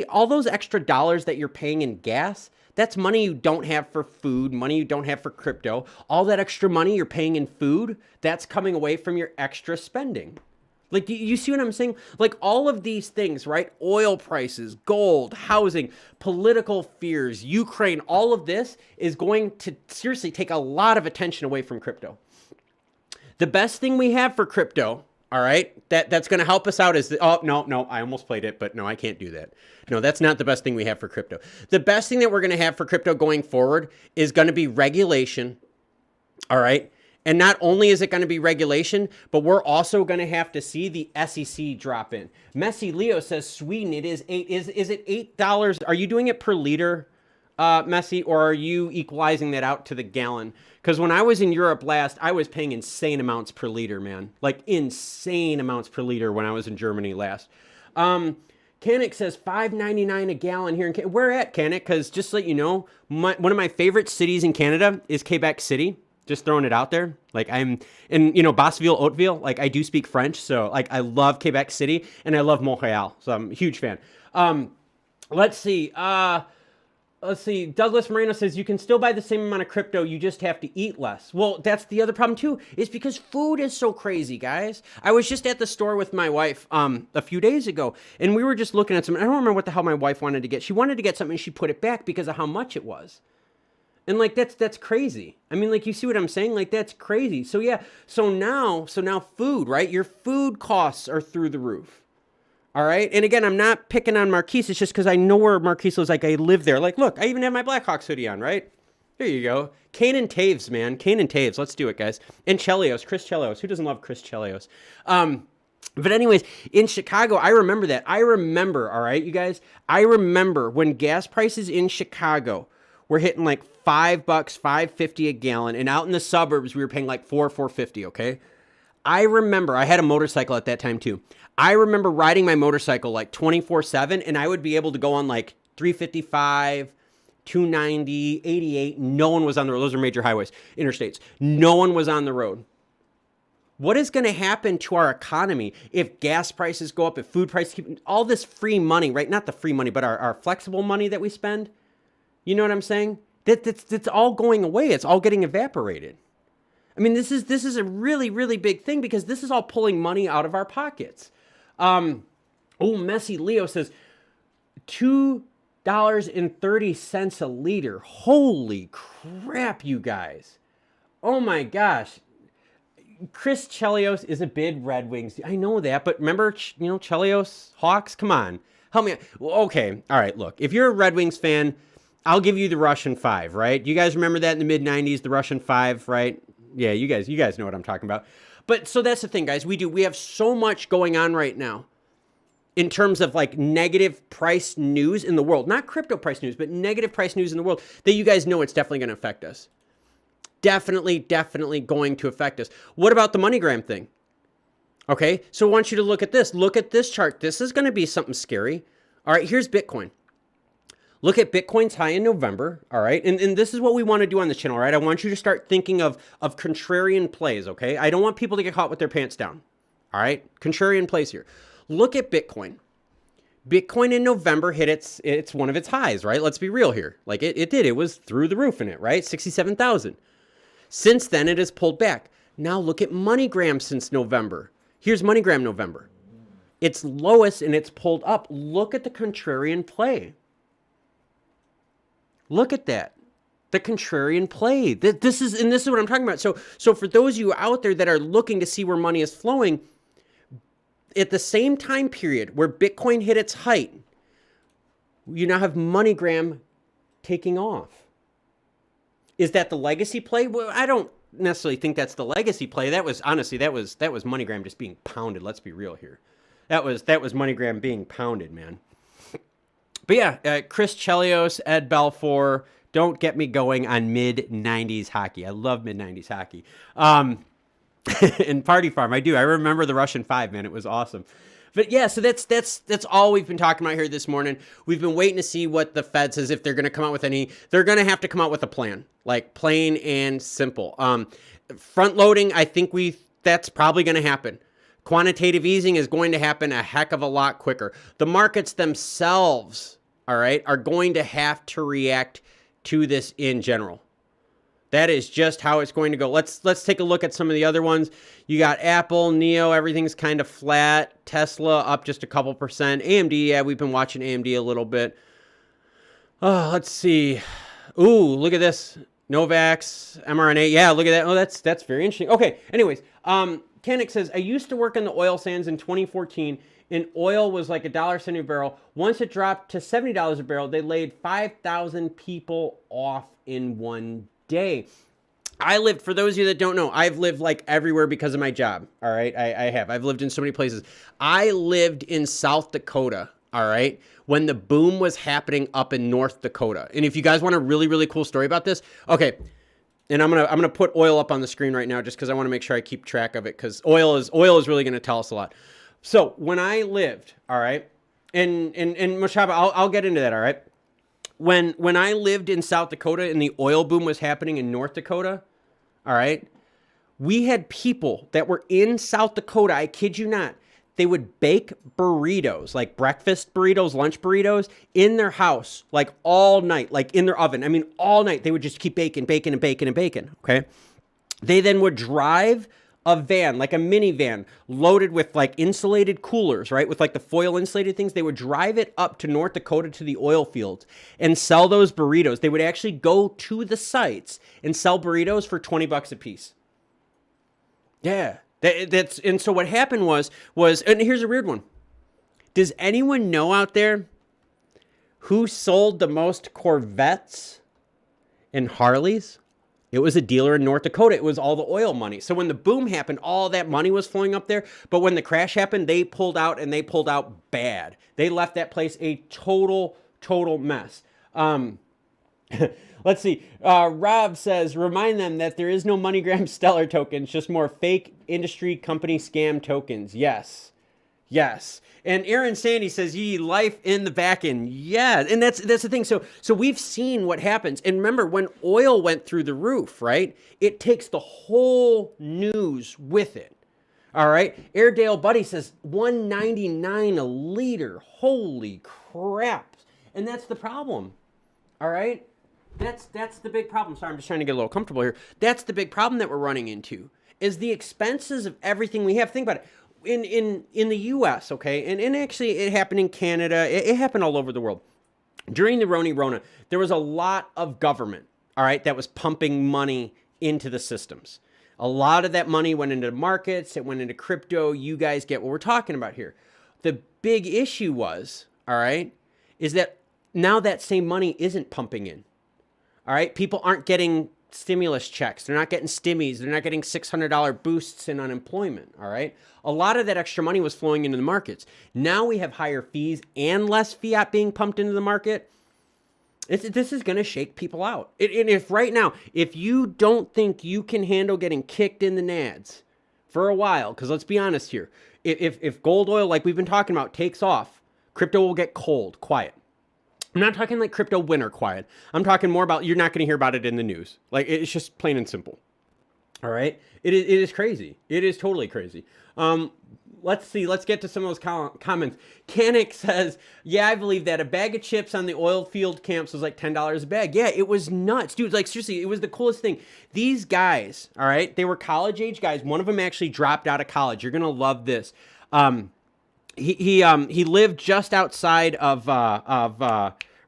all those extra dollars that you're paying in gas, that's money you don't have for food, money you don't have for crypto. All that extra money you're paying in food, that's coming away from your extra spending. Like, you see what I'm saying? Like, all of these things, right? Oil prices, gold, housing, political fears, Ukraine, all of this is going to seriously take a lot of attention away from crypto. The best thing we have for crypto, all right, that's going to help us out is, oh, no, I almost played it, but no, I can't do that. No, that's not the best thing we have for crypto. The best thing that we're going to have for crypto going forward is going to be regulation, all right? And not only is it going to be regulation, but we're also going to have to see the SEC drop in. Messi Leo says Sweden, it is it $8? Are you doing it per liter, Messi, or are you equalizing that out to the gallon? Because when I was in Europe last, I was paying insane amounts per liter, man. Like insane amounts per liter when I was in Germany last. Canik says $5.99 a gallon here in Canada. Where at, Canik? Because just to let you know, one of my favorite cities in Canada is Quebec City. Just throwing it out there. Like I'm in, Basseville, Hauteville. Like I do speak French. So like I love Quebec City and I love Montreal. So I'm a huge fan. Let's see. Douglas Moreno says you can still buy the same amount of crypto. You just have to eat less. Well, that's the other problem too, is because food is so crazy, guys. I was just at the store with my wife a few days ago and we were just looking at something. I don't remember what the hell my wife wanted to get. She wanted to get something and she put it back because of how much it was. And like, that's crazy. I mean, like, you see what I'm saying? Like, that's crazy. So yeah, so now food, right? Your food costs are through the roof. All right. And again, I'm not picking on Marquise. It's just because I know where Marquise lives. Like, I live there. Like, look, I even have my Blackhawks hoodie on, right? There you go. Kane and Taves, man. Kane and Taves. Let's do it, guys. And Chelios. Chris Chelios. Who doesn't love Chris Chelios? But anyways, in Chicago, I remember that. All right, you guys? I remember when gas prices in Chicago were hitting like $5, $5.50 a gallon. And out in the suburbs, we were paying like $4.50, okay? I remember, I had a motorcycle at that time too. I remember riding my motorcycle like 24/7 and I would be able to go on like 355, 290, 88. No one was on the road. Those are major highways, interstates. No one was on the road. What is going to happen to our economy if gas prices go up, if food prices keep, all this free money, right? Not the free money, but our flexible money that we spend. You know what I'm saying? That's all going away. It's all getting evaporated. I mean, this is a really, really big thing because this is all pulling money out of our pockets. Messi Leo says $2.30 a liter. Holy crap, you guys. Oh my gosh. Chris Chelios is a big Red Wings. I know that, but remember, Chelios, Hawks? Come on. Help me out. Well, okay. All right, look. If you're a Red Wings fan, I'll give you the Russian 5, right? You guys remember that in the mid-90s, the Russian 5, right? Yeah, you guys know what I'm talking about. But so that's the thing, guys. We have so much going on right now in terms of like negative price news in the world. Not crypto price news, but negative price news in the world that you guys know it's definitely going to affect us. Definitely going to affect us. What about the MoneyGram thing? Okay, so I want you to look at this. Look at this chart. This is going to be something scary. All right, here's Bitcoin. Look at Bitcoin's high in November, all right? And this is what we want to do on this channel, right? I want you to start thinking of contrarian plays, okay? I don't want people to get caught with their pants down, all right? Contrarian plays here. Look at Bitcoin. Bitcoin in November hit it's one of its highs, right? Let's be real here. Like it did. It was through the roof in it, right? 67,000. Since then, it has pulled back. Now look at MoneyGram since November. Here's MoneyGram November. It's lowest and it's pulled up. Look at the contrarian play. Look at that. The contrarian play. This is what I'm talking about. So for those of you out there that are looking to see where money is flowing, at the same time period where Bitcoin hit its height, you now have MoneyGram taking off. Is that the legacy play? Well, I don't necessarily think that's the legacy play. That was MoneyGram just being pounded. Let's be real here. That was MoneyGram being pounded, man. But yeah, Chris Chelios, Ed Belfour, don't get me going on mid-90s hockey. I love mid-90s hockey. And Party Farm, I do. I remember the Russian 5, man. It was awesome. But yeah, so that's all we've been talking about here this morning. We've been waiting to see what the Fed says, if they're going to come out with any. They're going to have to come out with a plan, like plain and simple. Front loading, I think that's probably going to happen. Quantitative easing is going to happen a heck of a lot quicker. The markets themselves, all right, are going to have to react to this in general. That is just how it's going to go. Let's take a look at some of the other ones. You got Apple, Neo, everything's kind of flat. Tesla up just a couple percent. AMD, yeah, we've been watching AMD a little bit. Oh, let's see. Ooh, look at this. Novax, mRNA. Yeah, look at that. Oh, that's very interesting. Okay, anyways, Kanik says, I used to work in the oil sands in 2014, and oil was like $1.70 a barrel. Once it dropped to $70 a barrel, they laid 5,000 people off in one day. I lived, for those of you that don't know, I've lived like everywhere because of my job. All right, I have. I've lived in so many places. I lived in South Dakota. All right, when the boom was happening up in North Dakota. And if you guys want a really, really cool story about this, okay. And I'm gonna put oil up on the screen right now just because I want to make sure I keep track of it, because oil is really gonna tell us a lot. So when I lived, all right, and Moshaba, I'll get into that, all right. When I lived in South Dakota and the oil boom was happening in North Dakota, all right, we had people that were in South Dakota, I kid you not, they would bake burritos, like breakfast burritos, lunch burritos, in their house, like all night, like in their oven. I mean, all night. They would just keep baking, okay? They then would drive a van, like a minivan, loaded with like insulated coolers, right? With like the foil insulated things. They would drive it up to North Dakota to the oil fields and sell those burritos. They would actually go to the sites and sell burritos for $20 a piece. Yeah. And so what happened was, and here's a weird one. Does anyone know out there who sold the most Corvettes and Harleys? It was a dealer in North Dakota. It was all the oil money. So when the boom happened, all that money was flowing up there. But when the crash happened, they pulled out, and they pulled out bad. They left that place a total mess. Let's see. Rob says, remind them that there is no MoneyGram Stellar tokens, just more fake industry company scam tokens. Yes. And Aaron Sandy says, ye life in the back end. Yeah. And that's the thing. So we've seen what happens. And remember, when oil went through the roof, right? It takes the whole news with it. All right. Airedale Buddy says $1.99 a liter. Holy crap. And that's the problem. All right. That's the big problem. Sorry, I'm just trying to get a little comfortable here. That's the big problem that we're running into, is the expenses of everything we have. Think about it. In the U.S., okay, and actually it happened in Canada. It happened all over the world. During the Rona, there was a lot of government, all right, that was pumping money into the systems. A lot of that money went into markets. It went into crypto. You guys get what we're talking about here. The big issue was, all right, is that now that same money isn't pumping in. All right, people aren't getting stimulus checks. They're not getting stimmies. They're not getting $600 boosts in unemployment. All right, a lot of that extra money was flowing into the markets. Now we have higher fees and less fiat being pumped into the market. This is going to shake people out. And if right now, if you don't think you can handle getting kicked in the nads for a while, because let's be honest here, if gold oil, like we've been talking about, takes off, crypto will get cold, quiet. I'm not talking like crypto winter quiet. I'm talking more about, you're not going to hear about it in the news. Like, it's just plain and simple. All right? It is crazy. It is totally crazy. Let's see. Let's get to some of those comments. Kanik says, yeah, I believe that. A bag of chips on the oil field camps was like $10 a bag. Yeah, it was nuts. Dude, like, seriously, it was the coolest thing. These guys, all right, they were college-age guys. One of them actually dropped out of college. You're going to love this. He lived just outside of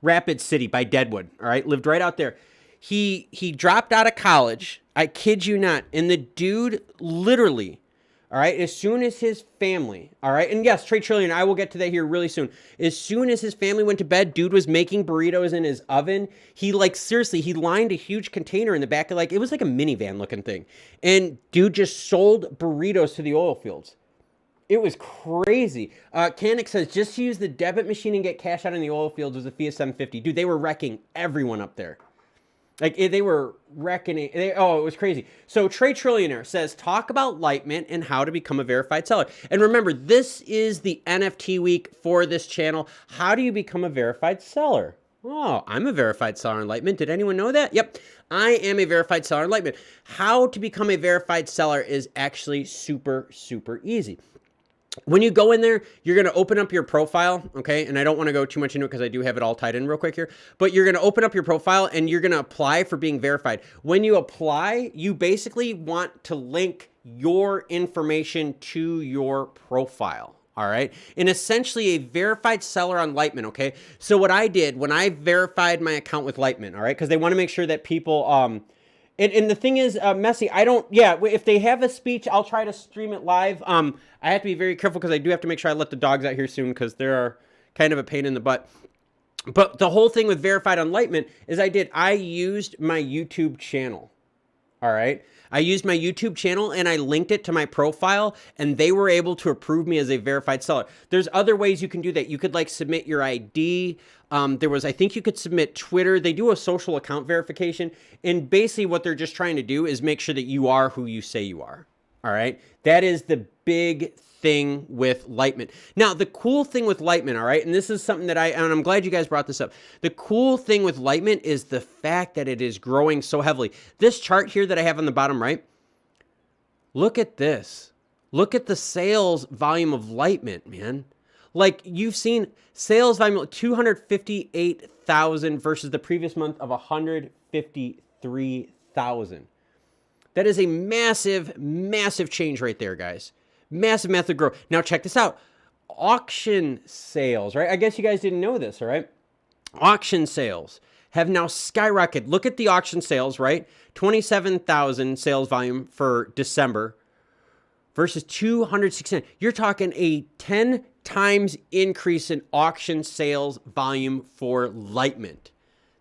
Rapid City by Deadwood. All right, lived right out there. He dropped out of college. I kid you not. And the dude literally, all right, as soon as his family, all right, and yes, Trade Trillion, I will get to that here really soon. As soon as his family went to bed, dude was making burritos in his oven. He, like, seriously, he lined a huge container in the back of, like, it was like a minivan looking thing. And dude just sold burritos to the oil fields. It was crazy. Kanik says, just use the debit machine and get cash out in the oil fields was a fee of $7.50. Dude, they were wrecking everyone up there. Like, they were wrecking it. It was crazy. So Trade Trillionaire says, talk about Litemint and how to become a verified seller. And remember, this is the NFT week for this channel. How do you become a verified seller? Oh, I'm a verified seller on Litemint. Did anyone know that? Yep, I am a verified seller on Litemint. How to become a verified seller is actually super, super easy. When you go in there, you're going to open up your profile, okay? And I don't want to go too much into it because I do have it all tied in real quick here. But you're going to open up your profile and you're going to apply for being verified. When you apply, you basically want to link your information to your profile, all right? And essentially a verified seller on Litemint, okay? So what I did when I verified my account with Litemint, all right? Because they want to make sure that people... And the thing is, Messi, I don't, yeah, if they have a speech, I'll try to stream it live. I have to be very careful because I do have to make sure I let the dogs out here soon because they're kind of a pain in the butt. But the whole thing with verified on Litemint is I used my YouTube channel, all right? I used my YouTube channel and I linked it to my profile and they were able to approve me as a verified seller. There's other ways you can do that. You could like submit your ID. I think you could submit Twitter. They do a social account verification. And basically what they're just trying to do is make sure that you are who you say you are. All right. That is the big thing with Litemint. Now, the cool thing with Litemint, all right, and this is something that and I'm glad you guys brought this up. The cool thing with Litemint is the fact that it is growing so heavily. This chart here that I have on the bottom right, look at this. Look at the sales volume of Litemint, man. Like you've seen sales volume 258,000 versus the previous month of 153,000. That is a massive, massive change right there, guys. Massive, massive growth. Now check this out. Auction sales, right? I guess you guys didn't know this, all right? Auction sales have now skyrocketed. Look at the auction sales, right? 27,000 sales volume for December versus 269. You're talking a 10 times increase in auction sales volume for Litemint.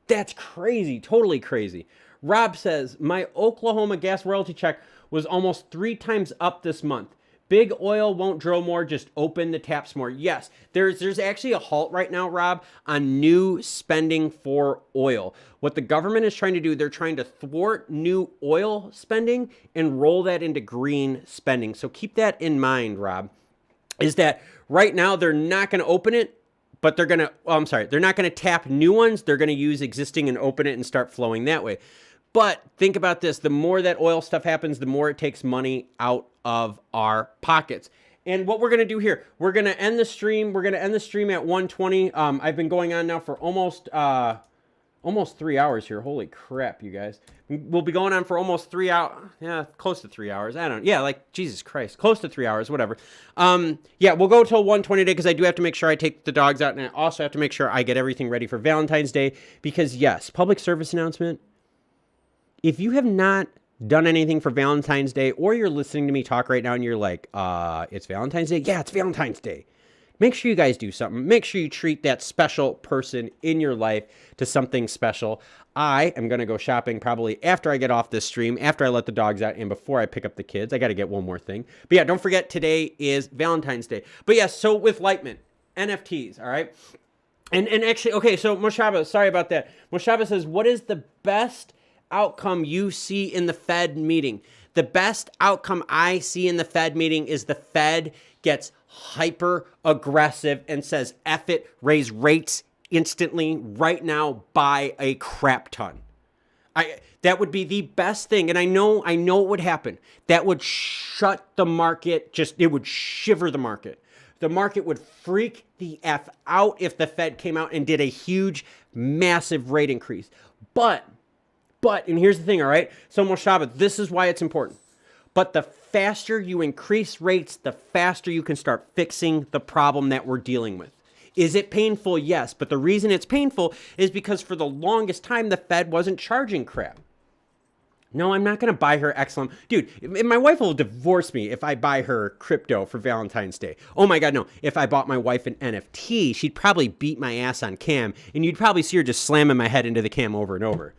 That's crazy, totally crazy. Rob says, my Oklahoma gas royalty check was almost 3 times up this month. Big oil won't drill more, just open the taps more. Yes, there's actually a halt right now, Rob, on new spending for oil. What the government is trying to do, they're trying to thwart new oil spending and roll that into green spending. So keep that in mind, Rob, is that right now they're not going to open it, but they're going to, they're not going to tap new ones. They're going to use existing and open it and start flowing that way. But think about this. The more that oil stuff happens, the more it takes money out of our pockets. And what we're going to do here, we're going to end the stream. We're going to end the stream at 1:20. I've been going on now for almost 3 hours here. Holy crap, you guys. We'll be going on for almost 3 hours. Yeah, close to 3 hours. I don't know. Yeah, like, Jesus Christ. Close to 3 hours, whatever. Yeah, we'll go till 1:20 today because I do have to make sure I take the dogs out. And I also have to make sure I get everything ready for Valentine's Day. Because, yes, public service announcement. If you have not done anything for Valentine's Day, or you're listening to me talk right now and you're like, it's Valentine's Day? Yeah, it's Valentine's Day. Make sure you guys do something. Make sure you treat that special person in your life to something special. I am going to go shopping probably after I get off this stream, after I let the dogs out, and before I pick up the kids. I got to get one more thing. But yeah, don't forget today is Valentine's Day. But yeah, so with Litemint, NFTs, all right? And actually, okay, so Moshaba, sorry about that. Moshaba says, what is the best outcome you see in the Fed meeting? The best outcome I see in the Fed meeting is the Fed gets hyper aggressive and says, F it, raise rates instantly right now by a crap ton. That would be the best thing. And I know it would happen. That would shut the market. It would shiver the market. The market would freak the F out if the Fed came out and did a huge, massive rate increase. But, and here's the thing, all right? So Moshaba, this is why it's important. But the faster you increase rates, the faster you can start fixing the problem that we're dealing with. Is it painful? Yes. But the reason it's painful is because for the longest time, the Fed wasn't charging crap. No, I'm not going to buy her XLM. Dude, my wife will divorce me if I buy her crypto for Valentine's Day. Oh my God, no. If I bought my wife an NFT, she'd probably beat my ass on cam, and you'd probably see her just slamming my head into the cam over and over.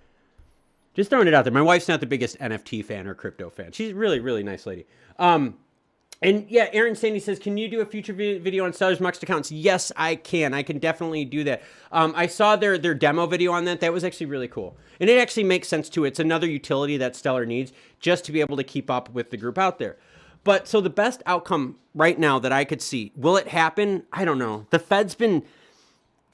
Just throwing it out there. My wife's not the biggest NFT fan or crypto fan. She's a really, really nice lady. And yeah, Aaron Sandy says, can you do a future video on Stellar's Mux accounts? Yes, I can. I can definitely do that. I saw their demo video on that. That was actually really cool. And it actually makes sense too. It's another utility that Stellar needs just to be able to keep up with the group out there. But so the best outcome right now that I could see, will it happen? I don't know. The Fed's been,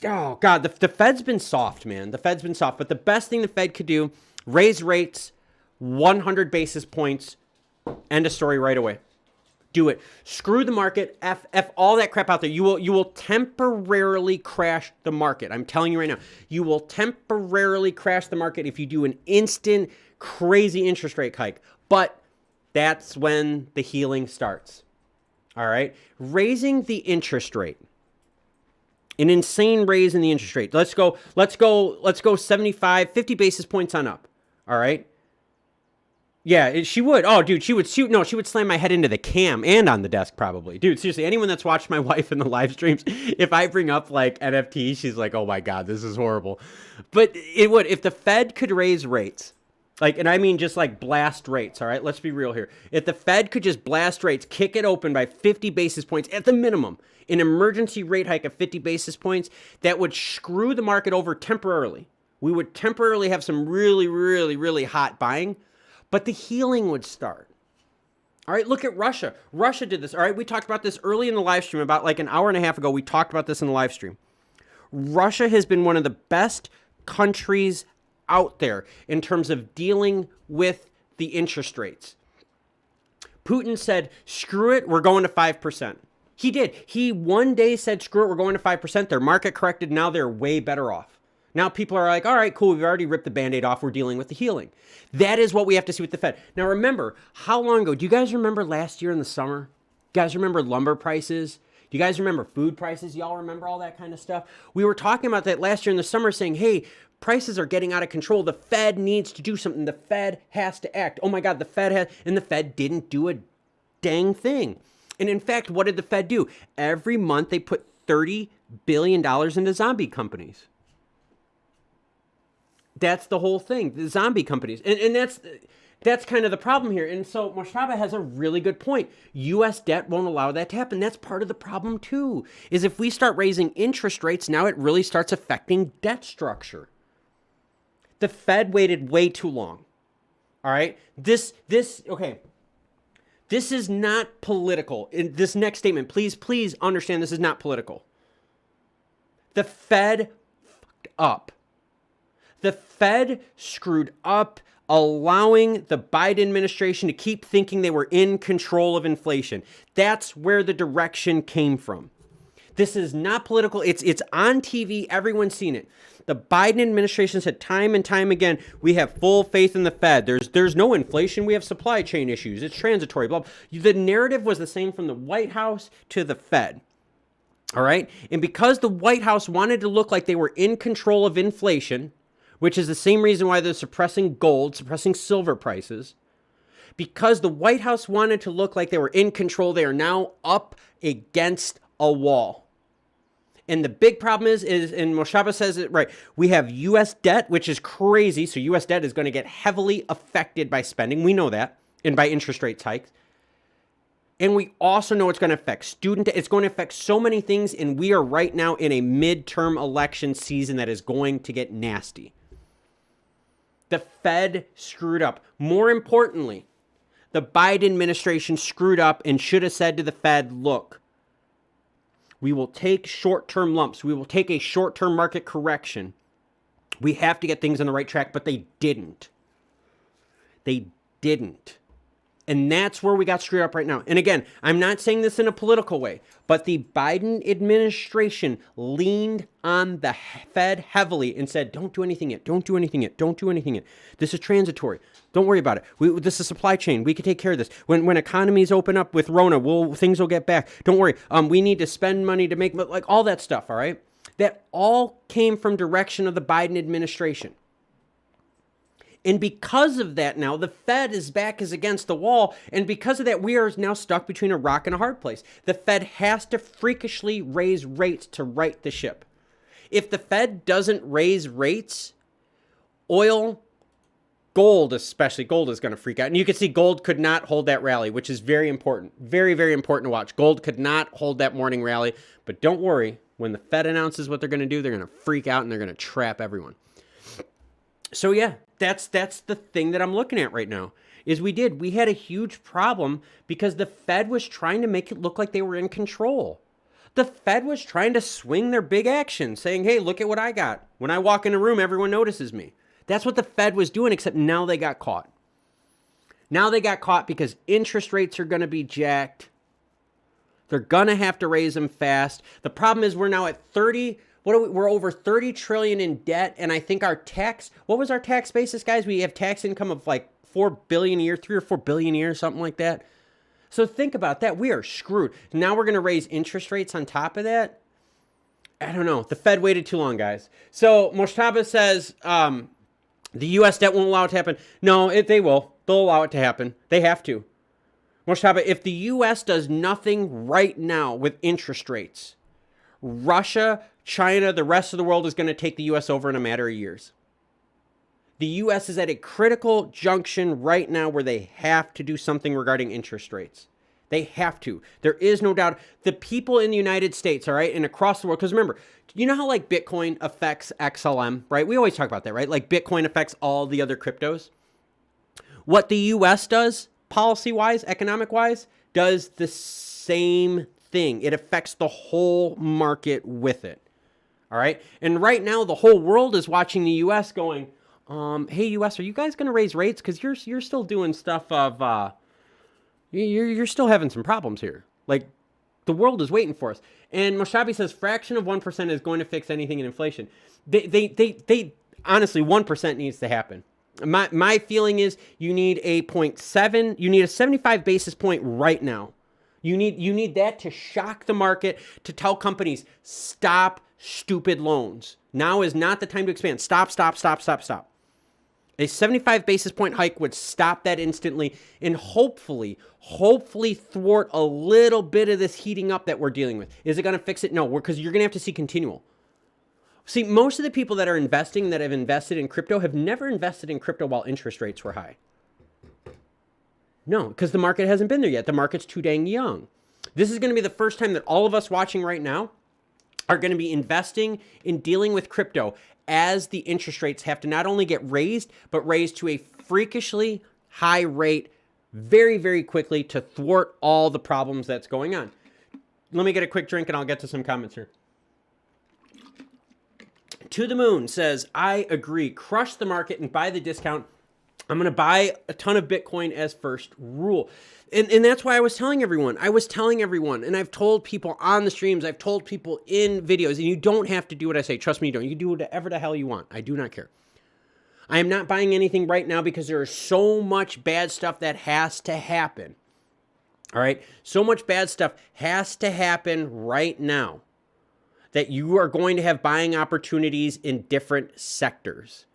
oh God, the Fed's been soft, man. The Fed's been soft. But the best thing the Fed could do, raise rates 100 basis points, end of story right away. Do it. Screw the market. F all that crap out there. You will temporarily crash the market. I'm telling you right now. You will temporarily crash the market if you do an instant crazy interest rate hike. But that's when the healing starts. All right? Raising the interest rate. An insane raise in the interest rate. Let's go 75, 50 basis points on up. All right? Yeah, she would. Oh, dude, she would shoot. No, she would slam my head into the cam and on the desk probably. Dude, seriously, anyone that's watched my wife in the live streams, if I bring up like NFT, she's like, oh my God, this is horrible. But it would. If the Fed could raise rates, like, and I mean just like blast rates, all right? Let's be real here. If the Fed could just blast rates, kick it open by 50 basis points at the minimum, an emergency rate hike of 50 basis points, that would screw the market over temporarily. We would temporarily have some really, really, really hot buying, but the healing would start. All right, look at Russia. Russia did this, all right? We talked about this early in the live stream, about like an hour and a half ago. We talked about this in the live stream. Russia has been one of the best countries out there in terms of dealing with the interest rates. Putin said, screw it, we're going to 5%. He did. He one day said, screw it, we're going to 5%. Their market corrected. Now they're way better off. Now people are like, all right, cool, we've already ripped the Band-Aid off. We're dealing with the healing. That is what we have to see with the Fed. Now remember, how long ago? Do you guys remember last year in the summer? You guys remember lumber prices? Do you guys remember food prices? Y'all remember all that kind of stuff? We were talking about that last year in the summer saying, hey, prices are getting out of control. The Fed needs to do something. The Fed has to act. Oh my God, the Fed has, and the Fed didn't do a dang thing. And in fact, what did the Fed do? Every month they put $30 billion into zombie companies. That's the whole thing, the zombie companies. And that's kind of the problem here. And so Moshaba has a really good point. U.S. debt won't allow that to happen. That's part of the problem too, is if we start raising interest rates, now it really starts affecting debt structure. The Fed waited way too long. All right? Okay. This is not political. In this next statement, please understand this is not political. The Fed fucked up. The Fed screwed up, allowing the Biden administration to keep thinking they were in control of inflation. That's where the direction came from. This is not political. It's on TV. Everyone's seen it. The Biden administration said time and time again, we have full faith in the Fed. There's no inflation. We have supply chain issues. It's transitory. Blah, blah. The narrative was the same from the White House to the Fed. All right? And because the White House wanted to look like they were in control of inflation, which is the same reason why they're suppressing gold, suppressing silver prices, because the White House wanted to look like they were in control, they are now up against a wall. And the big problem is and Moshaba says it right, we have U.S. debt, which is crazy. So U.S. debt is going to get heavily affected by spending. We know that. And by interest rate hikes. And we also know it's going to affect student debt. It's going to affect so many things. And we are right now in a midterm election season that is going to get nasty. The Fed screwed up. More importantly, the Biden administration screwed up and should have said to the Fed, look, we will take short-term lumps. We will take a short-term market correction. We have to get things on the right track, but they didn't. They didn't. And that's where we got screwed up right now. And again, I'm not saying this in a political way, but the Biden administration leaned on the Fed heavily and said, don't do anything yet. Don't do anything yet. Don't do anything yet. This is transitory. Don't worry about it. This is supply chain. We can take care of this. When economies open up with Rona, things will get back. Don't worry. We need to spend money to make, like all that stuff, all right? That all came from direction of the Biden administration. And because of that now, the Fed is back is against the wall. And because of that, we are now stuck between a rock and a hard place. The Fed has to freakishly raise rates to right the ship. If the Fed doesn't raise rates, oil, gold especially, gold is going to freak out. And you can see gold could not hold that rally, which is very important. Very, very important to watch. Gold could not hold that morning rally. But don't worry, when the Fed announces what they're going to do, they're going to freak out and they're going to trap everyone. So yeah, that's the thing that I'm looking at right now, is we had a huge problem because the Fed was trying to make it look like they were in control. The Fed was trying to swing their big action, saying, hey, look at what I got. When I walk in a room, everyone notices me. That's what the Fed was doing, except now they got caught. Now they got caught because interest rates are going to be jacked. They're gonna have to raise them fast. The problem is we're now at 30. We're over 30 trillion in debt, and I think our tax. What was our tax basis, guys? We have tax income of like 4 billion a year, 3 or 4 billion a year, something like that. So think about that. We are screwed. Now we're gonna raise interest rates on top of that. I don't know. The Fed waited too long, guys. So Moshtaba says the U.S. debt won't allow it to happen. No, they will. They'll allow it to happen. They have to. Moshtaba, if the U.S. does nothing right now with interest rates, Russia, China, the rest of the world is going to take the U.S. over in a matter of years. The U.S. is at a critical junction right now where they have to do something regarding interest rates. They have to. There is no doubt. The people in the United States, all right, and across the world, because remember, you know how like Bitcoin affects XLM, right? We always talk about that, right? Like Bitcoin affects all the other cryptos. What the U.S. does, policy-wise, economic-wise, does the same thing. It affects the whole market with it. All right. And right now, the whole world is watching the U.S. going, hey, U.S., are you guys going to raise rates? Because you're still doing stuff of, you're still having some problems here. Like, the world is waiting for us. And Moshabi says, fraction of 1% is going to fix anything in inflation. They honestly, 1% needs to happen. My feeling is you need a 0.7, you need a 75 basis point right now. You need that to shock the market, to tell companies, stop stupid loans. Now is not the time to expand. Stop. A 75 basis point hike would stop that instantly and hopefully thwart a little bit of this heating up that we're dealing with. Is it going to fix it? No, because you're going to have to see continual. See, most of the people that are investing, that have invested in crypto, have never invested in crypto while interest rates were high. No, because the market hasn't been there yet. The market's too dang young. This is going to be the first time that all of us watching right now are going to be investing in dealing with crypto as the interest rates have to not only get raised, but raised to a freakishly high rate very, very quickly to thwart all the problems that's going on. Let me get a quick drink and I'll get to some comments here. To the Moon says, I agree. Crush the market and buy the discount. I'm going to buy a ton of Bitcoin as first rule. And that's why I was telling everyone, and I've told people on the streams, I've told people in videos, and you don't have to do what I say. Trust me, you don't. You can do whatever the hell you want. I do not care. I am not buying anything right now because there is so much bad stuff that has to happen. All right? So much bad stuff has to happen right now that you are going to have buying opportunities in different sectors.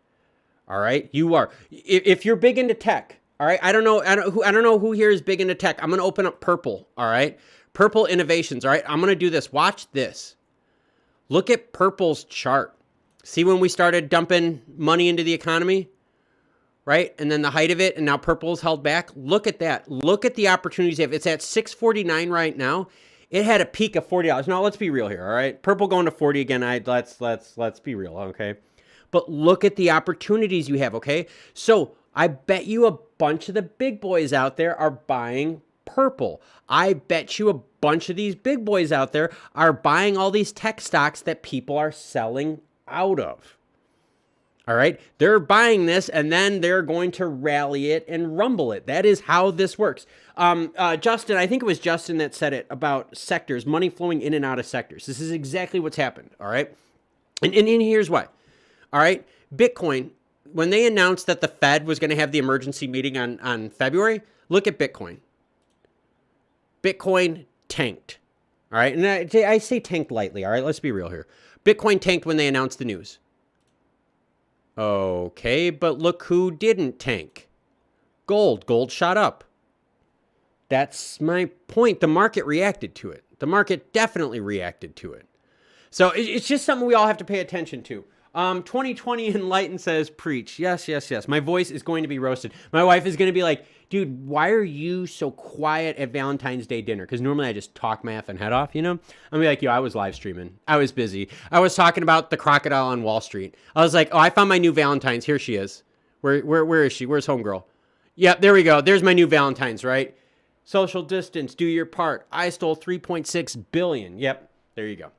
All right? You are. If you're big into tech, all right, I don't know who here is big into tech. I'm going to open up Purple, all right? Purple Innovations, all right? I'm going to do this. Watch this. Look at Purple's chart. See when we started dumping money into the economy, right? And then the height of it, and now Purple's held back. Look at that. Look at the opportunities they have. It's at $6.49 right now. It had a peak of $40. Now, let's be real here, all right? Purple going to 40 again. Let's be real, okay? But look at the opportunities you have, okay? So I bet you a bunch of the big boys out there are buying Purple. I bet you a bunch of these big boys out there are buying all these tech stocks that people are selling out of. All right? They're buying this and then they're going to rally it and rumble it. That is how this works. Justin, I think it was Justin that said it about sectors, money flowing in and out of sectors. This is exactly what's happened. All right? And here's why. All right? Bitcoin, when they announced that the Fed was going to have the emergency meeting on February, look at Bitcoin. Bitcoin tanked. All right. And I say tanked lightly. All right. Let's be real here. Bitcoin tanked when they announced the news. Okay. But look who didn't tank. Gold. Gold shot up. That's my point. The market reacted to it. The market definitely reacted to it. So it's just something we all have to pay attention to. 2020 Enlighten says, preach. Yes. My voice is going to be roasted. My wife is going to be like, dude, why are you so quiet at Valentine's Day dinner? Because normally I just talk my effing head off, you know? I'm going to be like, yo, I was live streaming. I was busy. I was talking about the crocodile on Wall Street. I was like, oh, I found my new Valentine's. Here she is. Where is she? Where's homegirl? Yep, there we go. There's my new Valentine's, right? Social distance, do your part. I stole $3.6 billion. Yep, there you go.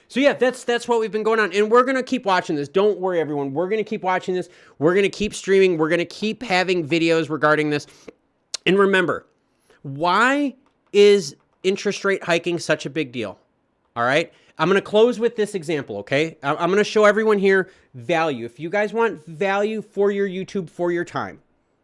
So yeah, that's what we've been going on. And we're going to keep watching this. Don't worry, everyone. We're going to keep watching this. We're going to keep streaming. We're going to keep having videos regarding this. And remember, why is interest rate hiking such a big deal? All right. I'm going to close with this example, okay? I'm going to show everyone here value. If you guys want value for your YouTube, for your time,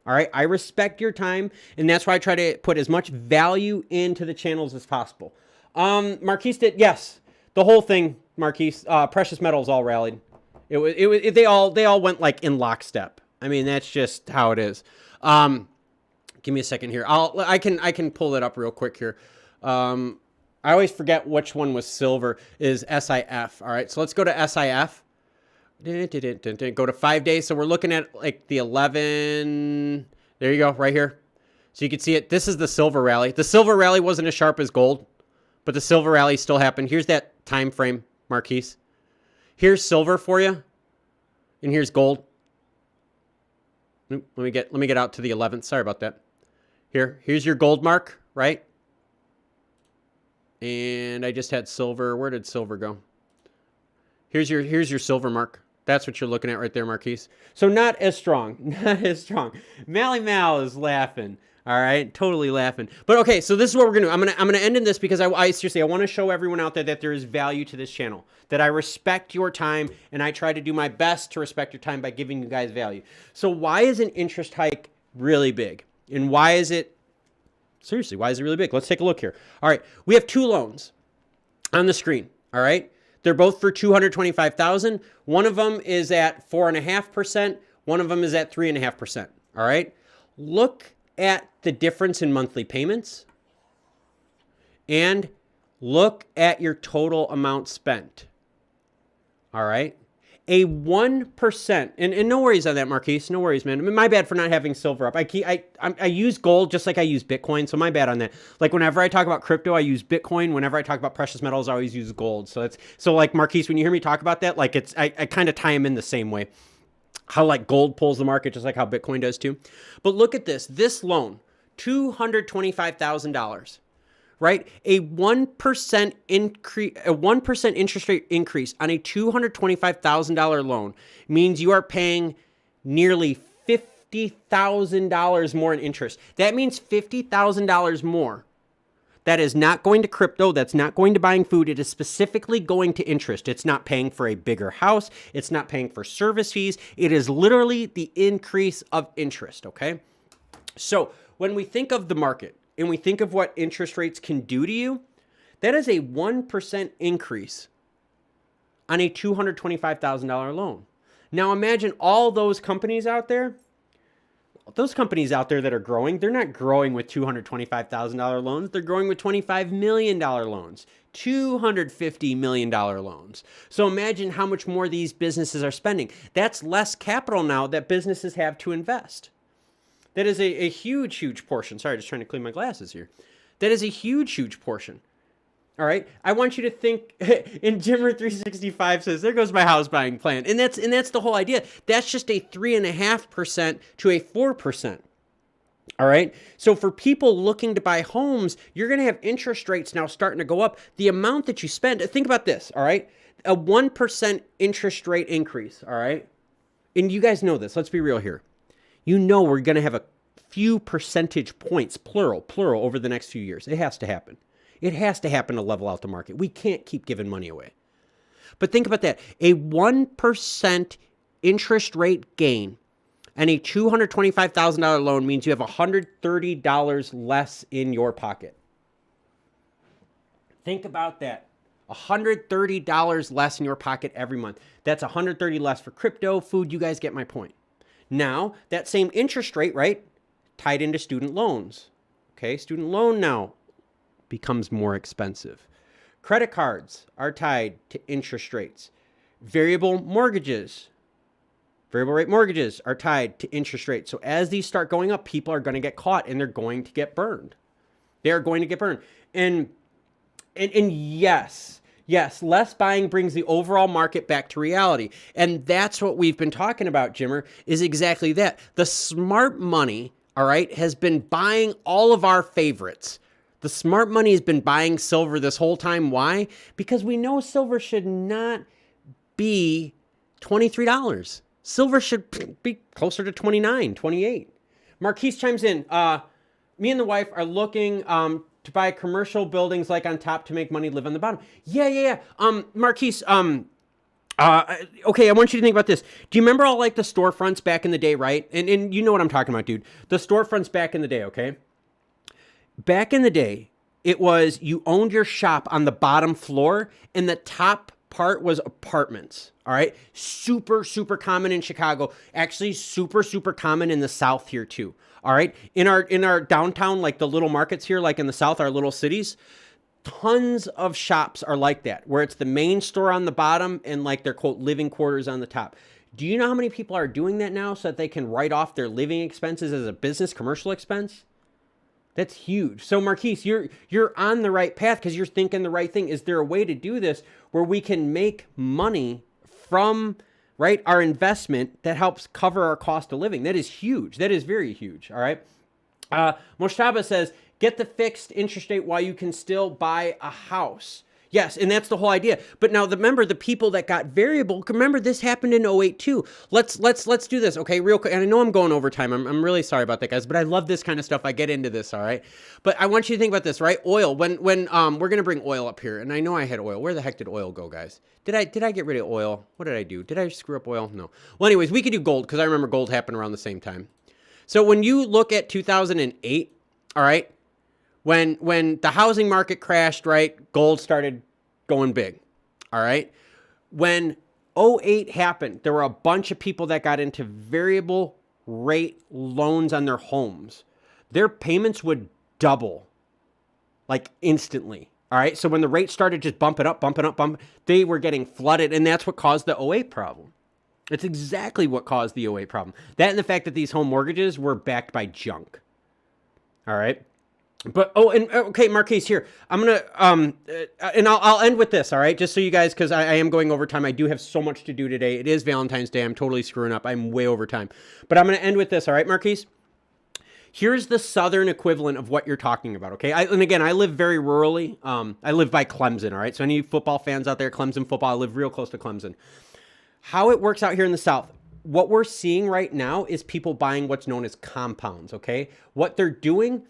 all right? I respect your time, and that's why I try to put as much value into the channels as possible. Marquise did, yes, the whole thing, Marquise, precious metals all rallied. They all went like in lockstep. I mean, that's just how it is. Give me a second here. I can pull it up real quick here. I always forget which one was silver is SIF. All right, so let's go to SIF. Go to 5 days. So we're looking at like the 11. There you go, right here. So you can see it. This is the silver rally. The silver rally wasn't as sharp as gold, but the silver rally still happened. Here's that time frame, Marquise. Here's silver for you, and here's gold. Let me get out to the 11th. Sorry about that. Here's your gold mark, right? And I just had silver. Where did silver go? Here's your silver mark. That's what you're looking at right there, Marquise. So not as strong. Not as strong. Mally Mal is laughing. All right, totally laughing. But okay, so this is what we're gonna do. I'm gonna end in this because I seriously I want to show everyone out there that there is value to this channel. That I respect your time, and I try to do my best to respect your time by giving you guys value. So why is an interest hike really big? And why is it seriously, why is it really big? Let's take a look here. All right, we have two loans on the screen. All right, they're both for $225,000. One of them is at 4.5%. One of them is at 3.5%. All right, look at the difference in monthly payments, and look at your total amount spent. All right, a 1%, and no worries on that, Marquise. No worries, man. I mean, my bad for not having silver up. I use gold just like I use Bitcoin, so my bad on that. Like whenever I talk about crypto, I use Bitcoin. Whenever I talk about precious metals, I always use gold. So like Marquise, when you hear me talk about that, like I kind of tie them in the same way. How like gold pulls the market, just like how Bitcoin does too. But look at this. This loan, $225,000. Right? A 1% increase, a 1% interest rate increase on a $225,000 loan means you are paying nearly $50,000 more in interest. That means $50,000 more. That is not going to crypto. That's not going to buying food. It is specifically going to interest. It's not paying for a bigger house. It's not paying for service fees. It is literally the increase of interest, okay? So when we think of the market, and we think of what interest rates can do to you, that is a 1% increase on a $225,000 loan. Now imagine all those companies out there that are growing, they're not growing with $225,000 loans, they're growing with $25 million loans, $250 million loans. So imagine how much more these businesses are spending. That's less capital now that businesses have to invest. That is a huge, huge portion. Sorry, just trying to clean my glasses here. That is a huge, huge portion. All right. I want you to think, and Jimmer365 says, there goes my house buying plan. And that's the whole idea. That's just a 3.5% to a 4%. All right. So for people looking to buy homes, you're going to have interest rates now starting to go up. The amount that you spend, think about this. All right. A 1% interest rate increase. All right. And you guys know this. Let's be real here. You know we're going to have a few percentage points, plural, over the next few years. It has to happen. It has to happen to level out the market. We can't keep giving money away. But think about that. A 1% interest rate gain and a $225,000 loan means you have $130 less in your pocket. Think about that. $130 less in your pocket every month. That's $130 less for crypto, food. You guys get my point. Now, that same interest rate, right, tied into student loans. Okay, student loan now becomes more expensive. Credit cards are tied to interest rates. Variable rate mortgages are tied to interest rates. So as these start going up, people are going to get caught and they're going to get burned. They are going to get burned. And yes, less buying brings the overall market back to reality. And that's what we've been talking about, Jimmer, is exactly that. The smart money, all right, has been buying all of our favorites. The smart money has been buying silver this whole time. Why? Because we know silver should not be $23. Silver should be closer to $29, $28. Marquise chimes in. Me and the wife are looking to to buy commercial buildings like on top to make money, live on the bottom. Yeah. Marquise, okay, I want you to think about this. Do you remember all like the storefronts back in the day, right? And you know what I'm talking about, dude. The storefronts back in the day, okay? Back in the day, it was you owned your shop on the bottom floor and the top part was apartments, all right? Super, super common in Chicago. Actually, super, super common in the South here too, all right? In our downtown, like the little markets here, like in the South, our little cities, tons of shops are like that, where it's the main store on the bottom and like their quote living quarters on the top. Do you know how many people are doing that now so that they can write off their living expenses as a business commercial expense? That's huge. So Marquise, you're on the right path because you're thinking the right thing. Is there a way to do this where we can make money from our investment that helps cover our cost of living? That is huge. That is very huge. All right. Moshtaba says, get the fixed interest rate while you can still buy a house. Yes, and that's the whole idea. But now remember the people that got variable, remember this happened in 08 too. Let's do this, okay, real quick. And I know I'm going over time. I'm really sorry about that, guys, but I love this kind of stuff. I get into this, all right? But I want you to think about this, right? Oil, when we're going to bring oil up here, and I know I had oil. Where the heck did oil go, guys? Did I get rid of oil? What did I do? Did I screw up oil? No. Well, anyways, we could do gold because I remember gold happened around the same time. So when you look at 2008, all right, when the housing market crashed, right, gold started going big, all right? When 08 happened, there were a bunch of people that got into variable rate loans on their homes. Their payments would double, like instantly, all right? So when the rate started just bumping up, they were getting flooded, and that's what caused the 08 problem. It's exactly what caused the 08 problem. That and the fact that these home mortgages were backed by junk, all right? But, okay, Marquise, here, I'm going to, and I'll end with this, all right? Just so you guys, because I am going over time. I do have so much to do today. It is Valentine's Day. I'm totally screwing up. I'm way over time. But I'm going to end with this, all right, Marquise? Here's the southern equivalent of what you're talking about, okay? And again, I live very rurally. I live by Clemson, all right? So any football fans out there, Clemson football, I live real close to Clemson. How it works out here in the South, what we're seeing right now is people buying what's known as compounds, okay? What they're doing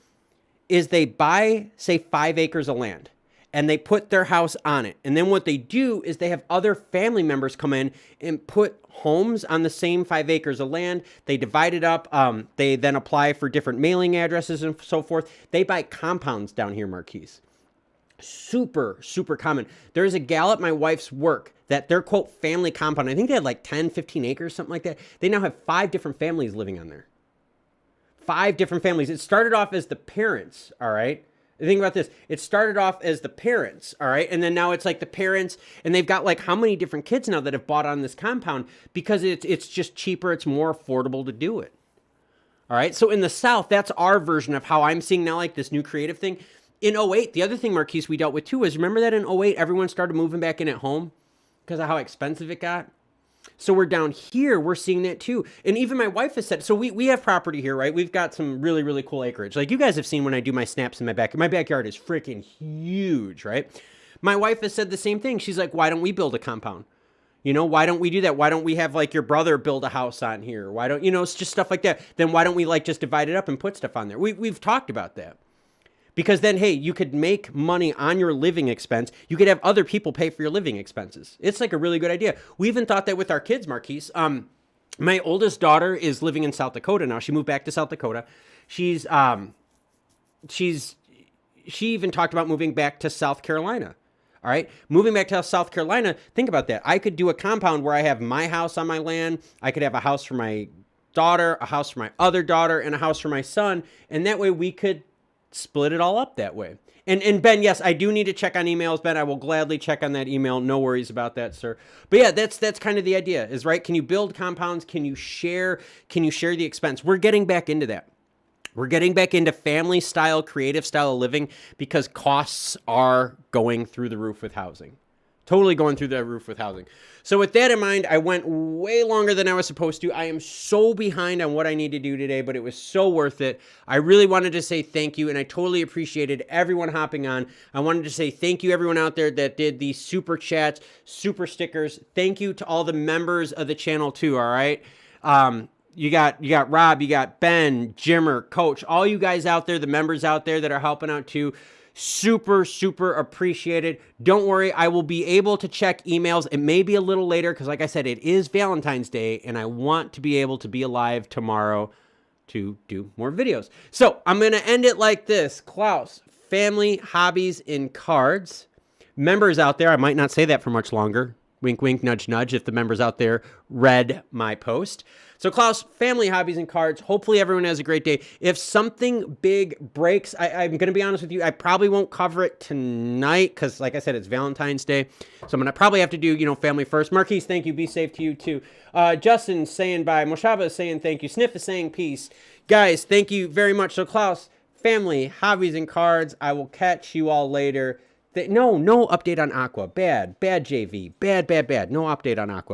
is they buy, say, 5 acres of land, and they put their house on it. And then what they do is they have other family members come in and put homes on the same 5 acres of land. They divide it up. They then apply for different mailing addresses and so forth. They buy compounds down here, Marquise. Super, super common. There's a gal at my wife's work that their, quote, family compound, I think they had like 10, 15 acres, something like that. They now have 5 different families living on there. 5 different families. It started off as the parents, all right? Think about this. It started off as the parents, all right? And then now it's like the parents, and they've got like how many different kids now that have bought on this compound because it's just cheaper. It's more affordable to do it, all right? So in the South, that's our version of how I'm seeing now like this new creative thing. In 08, the other thing, Marquise, we dealt with too is remember that in 08, everyone started moving back in at home because of how expensive it got? So we're down here, we're seeing that too. And even my wife has said, so we have property here, right? We've got some really, really cool acreage. Like you guys have seen when I do my snaps in my backyard. My backyard is freaking huge, right? My wife has said the same thing. She's like, why don't we build a compound? You know, why don't we do that? Why don't we have like your brother build a house on here? Why don't, it's just stuff like that. Then why don't we like just divide it up and put stuff on there? We've talked about that. Because then, hey, you could make money on your living expense. You could have other people pay for your living expenses. It's like a really good idea. We even thought that with our kids, Marquise. My oldest daughter is living in South Dakota now. She moved back to South Dakota. She even talked about moving back to South Carolina. All right. Moving back to South Carolina, think about that. I could do a compound where I have my house on my land. I could have a house for my daughter, a house for my other daughter, and a house for my son. And that way we could split it all up that way. And Ben, yes, I do need to check on emails, Ben. I will gladly check on that email. No worries about that, sir. But yeah, that's kind of the idea is, right? Can you build compounds? Can you share the expense? We're getting back into that. We're getting back into family style, creative style of living because costs are going through the roof with housing. Totally going through the roof with housing. So with that in mind, I went way longer than I was supposed to. I am so behind on what I need to do today, but it was so worth it. I really wanted to say thank you, and I totally appreciated everyone hopping on. I wanted to say thank you everyone out there that did the super chats, super stickers. Thank you to all the members of the channel too, all right? You got Rob, you got Ben, Jimmer, Coach, all you guys out there, the members out there that are helping out too. Super, super appreciated. Don't worry, I will be able to check emails. It may be a little later because, like I said, it is Valentine's Day, and I want to be able to be alive tomorrow to do more videos. So I'm going to end it like this. Klaus, family, hobbies, and cards. Members out there, I might not say that for much longer. Wink, wink, nudge, nudge, if the members out there read my post. So Klaus, family, hobbies, and cards. Hopefully everyone has a great day. If something big breaks, I'm going to be honest with you, I probably won't cover it tonight because, like I said, it's Valentine's Day. So I'm going to probably have to do, family first. Marquise, thank you. Be safe to you too. Justin saying bye. Moshaba is saying thank you. Sniff is saying peace. Guys, thank you very much. So Klaus, family, hobbies, and cards. I will catch you all later. No update on Aqua. Bad JV. Bad. No update on Aqua.